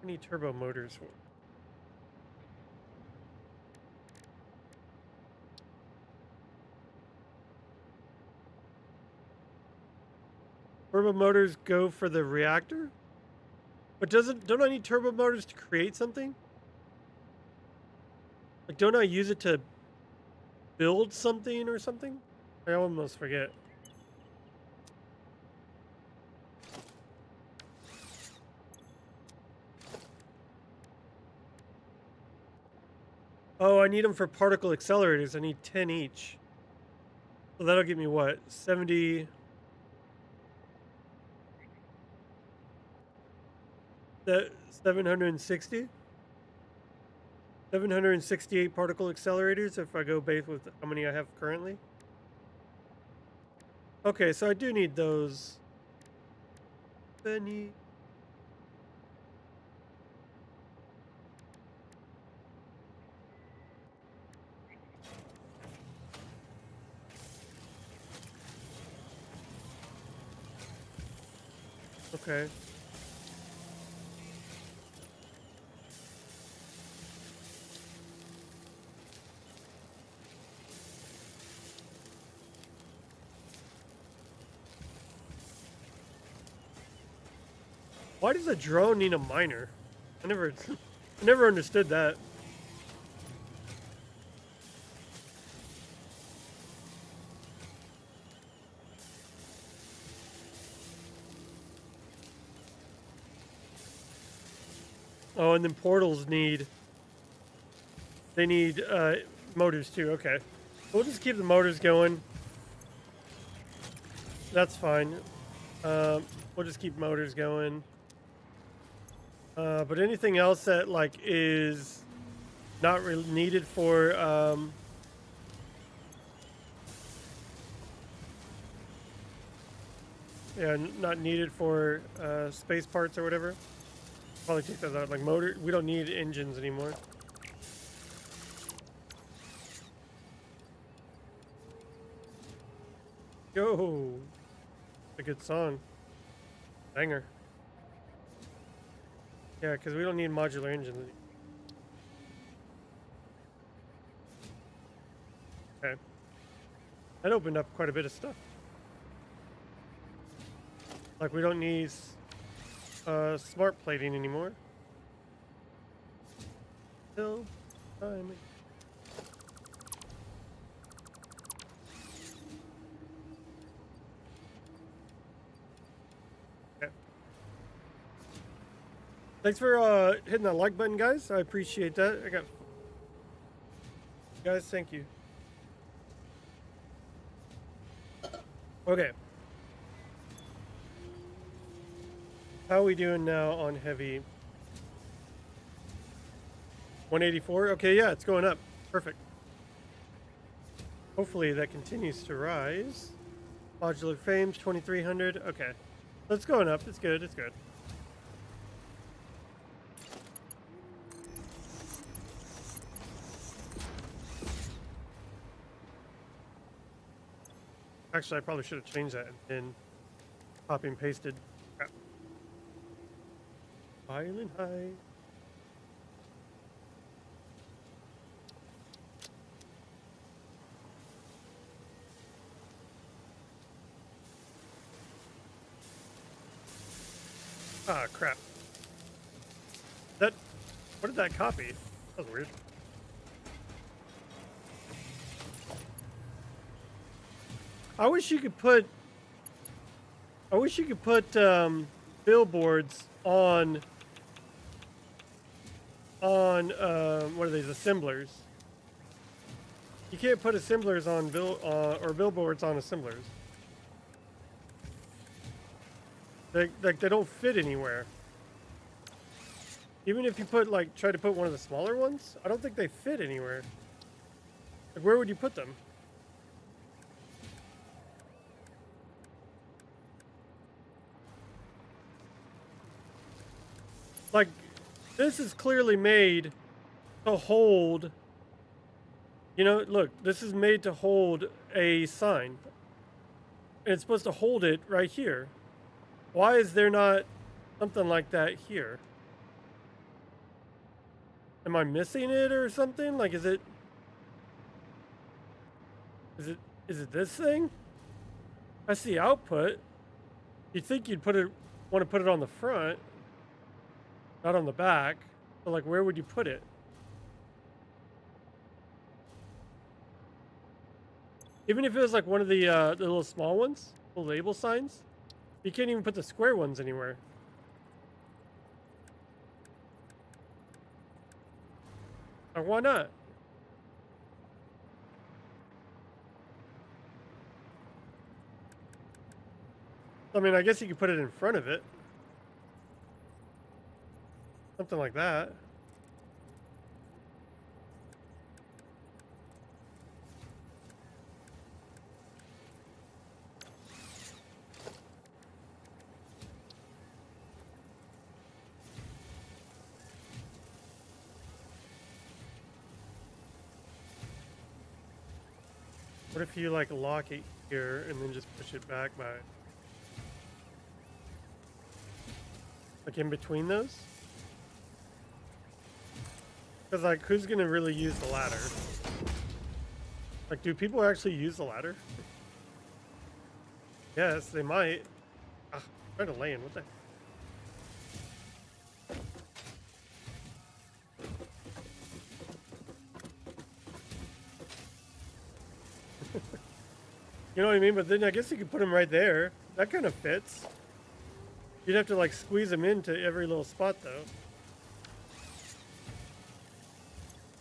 Speaker 1: I need turbo motors for. Turbo motors go for the reactor? But don't I need turbo motors to create something? Like, don't I use it to build something or something? I almost forget. Oh, I need them for particle accelerators. I need 10 each. So that'll give me what? 70... 760? 768 particle accelerators if I go base with how many I have currently. Okay, so I do need those. Benny. Okay. Why does a drone need a miner? I never understood that. Oh, and then portals need motors too. Okay, we'll just keep the motors going. That's fine. We'll just keep motors going. But anything else that like is Not really needed for yeah, not needed for space parts or whatever. Probably take those out. Like motor, we don't need engines anymore. Yo, a good song. Banger. Yeah, because we don't need modular engines. Okay. That opened up quite a bit of stuff. Like we don't need smart plating anymore. Still time. Okay. Thanks for hitting that like button, guys. I appreciate that. I got guys. Thank you. Okay. How are we doing now on heavy? 184? Okay, yeah, it's going up. Perfect. Hopefully that continues to rise. Modular frames, 2300. Okay. So it's going up. It's good. It's good. Actually, I probably should have changed that and copy and pasted. Crap. Island high. Ah, crap. That. What did that copy? That was weird. I wish you could put. I wish you could put billboards on what are these assemblers? You can't put assemblers on or billboards on assemblers. They don't fit anywhere. Even if you put try to put one of the smaller ones, I don't think they fit anywhere. Like where would you put them? Like this is clearly made to hold. You know, look, this is made to hold a sign. And it's supposed to hold it right here. Why is there not something like that here? Am I missing it or something? Like, is it this thing? That's the output. You'd think you'd want to put it on the front, not on the back. So like, where would you put it? Even if it was like one of the little small ones, the label signs, you can't even put the square ones anywhere. Like, why not? I mean, I guess you could put it in front of it. Something like that. What if you like lock it here and then just push it back by like in between those? Because like who's gonna really use the ladder? Like do people actually use the ladder? Yes, they might. Ah, I'm trying to lay in, what the You know what I mean? But then I guess you could put them right there. That kind of fits. You'd have to like squeeze them into every little spot though.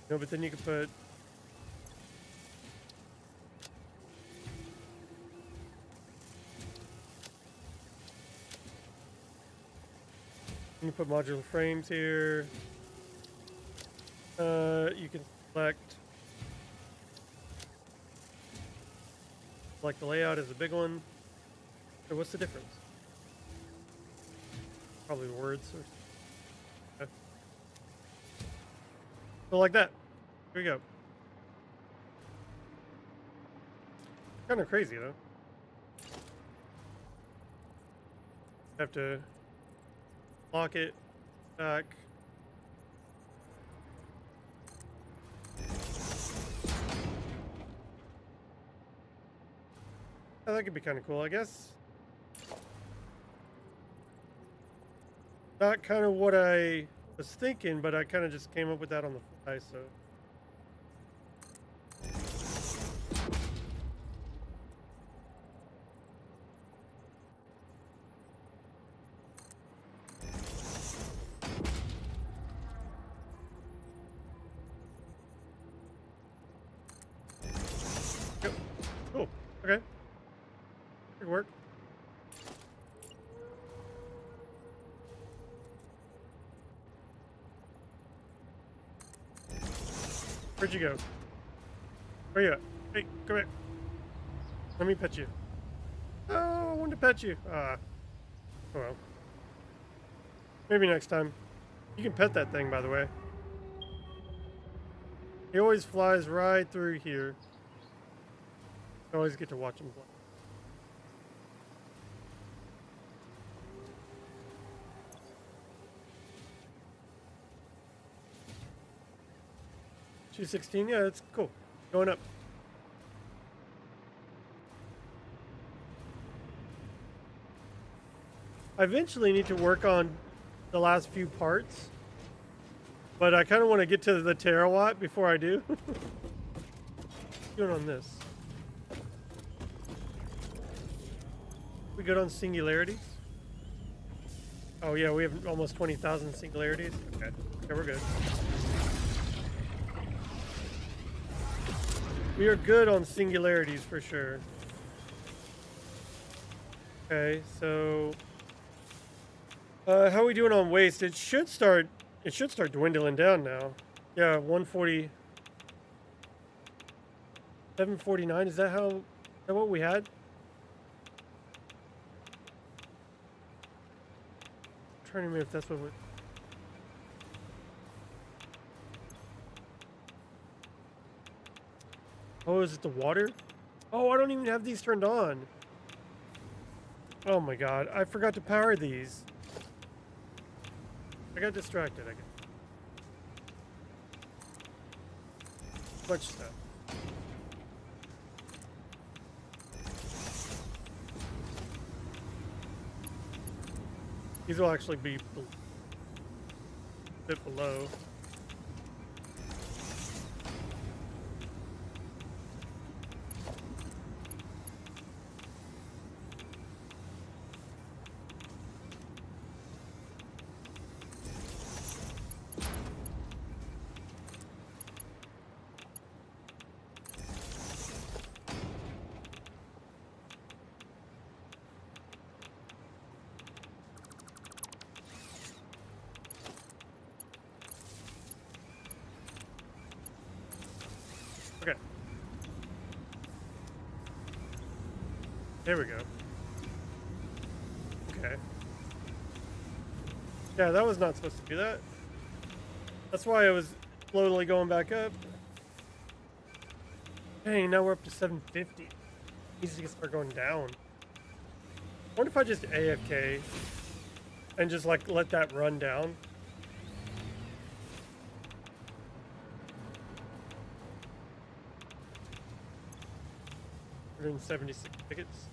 Speaker 1: No, but then you could put. You can put modular frames here. you can select the layout is a big one. So what's the difference? Probably words or okay. So like that. Here we go. Kind of crazy though. Have to lock it back. Oh, that could be kind of cool, I guess. Not kind of what I was thinking, but I kind of just came up with that on the fly, so. Yep. Cool. Okay. Good work. Where'd you go? Where you at? Hey, come here. Let me pet you. Oh, I wanted to pet you. Ah. Oh well. Maybe next time. You can pet that thing, by the way. He always flies right through here. I always get to watch him fly. She's 16? Yeah, that's cool. Going up. I eventually need to work on the last few parts, but I kind of want to get to the Terawatt before I do. What's going on this? We good on singularities? Oh yeah, we have almost 20,000 singularities. Okay, okay, we're good. We are good on singularities for sure. Okay, so how are we doing on waste? It should start dwindling down now. Yeah, 140 749. Is that what we had? I'm trying to remember if that's what we. Oh, is it the water? Oh, I don't even have these turned on. Oh my god, I forgot to power these. I got distracted, I guess. Much stuff. These will actually be a bit below. Okay. There we go. Okay. Yeah, that was not supposed to do that. That's why I was slowly going back up. Dang, now we're up to 750. Needs to start going down. I wonder if I just AFK and just like let that run down. 176 tickets.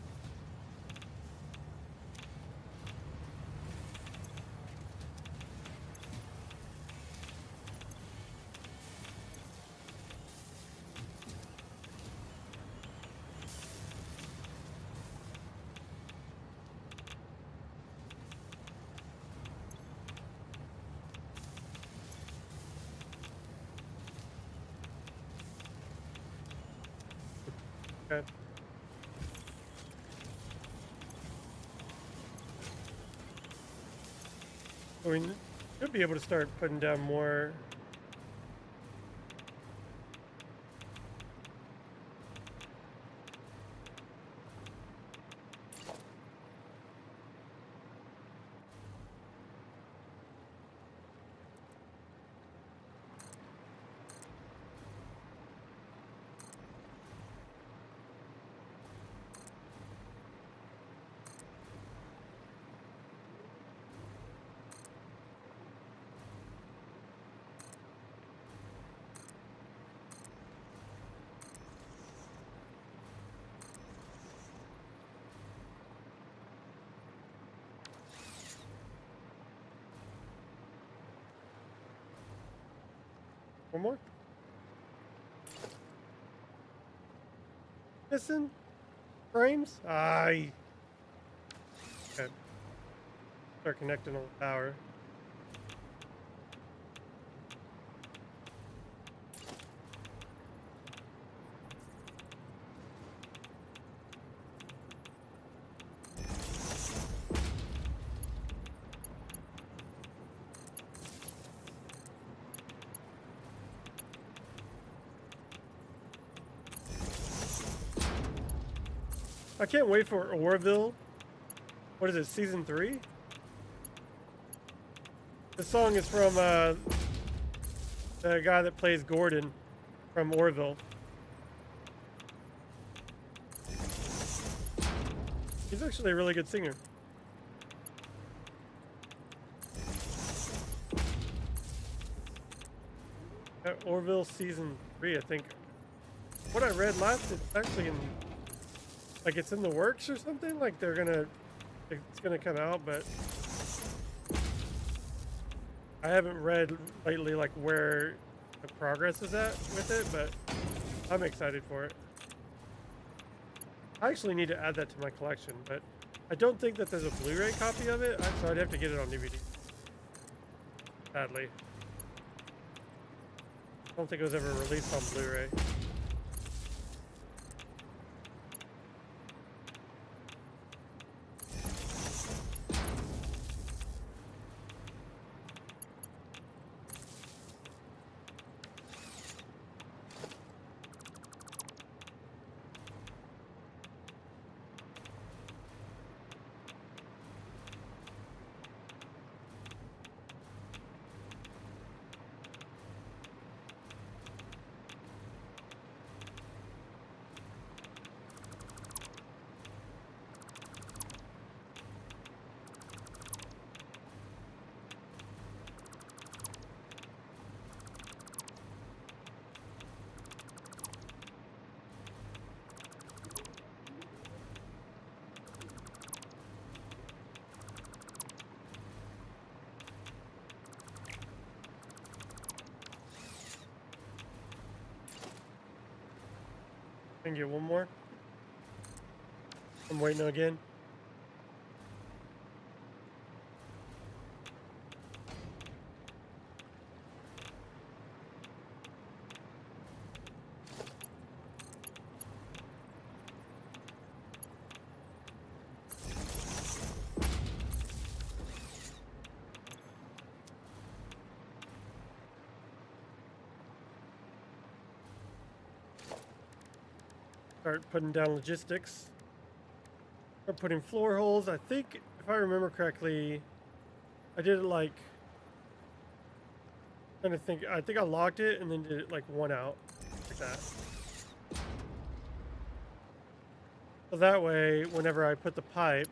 Speaker 1: Okay. We should be able to start putting down more One more. Missing frames. I okay. Start connecting on the power. I can't wait for Orville. What is it, season 3? The song is from the guy that plays Gordon from Orville. He's actually a really good singer. Orville season 3, I think. What I read last, it's actually in, like, it's in the works or something. Like it's gonna come out, but I haven't read lately like where the progress is at with it. But I'm excited for it. I actually need to add that to my collection, but I don't think that there's a Blu-ray copy of it, so I'd have to get it on DVD. Sadly. I don't think it was ever released on Blu-ray. Can get one more. I'm waiting again. Start putting down logistics. Start putting floor holes. I think, if I remember correctly, I did it like, I'm trying to think, I think I locked it and then did it like one out, like that. So that way, whenever I put the pipe,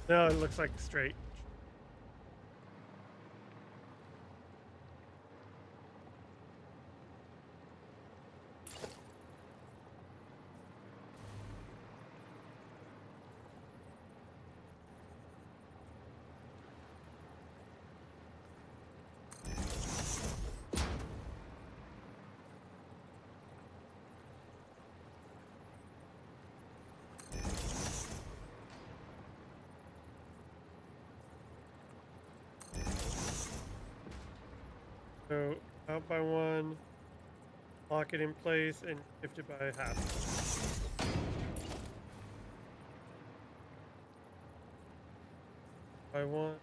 Speaker 1: now it looks like straight. So out by one, lock it in place, and shift it by half. By one.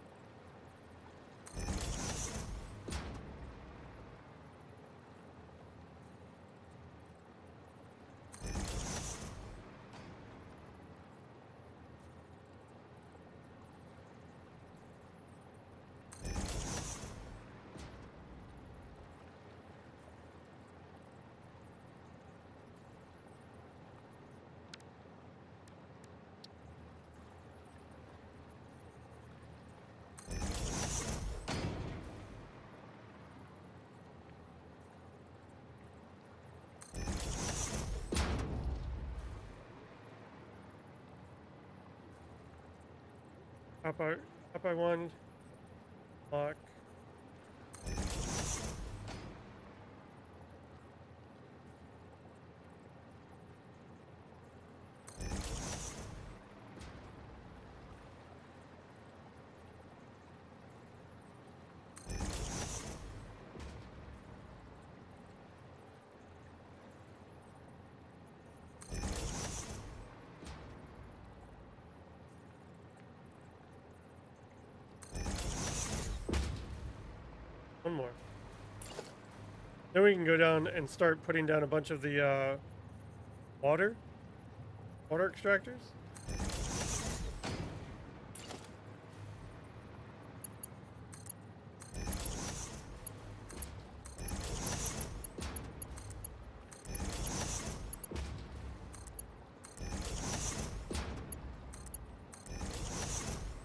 Speaker 1: Up by one block. One more. Then we can go down and start putting down a bunch of the water extractors.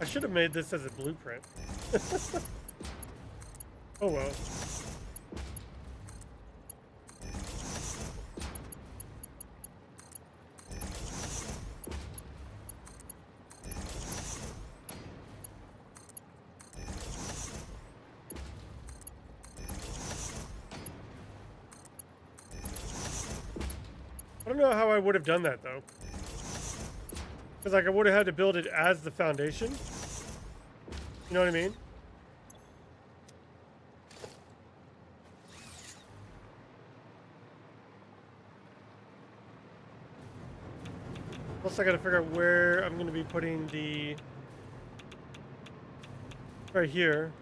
Speaker 1: I should have made this as a blueprint. Oh well. I don't know how I would have done that though. Because like I would have had to build it as the foundation. You know what I mean? Plus I gotta figure out where I'm gonna be putting the right here.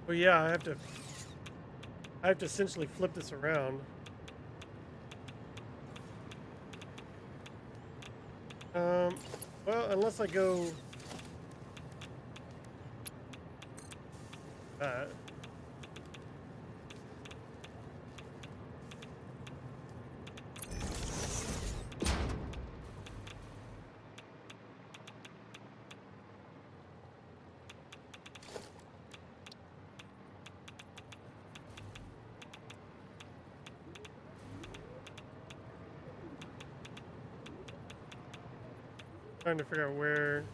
Speaker 1: Well, yeah, I have to essentially flip this around. Well, unless I go that. Trying to figure out where.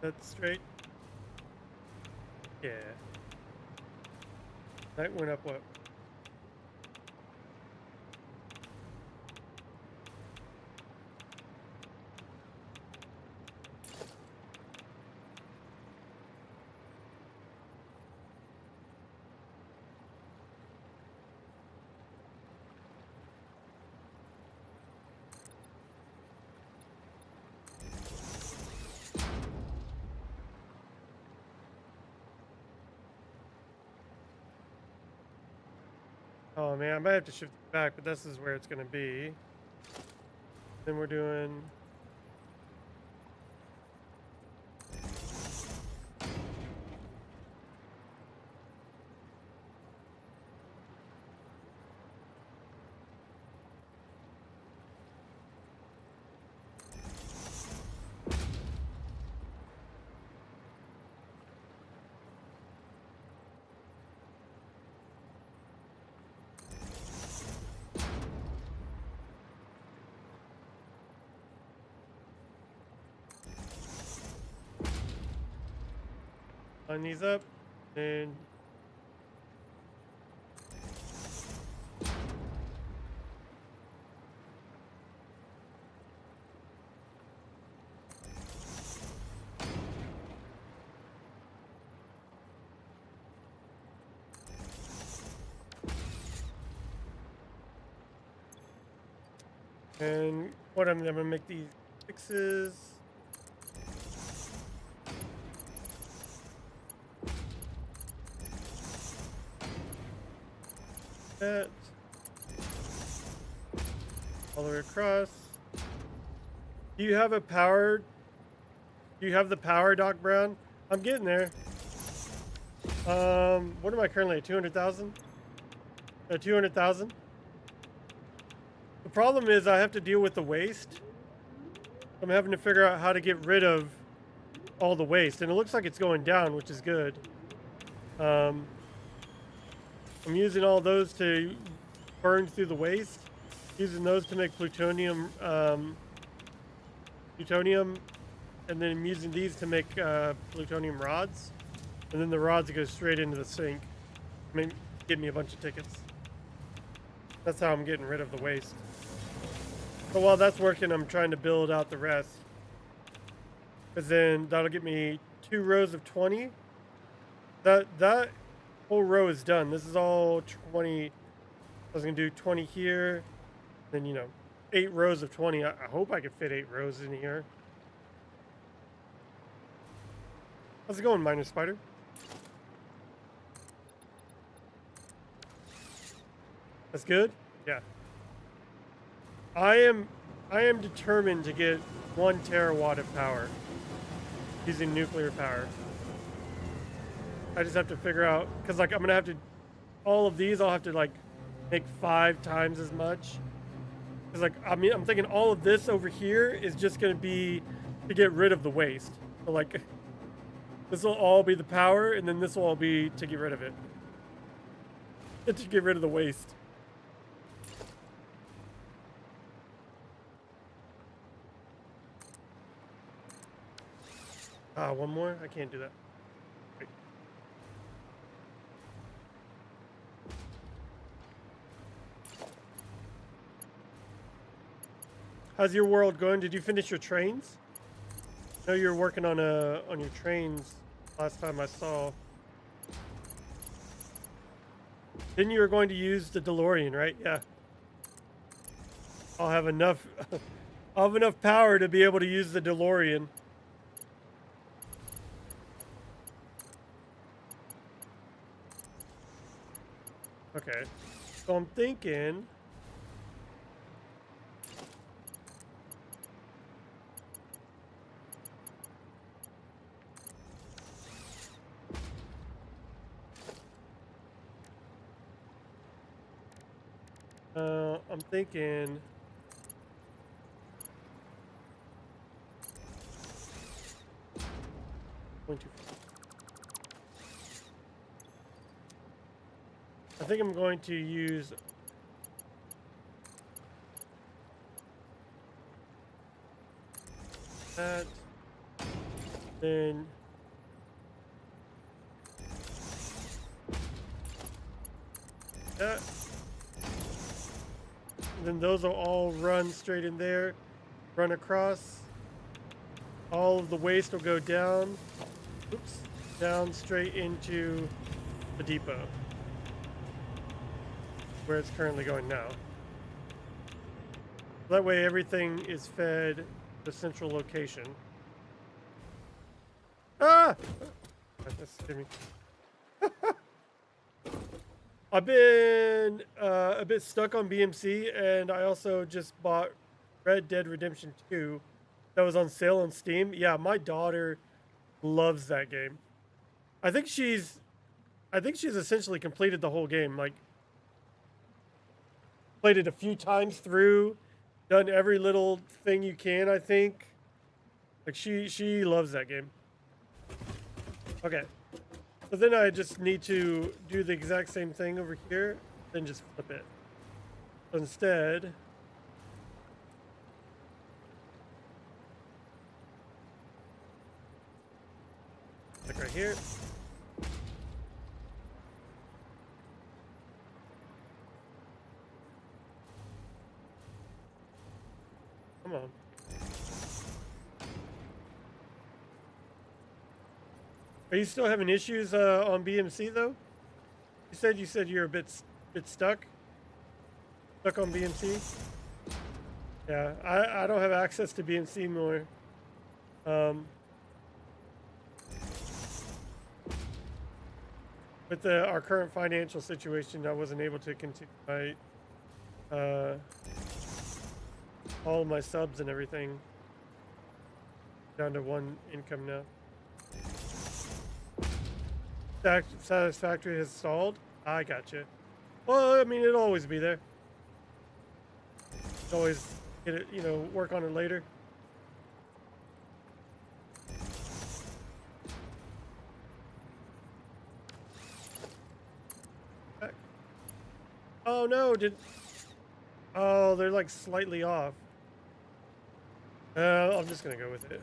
Speaker 1: That's straight. Yeah. That went up what? Oh man, I might have to shift it back, but this is where it's gonna be. Then we're doing. Line these up and what I'm gonna make these fixes. That all the way across. Do you have a power? Do you have the power, Doc Brown? I'm getting there. What am I currently at? 200,000? 200,000? The problem is I have to deal with the waste. I'm having to figure out how to get rid of all the waste, and it looks like it's going down, which is good. I'm using all those to burn through the waste, using those to make plutonium, and then I'm using these to make plutonium rods, and then the rods go straight into the sink. Give me a bunch of tickets. That's how I'm getting rid of the waste. So while that's working, I'm trying to build out the rest. Because then that'll get me 2 rows of 20. That whole row is done. This is all 20. I was going to do 20 here. Then, 8 rows of 20. I hope I can fit 8 rows in here. How's it going, Miner Spider? That's good? Yeah. I am determined to get 1 terawatt of power using nuclear power. I just have to figure out, because I'm gonna have to, all of these I'll have to make 5 times as much. Because I'm thinking all of this over here is just gonna be to get rid of the waste. So this will all be the power, and then this will all be to get rid of it. To get rid of the waste. One more? I can't do that. Wait. How's your world going? Did you finish your trains? I know you were working on your trains last time I saw. Then you were going to use the DeLorean, right? Yeah. I'll have enough power to be able to use the DeLorean. Okay, so I'm thinking I'm thinking I think I'm going to use that, then that, and then those will all run straight in there, run across. All of the waste will go down, down straight into the depot, where it's currently going now. That way everything is fed the central location. Ah! That's me. I've been a bit stuck on BMC, and I also just bought Red Dead Redemption 2 that was on sale on Steam. Yeah, my daughter loves that game. I think she's essentially completed the whole game. Played it a few times through, done every little thing you can, I think. She loves that game. Okay. So then I just need to do the exact same thing over here, then just flip it. So instead, right here. Come on. Are you still having issues on BMC though? You said you're a bit stuck on BMC. Yeah, I don't have access to BMC more. With our current financial situation, I wasn't able to continue my all my subs and everything down to one income now. Satisfactory has stalled. I gotcha. Well, I mean, it'll always be there. Always get it, work on it later. Oh no, oh, they're like slightly off. I'm just gonna go with it.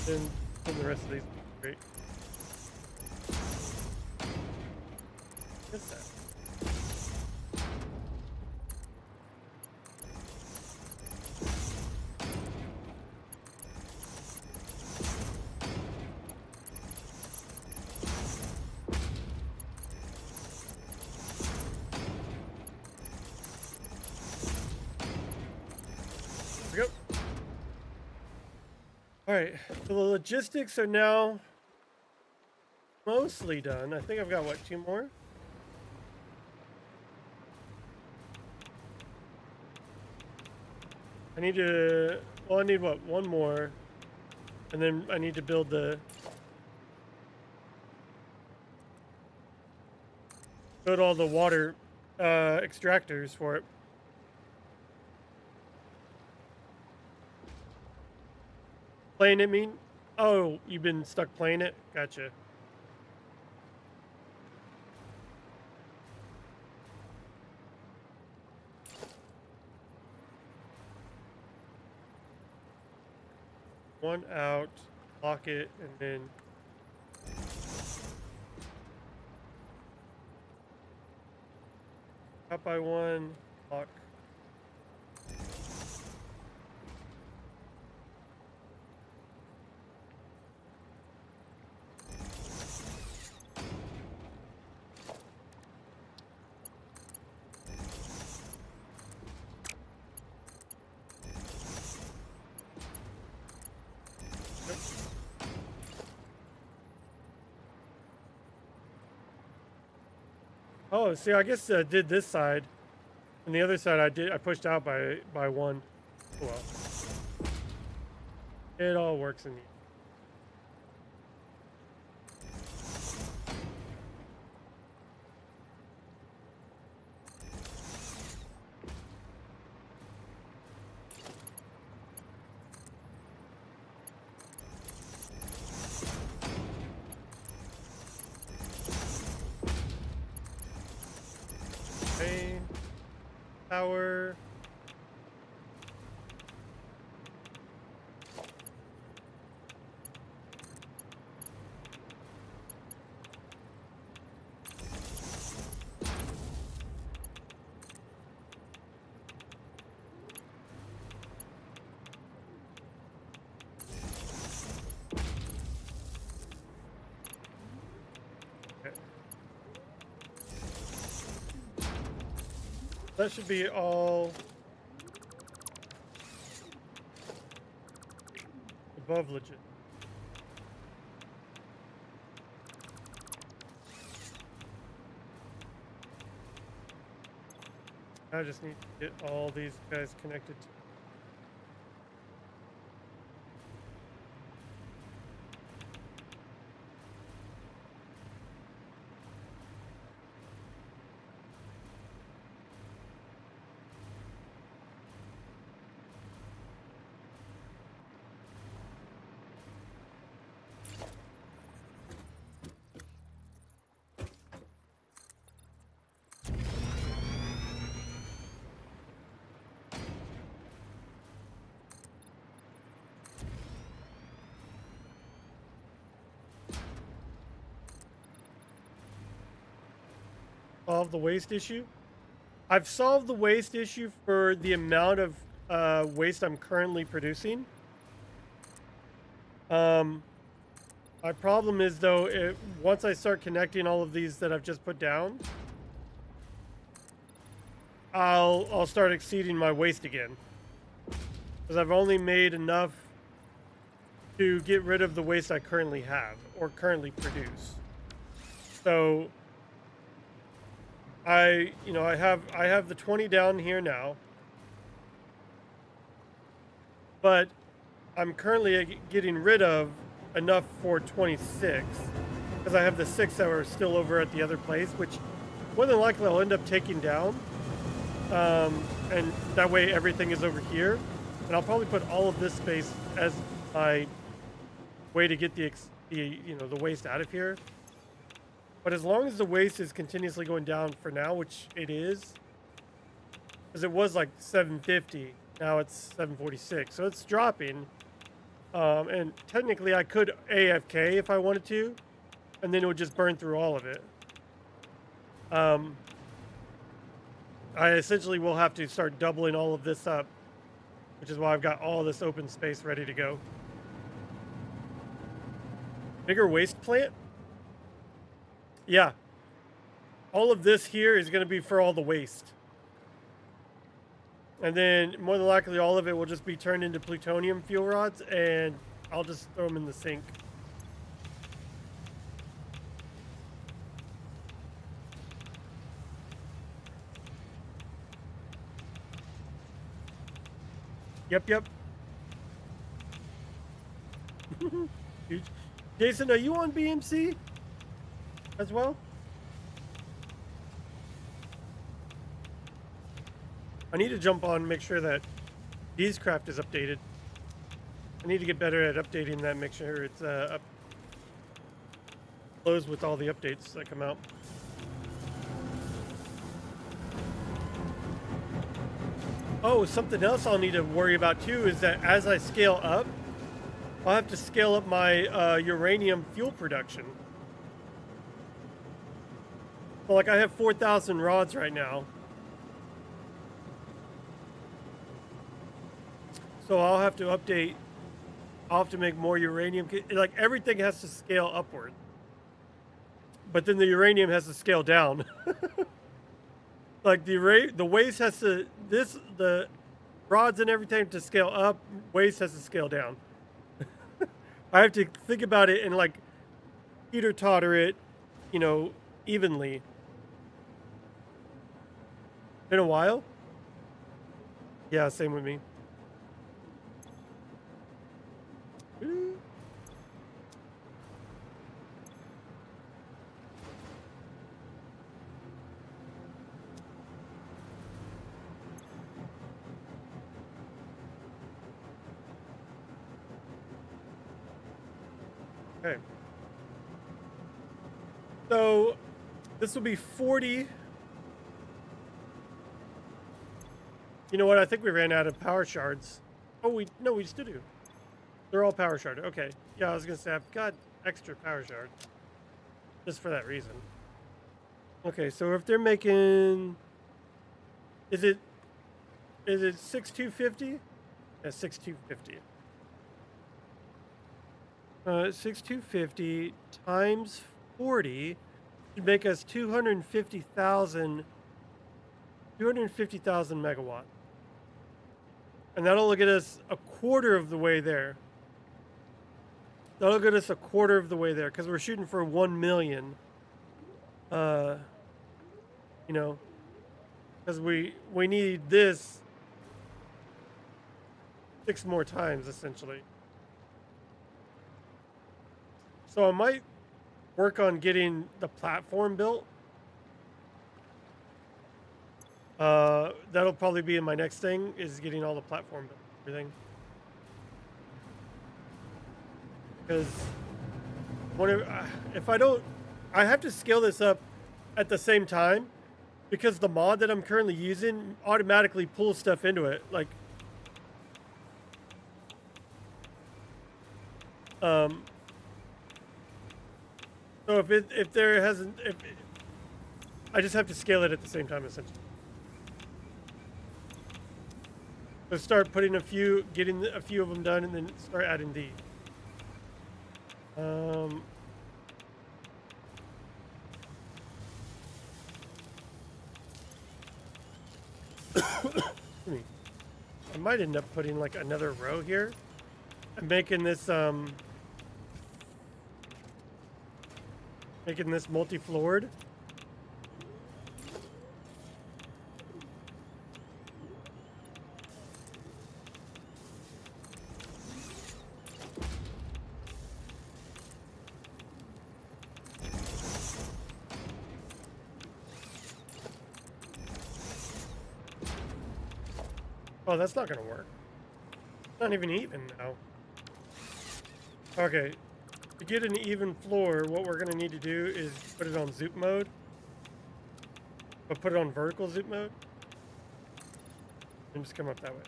Speaker 1: Then the rest of these are great. What's that? There we go. All right, so the logistics are now mostly done. I think I've got, what, 2 more? I need to, well, I need, what, 1 more. And then I need to build all the water extractors for it. Playing it, mean? Oh, you've been stuck playing it? Gotcha. One out, lock it, and then out by 1, lock. Oh, see, I guess I did this side, and the other side I pushed out by 1. Oh, well, it all works in the end. Okay. Power. Okay. That should be all above legit. I just need to get all these guys connected to. Solve the waste issue. I've solved the waste issue for the amount of waste I'm currently producing. My problem is, though, once I start connecting all of these that I've just put down, I'll start exceeding my waste again, because I've only made enough to get rid of the waste I currently have or currently produce. So I have the 20 down here now, but I'm currently getting rid of enough for 26 because I have the 6 that are still over at the other place, which more than likely I'll end up taking down. And that way everything is over here, and I'll probably put all of this space as my way to get the waste out of here. But as long as the waste is continuously going down for now, which it is, because it was like 750, now it's 746, so it's dropping. And technically I could AFK if I wanted to, and then it would just burn through all of it. I essentially will have to start doubling all of this up, which is why I've got all this open space ready to go. Bigger waste plant? Yeah. All of this here is going to be for all the waste. And then more than likely all of it will just be turned into plutonium fuel rods, and I'll just throw them in the sink. Yep. Jason, are you on BMC as well? I need to jump on and make sure that Beescraft is updated. I need to get better at updating that, make sure it's up close with all the updates that come out. Oh, something else I'll need to worry about too is that as I scale up, I'll have to scale up my uranium fuel production. Well, like I have 4,000 rods right now. So I'll have to update. I'll have to make more uranium. Like everything has to scale upward. But then the uranium has to scale down. Like the waste has to, the rods and everything to scale up, waste has to scale down. I have to think about it and like teeter-totter it, evenly. Been a while? Yeah, same with me. Okay. So this will be 40. You know what? I think we ran out of power shards. Oh, we still do. They're all power sharded. Okay. Yeah, I was gonna say I've got extra power shards just for that reason. Okay, so if they're making, is it 6250? Yeah, 6250. 6250 times 40 should make us 250,000 megawatt. And that'll get us a quarter of the way there. That'll get us a quarter of the way there because we're shooting for 1 million. Because we need this 6 more times essentially. So I might work on getting the platform built. That'll probably be in my next thing, is getting all the platform built, everything. Because if I don't, I have to scale this up at the same time because the mod that I'm currently using automatically pulls stuff into it. Like, so if there hasn't, I just have to scale it at the same time essentially. So start putting getting a few of them done, and then start adding these. I might end up putting like another row here. I'm making this multi-floored. Oh, that's not gonna work. It's not even even now. Okay, to get an even floor, what we're gonna need to do is put it on zoop mode, but put it on vertical zoop mode, and just come up that way.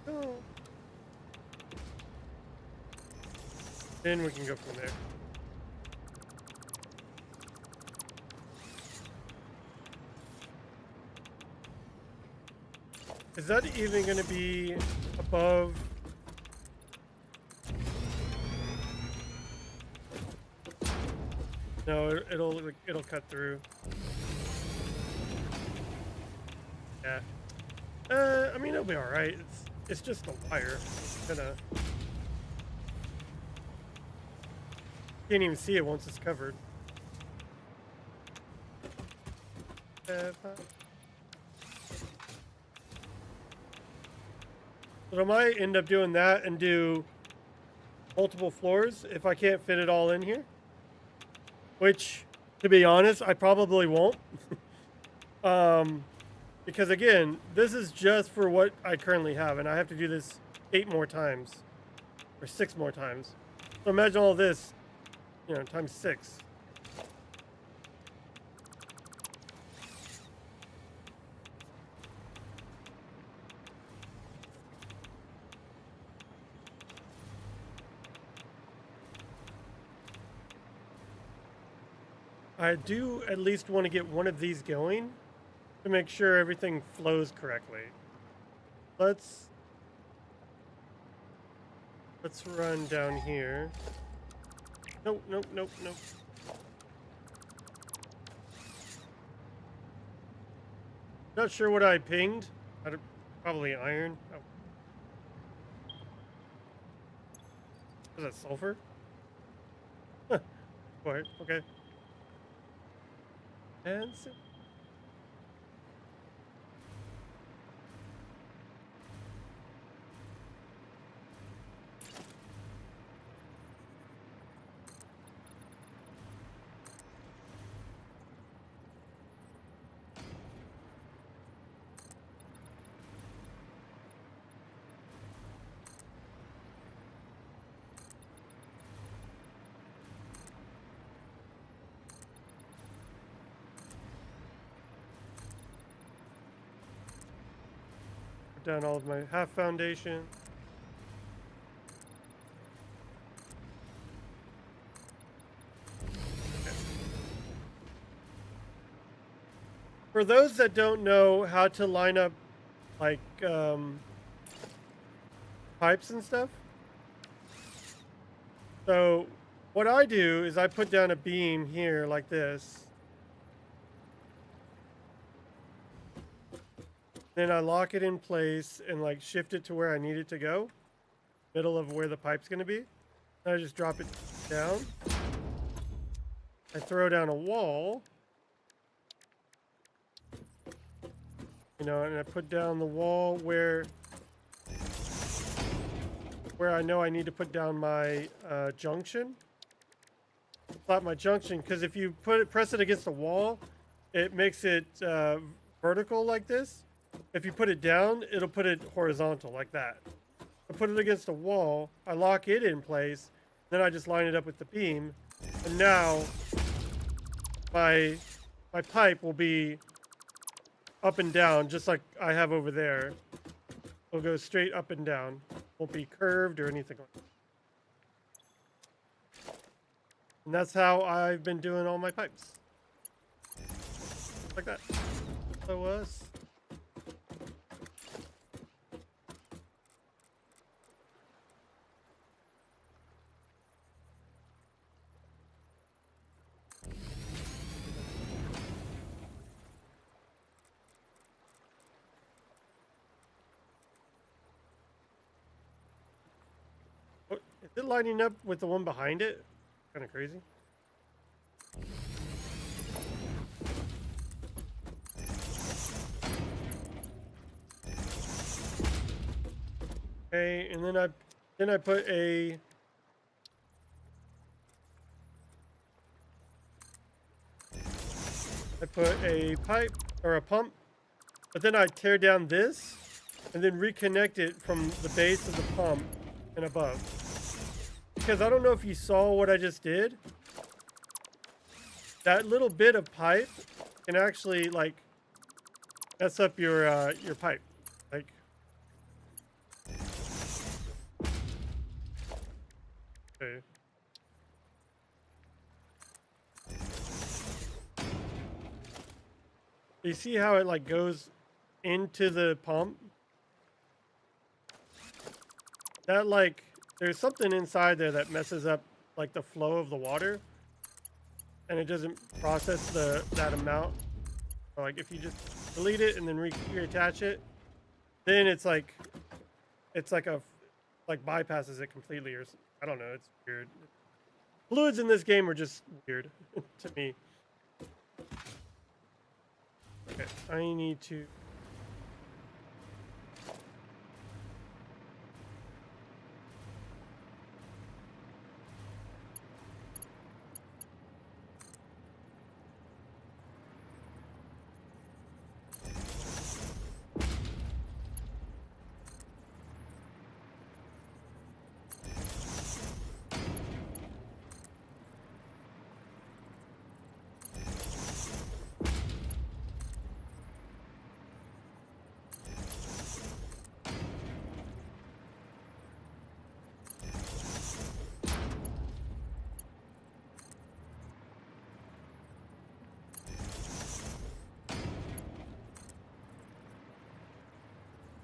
Speaker 1: Oh. Then we can go from there. Is that even going to be above? No, it'll cut through. Yeah. I mean, it'll be all right. It's just a wire. Gonna can't even see it once it's covered. So I might end up doing that and do multiple floors if I can't fit it all in here. Which, to be honest, I probably won't. Because again, this is just for what I currently have, and I have to do this 8 more times, or 6 more times. So imagine all this, you know, times 6. I do at least want to get one of these going to make sure everything flows correctly. Let's run down here. Nope, nope, nope, nope. Not sure what I pinged. Probably iron. Oh. Was that sulfur? Huh. Boy, okay. And put down all of my half foundation. For those that don't know how to line up, like, pipes and stuff, so what I do is I put down a beam here like this. Then I lock it in place and like shift it to where I need it to go, middle of where the pipe's going to be. And I just drop it down. I throw down a wall. You know, and I put down the wall where I know I need to put down my junction. Flat my junction, because if you press it against the wall, it makes it vertical like this. If you put it down, it'll put it horizontal like that. I put it against a wall, I lock it in place, then I just line it up with the beam, and now my pipe will be up and down, just like I have over there. It'll go straight up and down. Won't be curved or anything like that. And that's how I've been doing all my pipes. Like that. So, is it lining up with the one behind it? Kind of crazy. Okay, and then I put a pipe or a pump but then I tear down this and then reconnect it from the base of the pump and above. Because I don't know if you saw what I just did. That little bit of pipe can actually like mess up your pipe. Like, okay. You see how it like goes into the pump? That like there's something inside there that messes up like the flow of the water, and it doesn't process that amount. So, like if you just delete it and then reattach it, then it's like a like bypasses it completely, or I don't know. It's weird. Fluids in this game are just weird to me. Okay, I need to.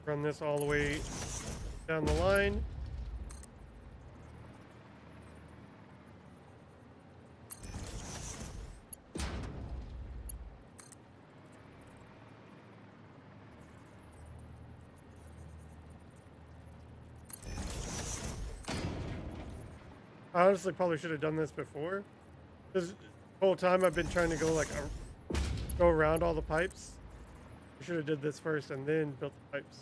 Speaker 1: Run this all the way down the line. I honestly probably should have done this before. This whole time I've been trying to go around all the pipes. I should have did this first and then built the pipes.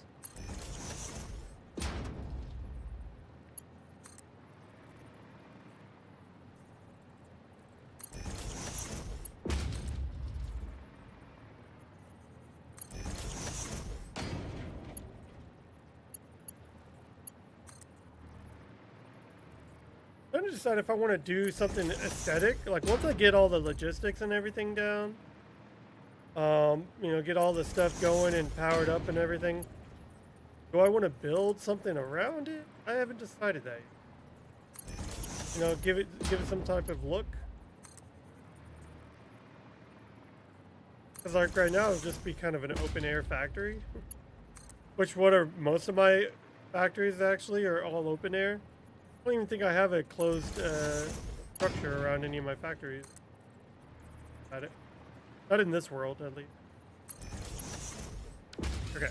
Speaker 1: I'm trying to decide if I want to do something aesthetic. Like once I get all the logistics and everything down, get all the stuff going and powered up and everything. Do I want to build something around it? I haven't decided that yet. Give it some type of look. Because like right now, it'll just be kind of an open air factory. Which what are most of my factories actually are all open air. I don't even think I have a closed structure around any of my factories. Got it. Not in this world, at least. Okay.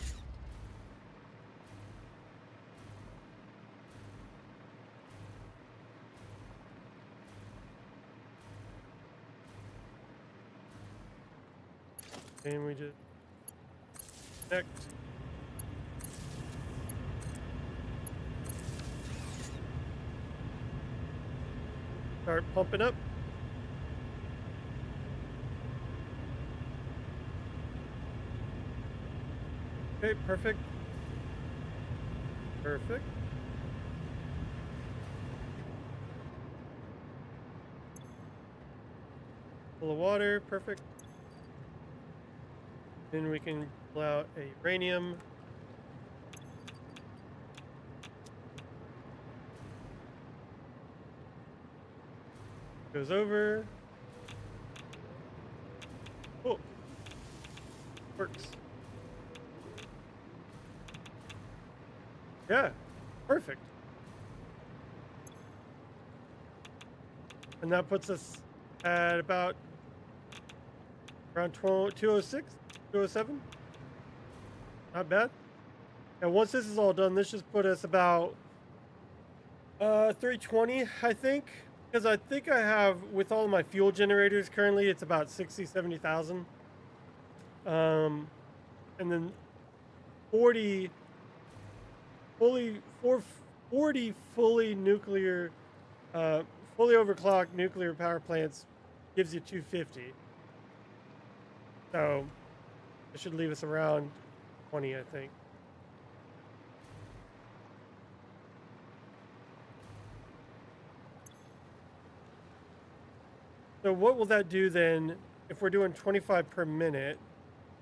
Speaker 1: And we just connect. Start pumping up. Okay, perfect. Perfect. Full of water, perfect. Then we can pull out a uranium. Goes over. Cool. Works. Yeah, perfect. And that puts us at about around 206, 207. Not bad. And once this is all done, this just put us about 320, I think. Because I think I have, with all my fuel generators currently, it's about 60, 70,000. And then 40 fully nuclear, fully overclocked nuclear power plants gives you 250. So it should leave us around 20, I think. So what will that do then if we're doing 25 per minute?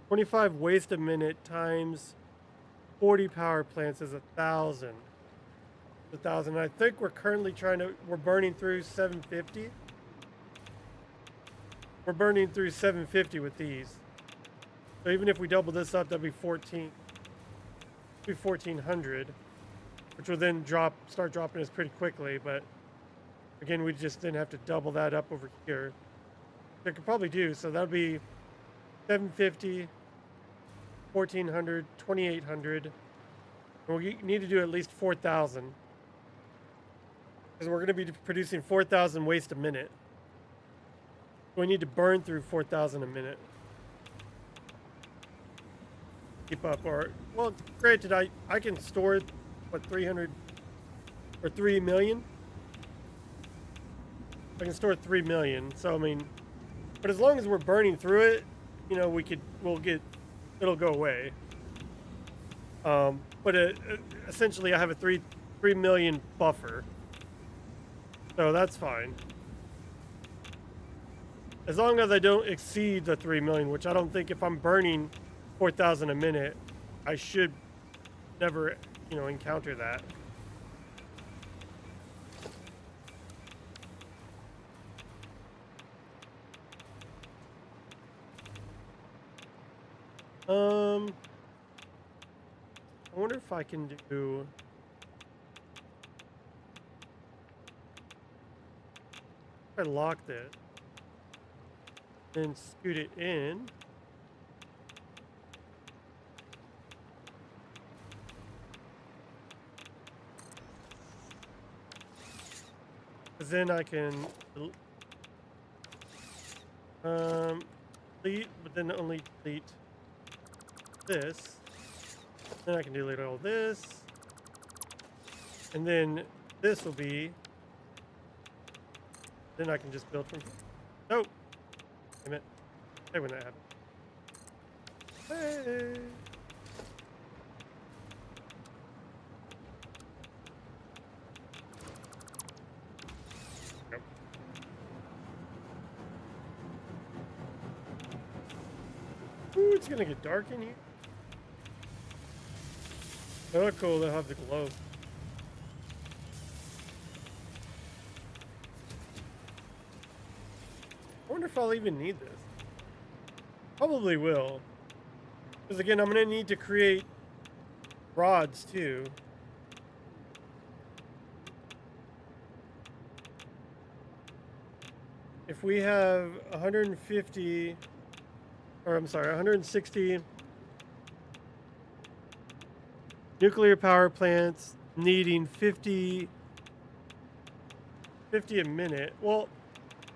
Speaker 1: 25 waste a minute times 40 power plants is 1,000. 1,000. I think we're currently we're burning through 750. We're burning through 750 with these. So even if we double this up, that'd be 1,400, which will then start dropping us pretty quickly. But again, we just didn't have to double that up over here. I could probably do, so that would be 750, 1,400, 2,800. And we need to do at least 4,000. Because we're going to be producing 4,000 waste a minute. We need to burn through 4,000 a minute. Keep up, or, well, granted, I can store, what, 300 or 3 million? I can store 3 million, so I mean, but as long as we're burning through it, you know, it'll go away. But essentially I have a 3 million buffer. So that's fine. As long as I don't exceed the 3 million, which I don't think, if I'm burning 4,000 a minute, I should never, you know, encounter that. I wonder if I can do. If I lock this, then scoot it in. Because then I can delete, but then only delete this. Then I can delete all this. And then this will be. Then I can just build from. Oh! Damn it. Hey, when that happened. Hey! Nope. Ooh, it's gonna get dark in here. Oh, cool, they'll have the glow. I wonder if I'll even need this. Probably will. Because again, I'm going to need to create rods too. If we have 150, or I'm sorry, 160 nuclear power plants needing 50 a minute. Well,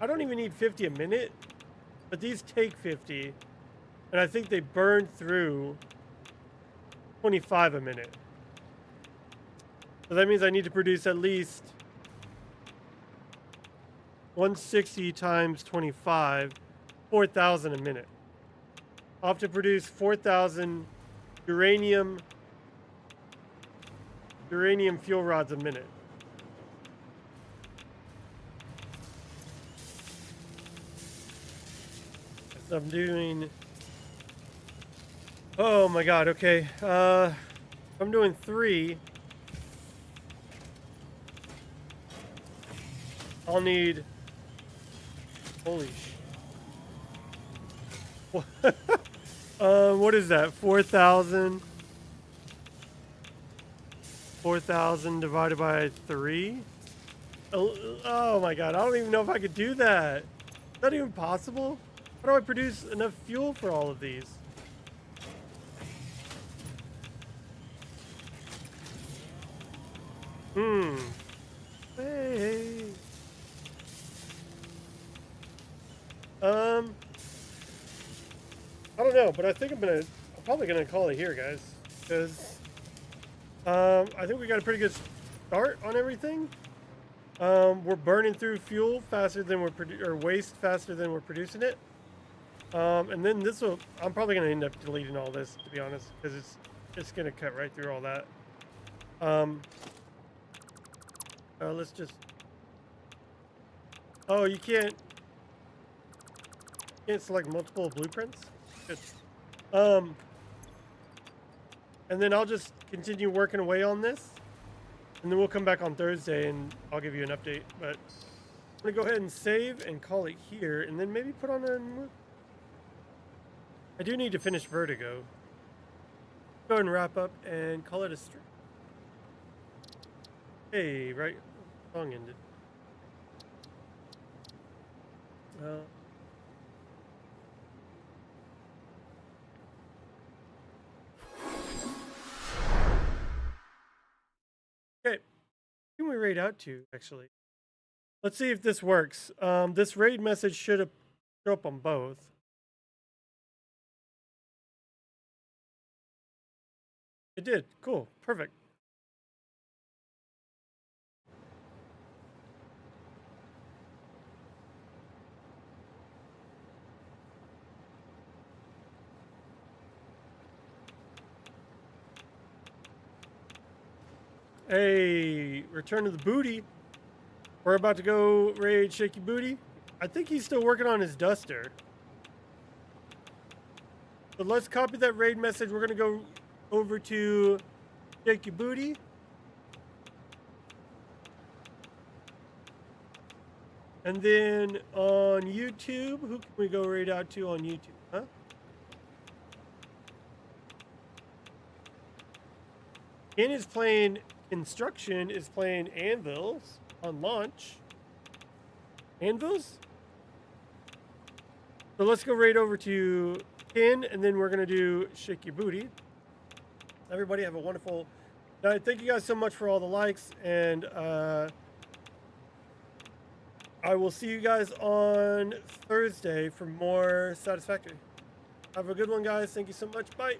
Speaker 1: I don't even need 50 a minute, but these take 50, and I think they burn through 25 a minute. So that means I need to produce at least 160 times 25, 4,000 a minute. I'll have to produce 4,000 uranium fuel rods a minute. So I'm doing. Oh my god, okay. I'm doing 3. I'll need. Holy sh. What is that? 4,000? 4,000 divided by 3? Oh my god, I don't even know if I could do that. Is that even possible? How do I produce enough fuel for all of these? Hey. I don't know, but I think I'm probably gonna call it here, guys, because I think we got a pretty good start on everything. We're burning through fuel faster than or waste faster than we're producing it. And then this will, I'm probably going to end up deleting all this, to be honest, because it's going to cut right through all that. Let's just, oh, you can't select multiple blueprints. Good. And then I'll just continue working away on this, and then we'll come back on Thursday and I'll give you an update. But I'm gonna go ahead and save and call it here, and then maybe put on a. I do need to finish Vertigo. Go ahead and wrap up and call it a stream. Hey, right, song ended. Okay, who can we raid out to, actually? Let's see if this works. This raid message should show up on both. It did. Cool. Perfect. Hey, return to the booty. We're about to go raid Shaky Booty. I think he's still working on his duster. So let's copy that raid message. We're going to go over to Shaky Booty. And then on YouTube, who can we go raid out to on YouTube? Huh? Ken is playing Construction, is playing Anvils on launch. Anvils? So let's go right over to Ken, and then we're going to do Shake Your Booty. Everybody have a wonderful night. Thank you guys so much for all the likes, and I will see you guys on Thursday for more Satisfactory. Have a good one, guys. Thank you so much. Bye.